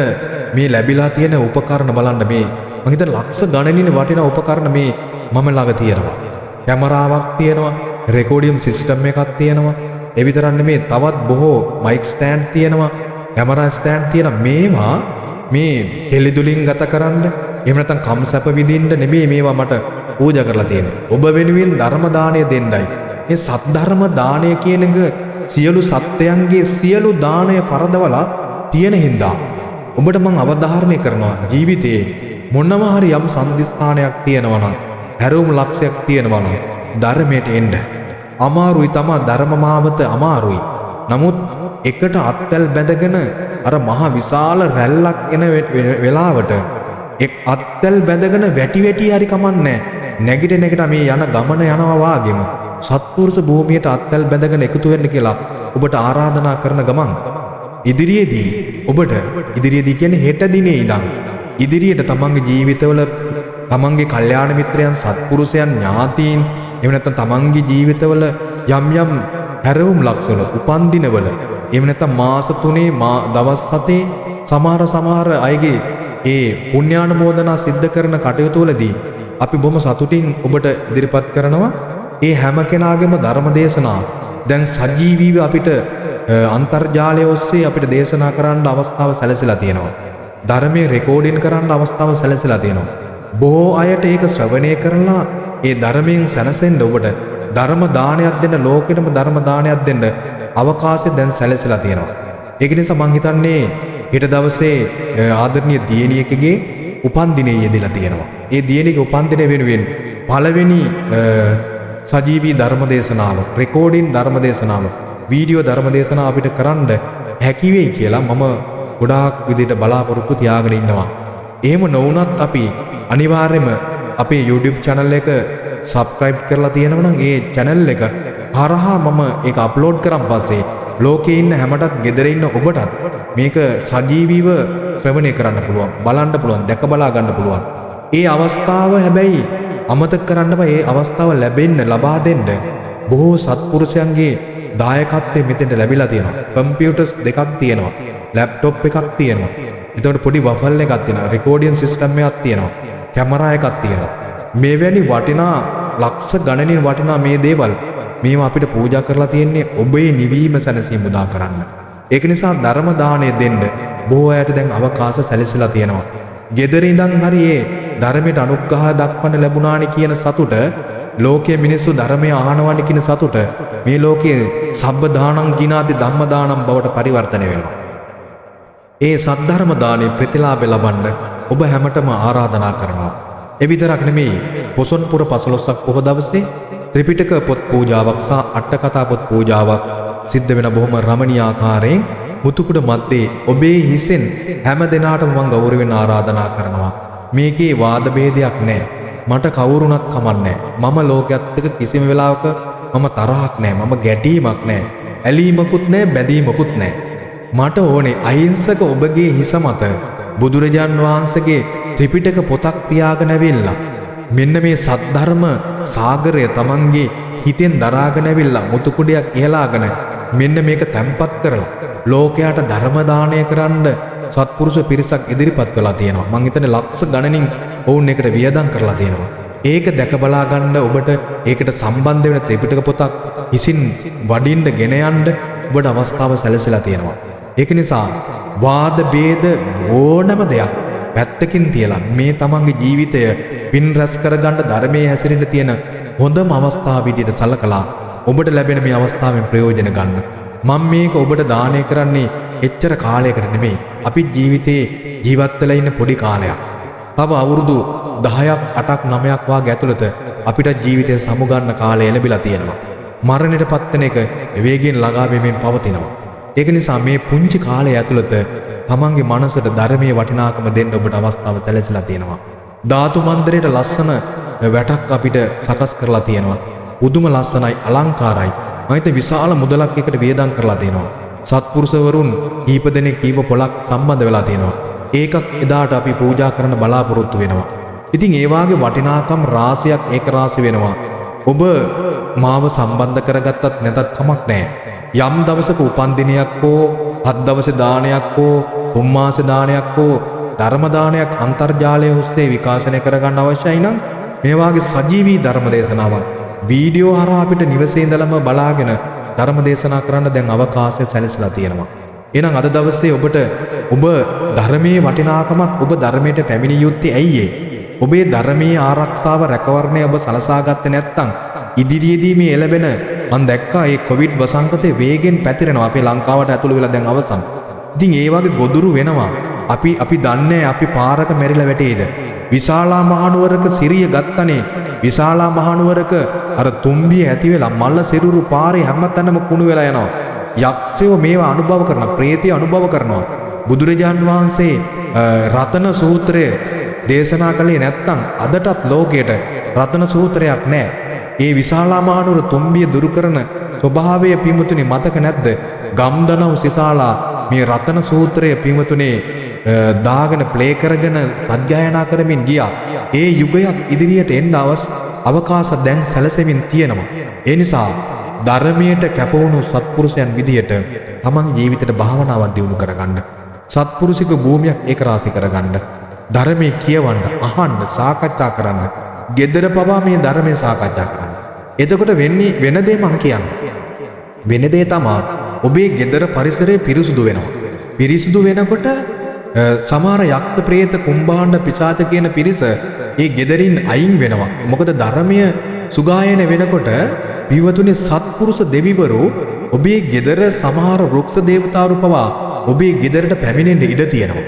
මේ ලැබිලා තියෙන උපකරණ බලන්න, මේ මම හිතන ලක්ෂ ගණනින් වටිනා උපකරණ මේ මම ළඟ තියෙනවා. කැමරාවක් තියෙනවා, රෙකෝඩියම් සිස්ටම් එකක් තියෙනවා. ඒ විතරක් නෙමෙයි, තවත් බොහෝ මයික් ස්ටෑන්ඩ් තියෙනවා, කැමරා ස්ටෑන්ඩ් තියෙනවා. මේවා මේ හෙලිදුලින් ගත කරන්න, එහෙම නැත්නම් කම්සප විඳින්න නෙමෙයි මේවා මට පූජා කරලා තියෙන්නේ. ඔබ වෙනුවෙන් ධර්ම දාණය දෙන්නයි. මේ සත් ධර්ම දාණය කියන එක සියලු සත්‍යයන්ගේ සියලු දාණය පරදවලා තියෙන හින්දා ඔබට මම අවධාරණය කරනවා, ජීවිතේ මොනවා හරි යම් සම්දිස්ථානයක් තියෙනවා නම්, හැරවුම් ලක්ෂයක් තියෙනවා නම් ධර්මයට එන්න. අමාරුයි තමයි, ධර්ම මාවත අමාරුයි. නමුත් එකට අත්වැල් බැඳගෙන අර මහ විශාල රැල්ලක් එන වෙලාවට එක් අත්වැල් බැඳගෙන වැටි හරි කමන්නේ නැගිට මේ යන ගමන යනවා වාගෙම සත්පුරුෂ භූමියට අත්වැල් බැඳගෙන එකතු වෙන්න කියලා ඔබට ආරාධනා කරන ගමන් ඉදිරියේදී ඔබට, ඉදිරියේදී කියන්නේ හෙට දිනේ ඉඳන් ඉදිරියට තමන්ගේ ජීවිතවල තමන්ගේ කල්යාණ මිත්‍රයන්, සත්පුරුෂයන්, ඥාතීන්, එහෙම නැත්නම් තමන්ගේ ජීවිතවල යම් යම් හැරවුම් ලක්ෂවල, උපන් දිනවල, එහෙම නැත්නම් මාස 3, දවස් 7 සමහර අයගේ ඒ පුණ්‍යානුමෝදනා සිද්ධ කරන කටයුතු වලදී අපි බොහොම සතුටින් ඔබට ඉදිරිපත් කරනවා. ඒ හැම කෙනාගේම ධර්ම දේශනා දැන් සජීවීව අපිට අන්තර්ජාලය ඔස්සේ අපිට දේශනා කරන්න අවස්ථාව සැලසෙලා තියෙනවා. ධර්මයේ රෙකෝඩින් කරන්න අවස්ථාව සැලසෙලා තියෙනවා. බොහෝ අයට ඒක ශ්‍රවණය කරලා ඒ ධර්මයෙන් සැනසෙන්න ඔබට ධර්ම දානයක් දෙන්න ලෝකෙටම ධර්ම දානයක් දෙන්න අවකාශය දැන් සැලසෙලා තියෙනවා. ඒක නිසා මං හිතන්නේ ඊට දවසේ ආදරණීය දියණියකගේ උපන්දිනය යෙදලා තියෙනවා. ඒ දියණියගේ උපන්දිනය වෙනුවෙන් පළවෙනි සජීවී ධර්මදේශනාව, රෙකෝඩින් ධර්මදේශනාව, වීඩියෝ ධර්මදේශනාව අපිට කරන්න හැකි වෙයි කියලා මම ගොඩාක් විදිහට බලාපොරොත්තු තියාගෙන ඉන්නවා. එහෙම නොවුනත් අපි අනිවාර්යයෙන්ම අපේ YouTube channel එක subscribe කරලා තියෙනවා නම් ඒ channel එක හරහා මම ඒක අප්ලෝඩ් කරන් පස්සේ ලෝකේ ඉන්න හැමටත් ගෙදර ඉන්න ඔබටත් මේක සජීවීව ශ්‍රවණය කරන්න පුළුවන්, බලන්න පුළුවන්, දැක බලා ගන්න පුළුවන්. ඒ අවස්ථාව හැබැයි අමතක කරන්න බෑ. ඒ අවස්ථාව ලබා දෙන්න බොහෝ සත්පුරුෂයන්ගේ දායකත්වය මෙතෙන්ට ලැබිලා තියෙනවා. කම්පියුටර්ස් දෙකක් තියෙනවා, ලැප්ටොප් එකක් තියෙනවා. එතකොට පොඩි වෆල් එකක් තියෙනවා, රෙකෝඩින් සිස්ටම් එකක් තියෙනවා, කැමරා එකක් තියෙනවා. මේවැනි වටිනා ලක්ෂ ගණනින් වටිනා මේ දේවල් මේවා අපිට පූජා කරලා තියෙන්නේ ඔබේ නිවීම සැනසීම උදා කරන්න. ඒක නිසා ධර්ම දාණය දෙන්න බොහෝ අයට දැන් අවකාශ සැලසෙලා තියෙනවා. ගෙදර ඉඳන් හරි ඒ ධර්මයට අනුග්‍රහ දක්වන්න ලැබුණානේ කියන සතුට, ලෝකයේ මිනිස්සු ධර්මය අහනවානේ කියන සතුට මේ ලෝකයේ සබ්බ දානං ගිනාති ධම්ම දානං බවට පරිවර්තනය වෙනවා. ඒ සද්ධර්ම දානේ ප්‍රතිලාභ ලබන්න ඔබ හැමතෙම ආරාධනා කරනවා. ඒ විතරක් නෙමෙයි, පොසොන්පුර 15ක් පොහොය දවසේ ත්‍රිපිටක පොත් පූජාවක් සහ අට කතා පොත් පූජාවක් සිද්ධ වෙන බොහොම රමණීය ආකාරයෙන් මුතුකුඩ මැද්දේ ඔබේ හිසෙන් හැම දිනාටම මම ගෞරවයෙන් ආරාධනා කරනවා. මේකේ වාද ભેදයක් නැහැ. මට කවුරුණත් කමන්නේ නැහැ. මම ලෝකයේත් එක්ක කිසිම වෙලාවක මම තරහක් නැහැ. මම ගැටීමක් නැහැ. ඇලීමකුත් නැහැ, බැඳීමකුත් නැහැ. මට ඕනේ අහිංසක ඔබගේ හිස මත බුදුරජාන් වහන්සේගේ ත්‍රිපිටක පොතක් තියාගෙන ඇවිල්ලා මෙන්න මේ සද්ධර්ම සාගරය තමන්ගේ හිතෙන් දරාගෙන ඇවිල්ලා මුතු කුඩයක් ඉහලාගෙන මෙන්න මේක තැම්පත් කරලා ලෝකයට ධර්ම දානය කරන්න සත්පුරුෂ පිරිසක් ඉදිරිපත් වෙලා තියෙනවා. මං හිතන්නේ ලක්ෂ ගණනින් වුන් එකට වියදම් කරලා තියෙනවා. ඒක දැක බලා ගන්න ඔබට ඒකට සම්බන්ධ වෙන ත්‍රිපිටක පොතක් ඉසින් වඩින්න ගෙන යන්න ඔබට අවස්ථාව සැලසෙලා තියෙනවා. ඒක නිසා වාද ભેද ඕනම දෙයක් පැත්තකින් තියලා මේ තමන්ගේ ජීවිතය පින් රැස් කරගන්න ධර්මයේ හැසිරෙන්න තියෙන හොඳම අවස්ථාව විදිහට සලකලා ඔබට ලැබෙන මේ අවස්ථාවෙන් ප්‍රයෝජන ගන්න. මම මේක ඔබට දානය කරන්නේ එච්චර කාලයකට නෙමෙයි. අපි ජීවිතේ ජීවත් වෙලා ඉන්න පොඩි කාලයක්. තව අවුරුදු 10ක් 8ක් 9ක් වාගේ ඇතුළත අපිට ජීවිතය සමුගන්න කාලය ලැබිලා තියෙනවා. මරණයටපත් වෙන එක වේගයෙන් ළඟා වෙමින් පවතිනවා. ඒක නිසා මේ පුංචි කාලය ඇතුළත තමන්ගේ මනසට ධර්මයේ වටිනාකම දෙන්න ඔබට අවස්ථාව සැලසෙලා තියෙනවා. ධාතු මන්දිරයට ලස්සන වැටක් අපිට සකස් කරලා තියෙනවා. පුදුම ලස්සනයි, අලංකාරයි. මම හිත විශාල මුදලක් එකට වියදම් කරලා තියෙනවා. සත්පුරුෂවරුන් කීප දෙනෙක් කීප පොලක් සම්බන්ධ වෙලා තියෙනවා. ඒකක් එදාට අපි පූජා කරන්න බලාපොරොත්තු වෙනවා. ඉතින් ඒ වාගේ වටිනාකම් රාශියක් ඒක රාශි වෙනවා. ඔබ මාව සම්බන්ධ කරගත්තත් නැතත් කමක් නැහැ. යම් දවසක උපන්දිනයක් හෝ හත් දවසේ දානයක් හෝ තුන් මාස දානයක් හෝ ධර්ම දානයක් අන්තර්ජාලය ඔස්සේ විකාශනය කරගන්න අවශ්‍යයි නම් මේ වාගේ සජීවී ධර්ම දේශනාවක් වීඩියෝ හරහා අපිට නිවසේ ඉඳලම බලාගෙන ධර්ම දේශනා කරන්න දැන් අවකාශය සැලසෙලා තියෙනවා. එහෙනම් අද දවසේ ඔබ ධර්මයේ වටිනාකමක් ඔබ ධර්මයට පැමිණිය යුත්තේ ඇයි ඔබේ ධර්මයේ ආරක්ෂාව රැකවරණය ඔබ සලසා ගත්තේ නැත්නම් ඉදිරියේදී මේ එළබෙන මම දැක්කා ඒ කොවිඩ් වසංගතේ වේගෙන් පැතිරෙනවා අපේ ලංකාවට ඇතුළු වෙලා දැන් අවසන්. ඉතින් ඒ වගේ ගොදුරු වෙනවා. අපි දන්නේ අපි පාරක මැරිලා වැටේද? විශාලා මහනුවරක සිරිය ගත්තනේ. විශාලා මහනුවරක අර තුම්බිය ඇති වෙලා මල්ල සිරුරු පාරේ හැමතැනම කුණු වෙලා යනවා. යක්ෂයෝ මේවා අනුභව කරනවා, ප්‍රේතය අනුභව කරනවා. බුදුරජාන් වහන්සේ රතන සූත්‍රය දේශනා කළේ නැත්නම් අදටත් ලෝකයට රතන සූත්‍රයක් නැහැ. ඒ විශාලා මහනුවර තුම්බිය දුරු කරන ස්වභාවය පින්වතුනි මතක නැද්ද? ගම්දනව් සිසාලා මේ රතන සූත්‍රය පින්වතුනේ දාගෙන ප්ලේ කරගෙන සජ්ජායනා කරමින් ගියා. ඒ යුගයක් ඉදිරියට එන්න අවකාශ දැන් සැලසෙමින් තියෙනවා. ඒ නිසා ධර්මයට කැපවුණු සත්පුරුෂයන් විදියට තමන්ගේ ජීවිතේට භාවනාවක් දියුණු කරගන්න, සත්පුරුෂික භූමියක් ඒක රාශි කරගන්න, ධර්මයේ කියවන්න, අහන්න, සාකච්ඡා කරන්න, gedara පවා මේ ධර්මයේ සාකච්ඡා කරන්න. එතකොට වෙන්නේ වෙන දේ මං කියන්නේ. වෙන දේ තමයි ඔබේ gedara පරිසරය පිරිසුදු වෙනවා. පිරිසුදු වෙනකොට සමහර යක්ෂ ප්‍රේත කුම්භාණ්ඩ පිශාච කියන පිරිස ඒ ගෙදරින් අයින් වෙනවා. මොකද ධර්මය සුගායන වෙනකොට පින්වතුනි සත්පුරුෂ දෙවිවරු ඔබේ ගෙදර සමහර වෘක්ෂ දේවතාවරු පවා ඔබේ ගෙදරට පැමිණෙන්න ඉඩ තියෙනවා.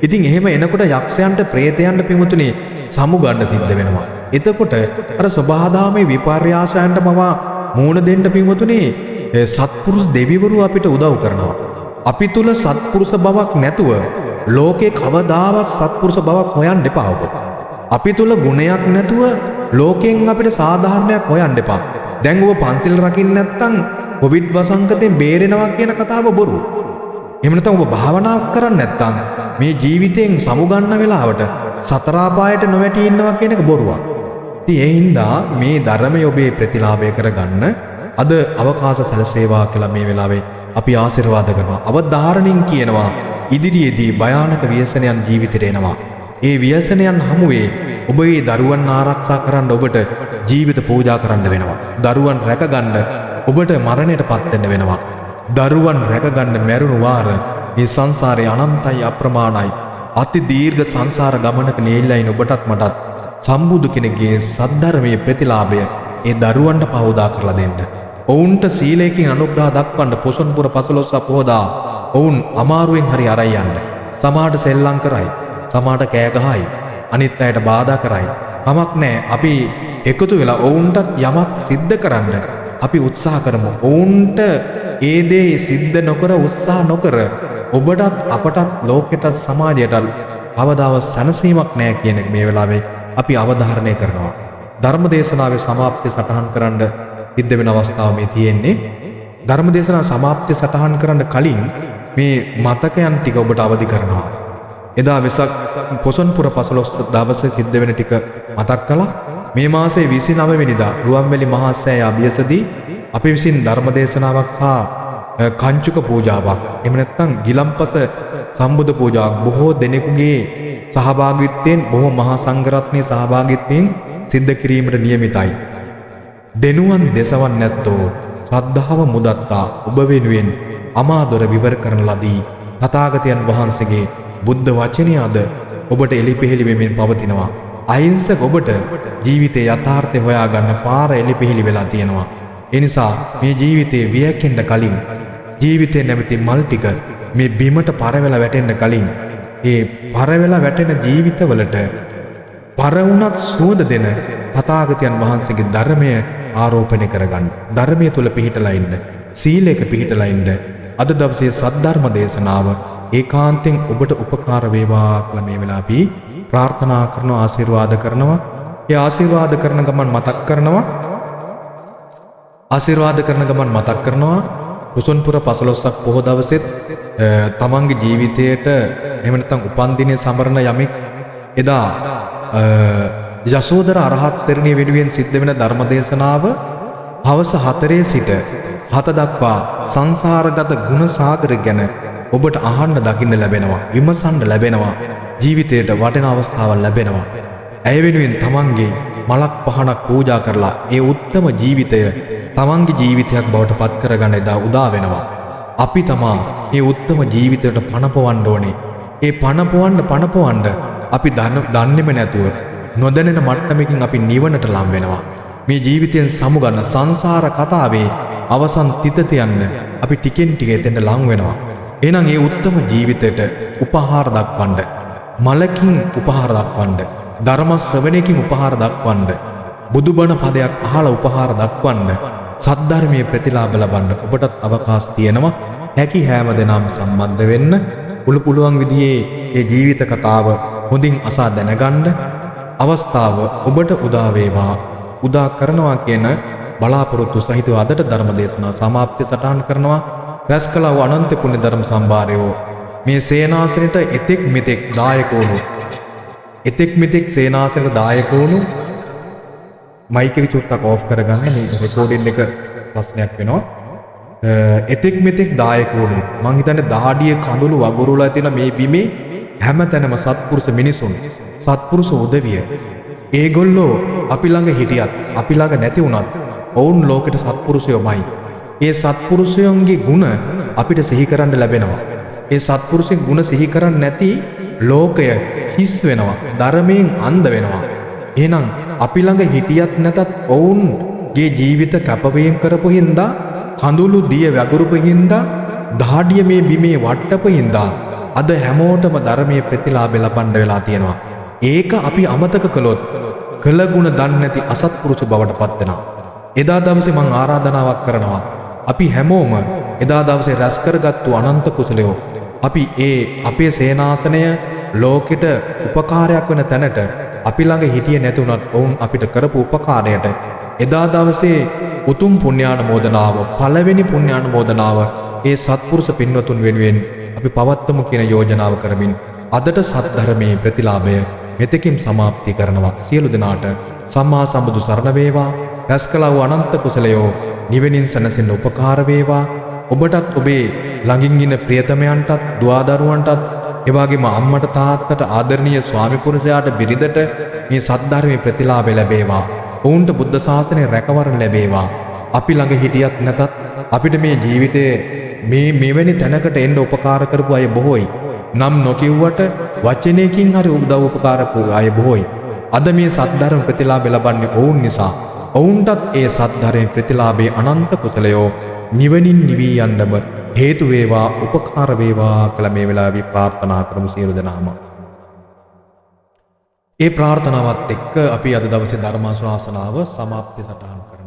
ඉතින් එහෙම එනකොට යක්ෂයන්ට ප්‍රේතයන්ට පින්වතුනි සමුගන්න සිද්ධ වෙනවා. එතකොට අර සබහාදාමේ විපර්යාසයන්ට පවා මූණ දෙන්න පින්වතුනි සත්පුරුෂ දෙවිවරු අපිට උදව් කරනවා. අපි තුල සත්පුරුෂ බවක් නැතුව ලෝකේ කවදාවත් සත්පුරුෂ බවක් හොයන්න එපා ඔබ. අපි තුල ගුණයක් නැතුව ලෝකෙන් අපිට සාධාරණයක් හොයන්න එපා. දැන් ඔබ පන්සිල් රකින්න නැත්නම් කොවිඩ් වසංගතයෙන් බේරෙනවා කියන කතාව බොරු. එහෙම නැත්නම් ඔබ භාවනා කරන්නේ නැත්නම් මේ ජීවිතයෙන් සමුගන්න වෙලාවට සතර අපායට නොවැටි ඉන්නවා කියන එක බොරුවක්. ඉතින් ඒ හින්දා මේ ධර්මය ඔබේ ප්‍රතිලාභය කරගන්න අද අවකාශ සැලසේවා කියලා මේ වෙලාවේ අපි ආශිර්වාද කරනවා. අවධාරණින් කියනවා ඉදිරියේදී භයානක ව්‍යසනයන් ජීවිතේට එනවා. ඒ ව්‍යසනයන් හමුවේ ඔබේ දරුවන් ආරක්ෂා කරන්න ඔබට ජීවිත පූජා කරන්න වෙනවා. දරුවන් රැකගන්න ඔබට මරණයටපත් වෙන්න වෙනවා. දරුවන් රැකගන්න මැරුණු වාර මේ සංසාරේ අනන්තයි අප්‍රමාණයි. අති දීර්ඝ සංසාර ගමනක නියැලයින් ඔබටත් මටත් සම්බුදු කෙනෙක්ගේ සද්ධර්මයේ ප්‍රතිලාභය ඒ දරුවන්ට පහදා කරලා දෙන්න. ඔවුන්ට සීලයෙන් අනුග්‍රහ දක්වන්න පොසොන්පුර 15 පොහොදා ඔවුන් අමාරුවෙන් හරි අරයි යන්න. සමහරට සෙල්ලම් කරයි, සමහරට කෑ ගහයි, අනිත් අයට බාධා කරයි. කමක් නැහැ. අපි එකතු වෙලා ඔවුන්ට යමක් සිද්ධ කරන්න අපි උත්සාහ කරමු. ඔවුන්ට ඒ දේ සිද්ධ නොකර උත්සාහ නොකර ඔබටත් අපටත් ලෝකෙටත් සමාජයටත් අවදාව සැනසීමක් නැහැ කියන එක මේ වෙලාවේ අපි අවධාරණය කරනවා. ධර්ම දේශනාවේ සමාප්තිය සටහන් කරන්න සිද්ධ වෙන අවස්ථාව මේ තියෙන්නේ. ධර්ම දේශනාව සමාප්තිය සටහන් කරන්න කලින් මේ මතකයන් ටික ඔබට අවදි කරනවා. එදා වෙසක් පොසොන්පුර 15 දවසේ සිද්ධ වෙන ටික මතක් කළා. මේ මාසයේ 29 වෙනිදා රුවන්වැලි මහා සෑය අභියසදී අපි විසින් ධර්ම දේශනාවක් සහ කංචුක පූජාවක් එහෙම නැත්නම් ගිලම්පස සම්බුදු පූජාවක් බොහෝ දෙනෙකුගේ සහභාගීත්වයෙන් බොහෝ මහා සංඝරත්නයේ සහභාගීත්වයෙන් සිද්ධ කිරීමට නියමිතයි. දෙනුවන් දෙසවන් නැත්තෝ ශ්‍රද්ධාව මුදත්තා ඔබ වෙනුවෙන් අමාදොර විවර කරන ලදී තථාගතයන් වහන්සේගේ බුද්ධ වචනය අද ඔබට එලිපෙහෙලි වෙමින් පවතිනවා. අහිංසක ඔබට ජීවිතයේ යථාර්ථය හොයාගන්න පාර එලිපෙහෙලි වෙලා තියෙනවා. ඒ නිසා මේ ජීවිතේ වියැකෙන්න කලින් ජීවිතේ නැමැති මල් ටික මේ බිමට පරවෙලා වැටෙන්න කලින් ඒ පරවෙලා වැටෙන ජීවිතවලට පර වුණත් සුවඳ දෙන තථාගතයන් වහන්සේගේ ධර්මය ආරෝපණය කරගන්න. ධර්මයේ තුල පිහිටලා ඉන්න. සීලයක පිහිටලා ඉන්න. අද දවසේ සද්ධර්ම දේශනාව ඒකාන්තයෙන් ඔබට උපකාර වේවා කියලා මේ වෙලාව අපි ප්‍රාර්ථනා කරනවා ආශිර්වාද කරනවා. ඒ ආශිර්වාද කරන ගමන් මතක් කරනවා කුසොන්පුර 15ක් පොහොය දවසෙත් තමන්ගේ ජීවිතයට එහෙම නැත්නම් උපන්දිනයේ සමරන යමෙක් එදා යසෝදර අරහත් තෙරණිය වෙනුවෙන් සිද්ධ වෙන ධර්ම දේශනාව හවස 4 සිට 7 දක්වා සංසාරගත ගුණ සාගර ගැන ඔබට අහන්න දකින්න ලැබෙනවා, විමසන්න ලැබෙනවා, ජීවිතයට වටින අවස්ථාවක් ලැබෙනවා. ඇය වෙනුවෙන් තමන්ගේ මලක් පහනක් පූජා කරලා ඒ උත්තම ජීවිතය තමන්ගේ ජීවිතයක් බවට පත් කරගන්න එදා උදා වෙනවා. අපි තමා මේ උත්තම ජීවිතයට පණපවන්න ඕනේ. ඒ පණපවන්න අපි දන්නේම නැතුව නොදැනෙන මට්ටමකින් අපි නිවනට ලම් වෙනවා. මේ ජීවිතයෙන් සමුගන්න සංසාර කතාවේ අවසන් තිතත යන්න අපි ටිකෙන් ටික එතෙන්ට ලං වෙනවා. එහෙනම් මේ උත්තම ජීවිතයට උපහාර දක්වන්න, මලකින් උපහාර දක්වන්න, ධර්ම ශ්‍රවණයකින් උපහාර දක්වන්න, බුදුබණ පදයක් අහලා උපහාර දක්වන්න, සද්ධර්මයේ ප්‍රතිලාභ ලබන්න ඔබටත් අවකාශ තියෙනවා. හැකි හැම දෙනාම සම්බන්ධ වෙන්න පුළුවන් විදිහේ මේ ජීවිත කතාව හොඳින් අසා දැනගන්න අවස්ථාව ඔබට උදා වේවා. උදා කරනවා කියන බලාපොරොත්තු සහිතව අදට ධර්ම දේශනාව සමාප්තිය සටහන් කරනවා. රැස් කළ වූ අනන්ත පුණ්‍ය ධර්ම සම්භාරයෝ මේ සේනාසනෙට එතෙක් මෙතෙක් සේනාසනෙට දායක වුණු මයික් එක චුට්ටක් ඕෆ් කරගන්න. මේ රෙකෝඩින් එක ප්‍රශ්නයක් වෙනවා. එතෙක් මෙතෙක් දායක වුණු මං හිතන්නේ දහඩිය කඳුළු වගුරුලා තියෙන මේ බිමේ හැමතැනම සත්පුරුෂ මිනිසුන්, සත්පුරුෂ උදවිය, ඒගොල්ලෝ අපි ළඟ හිටියත් අපි ළඟ නැති වුණත් ඔවුන් ලෝකෙට සත්පුරුෂයෝමයි. ඒ සත්පුරුෂයන්ගේ ගුණ අපිට සිහි කරන්න ලැබෙනවා. ඒ සත්පුරුෂේ ගුණ සිහි කරන්නේ නැති ලෝකය හිස් වෙනවා. ධර්මයෙන් අන්ධ වෙනවා. එහෙනම් අපි ළඟ හිටියත් නැතත් ඔවුන්ගේ ජීවිත කැපවීම කරපු හින්දා, කඳුළු දිය වැගුරුපු හින්දා, දහඩිය මේ බිමේ වට්ටපු හින්දා අද හැමෝටම ධර්මයේ ප්‍රතිලාභය ලබන්න වෙලා තියෙනවා. ඒක අපි අමතක කළොත් කළගුණ දන්නේ නැති අසත්පුරුෂ බවට පත් වෙනවා. එදා දවසේ මම ආරාධනාවක් කරනවා. අපි හැමෝම එදා දවසේ රැස් කරගත්තු අනන්ත කුසලයෝ අපි අපේ සේනාසනය ලෝකෙට උපකාරයක් වෙන තැනට අපි ළඟ හිටියේ නැතුණත් ඔවුන් අපිට කරපු උපකාරයට එදා දවසේ උතුම් පුණ්‍යානුමෝදනාව, පළවෙනි පුණ්‍යානුමෝදනාව ඒ සත්පුරුෂ පින්වතුන් වෙනුවෙන් අපි පවත්වමු කියන යෝජනාව කරමින් අදට සත් ධර්මයේ ප්‍රතිලාභය මෙතෙකින් සමාප්ති කරනවා. සියලු දෙනාට සම්මා සම්බුදු සරණ වේවා. රැස් කළ වූ අනන්ත කුසලයෝ නිවෙනින් සැනසෙන්න උපකාර වේවා. ඔබටත් ඔබේ ළඟින් ඉන්න ප්‍රියතමයන්ටත්, දුවදරුවන්ටත්, එවාගේම අම්මට තාත්තට, ආදරණීය ස්වාමි පුරුෂයාට, බිරිඳට මේ සත් ධර්මයේ ප්‍රතිලාභය ලැබේවා. ඔවුන්ට බුද්ධ ශාසනය රැකවරණ ලැබේවා. අපි ළඟ හිටියත් නැතත් අපිට මේ ජීවිතයේ මෙවැනි තැනකට එන්න උපකාර කරපු අය බොහෝයි. නම් නොකිව්වට වචනයකින් හරි උදව් උපකාර කරපු අය බොහෝයි. අද මේ සත් ධර්ම ප්‍රතිලාභය ලබන්නේ ඔවුන් නිසා. ඔවුන්ටත් ඒ සත් ධර්මයේ ප්‍රතිලාභයේ අනන්ත කුසලයෝ නිවනින් නිවී යන්නම හේතු වේවා, උපකාර වේවා කියලා මේ වෙලාවේ ප්‍රාර්ථනා කරමු සියලු දෙනාම. ඒ ප්‍රාර්ථනාවත් එක්ක අපි අද දවසේ ධර්මාශාසනාව සමාප්ති සටහන් කරමු.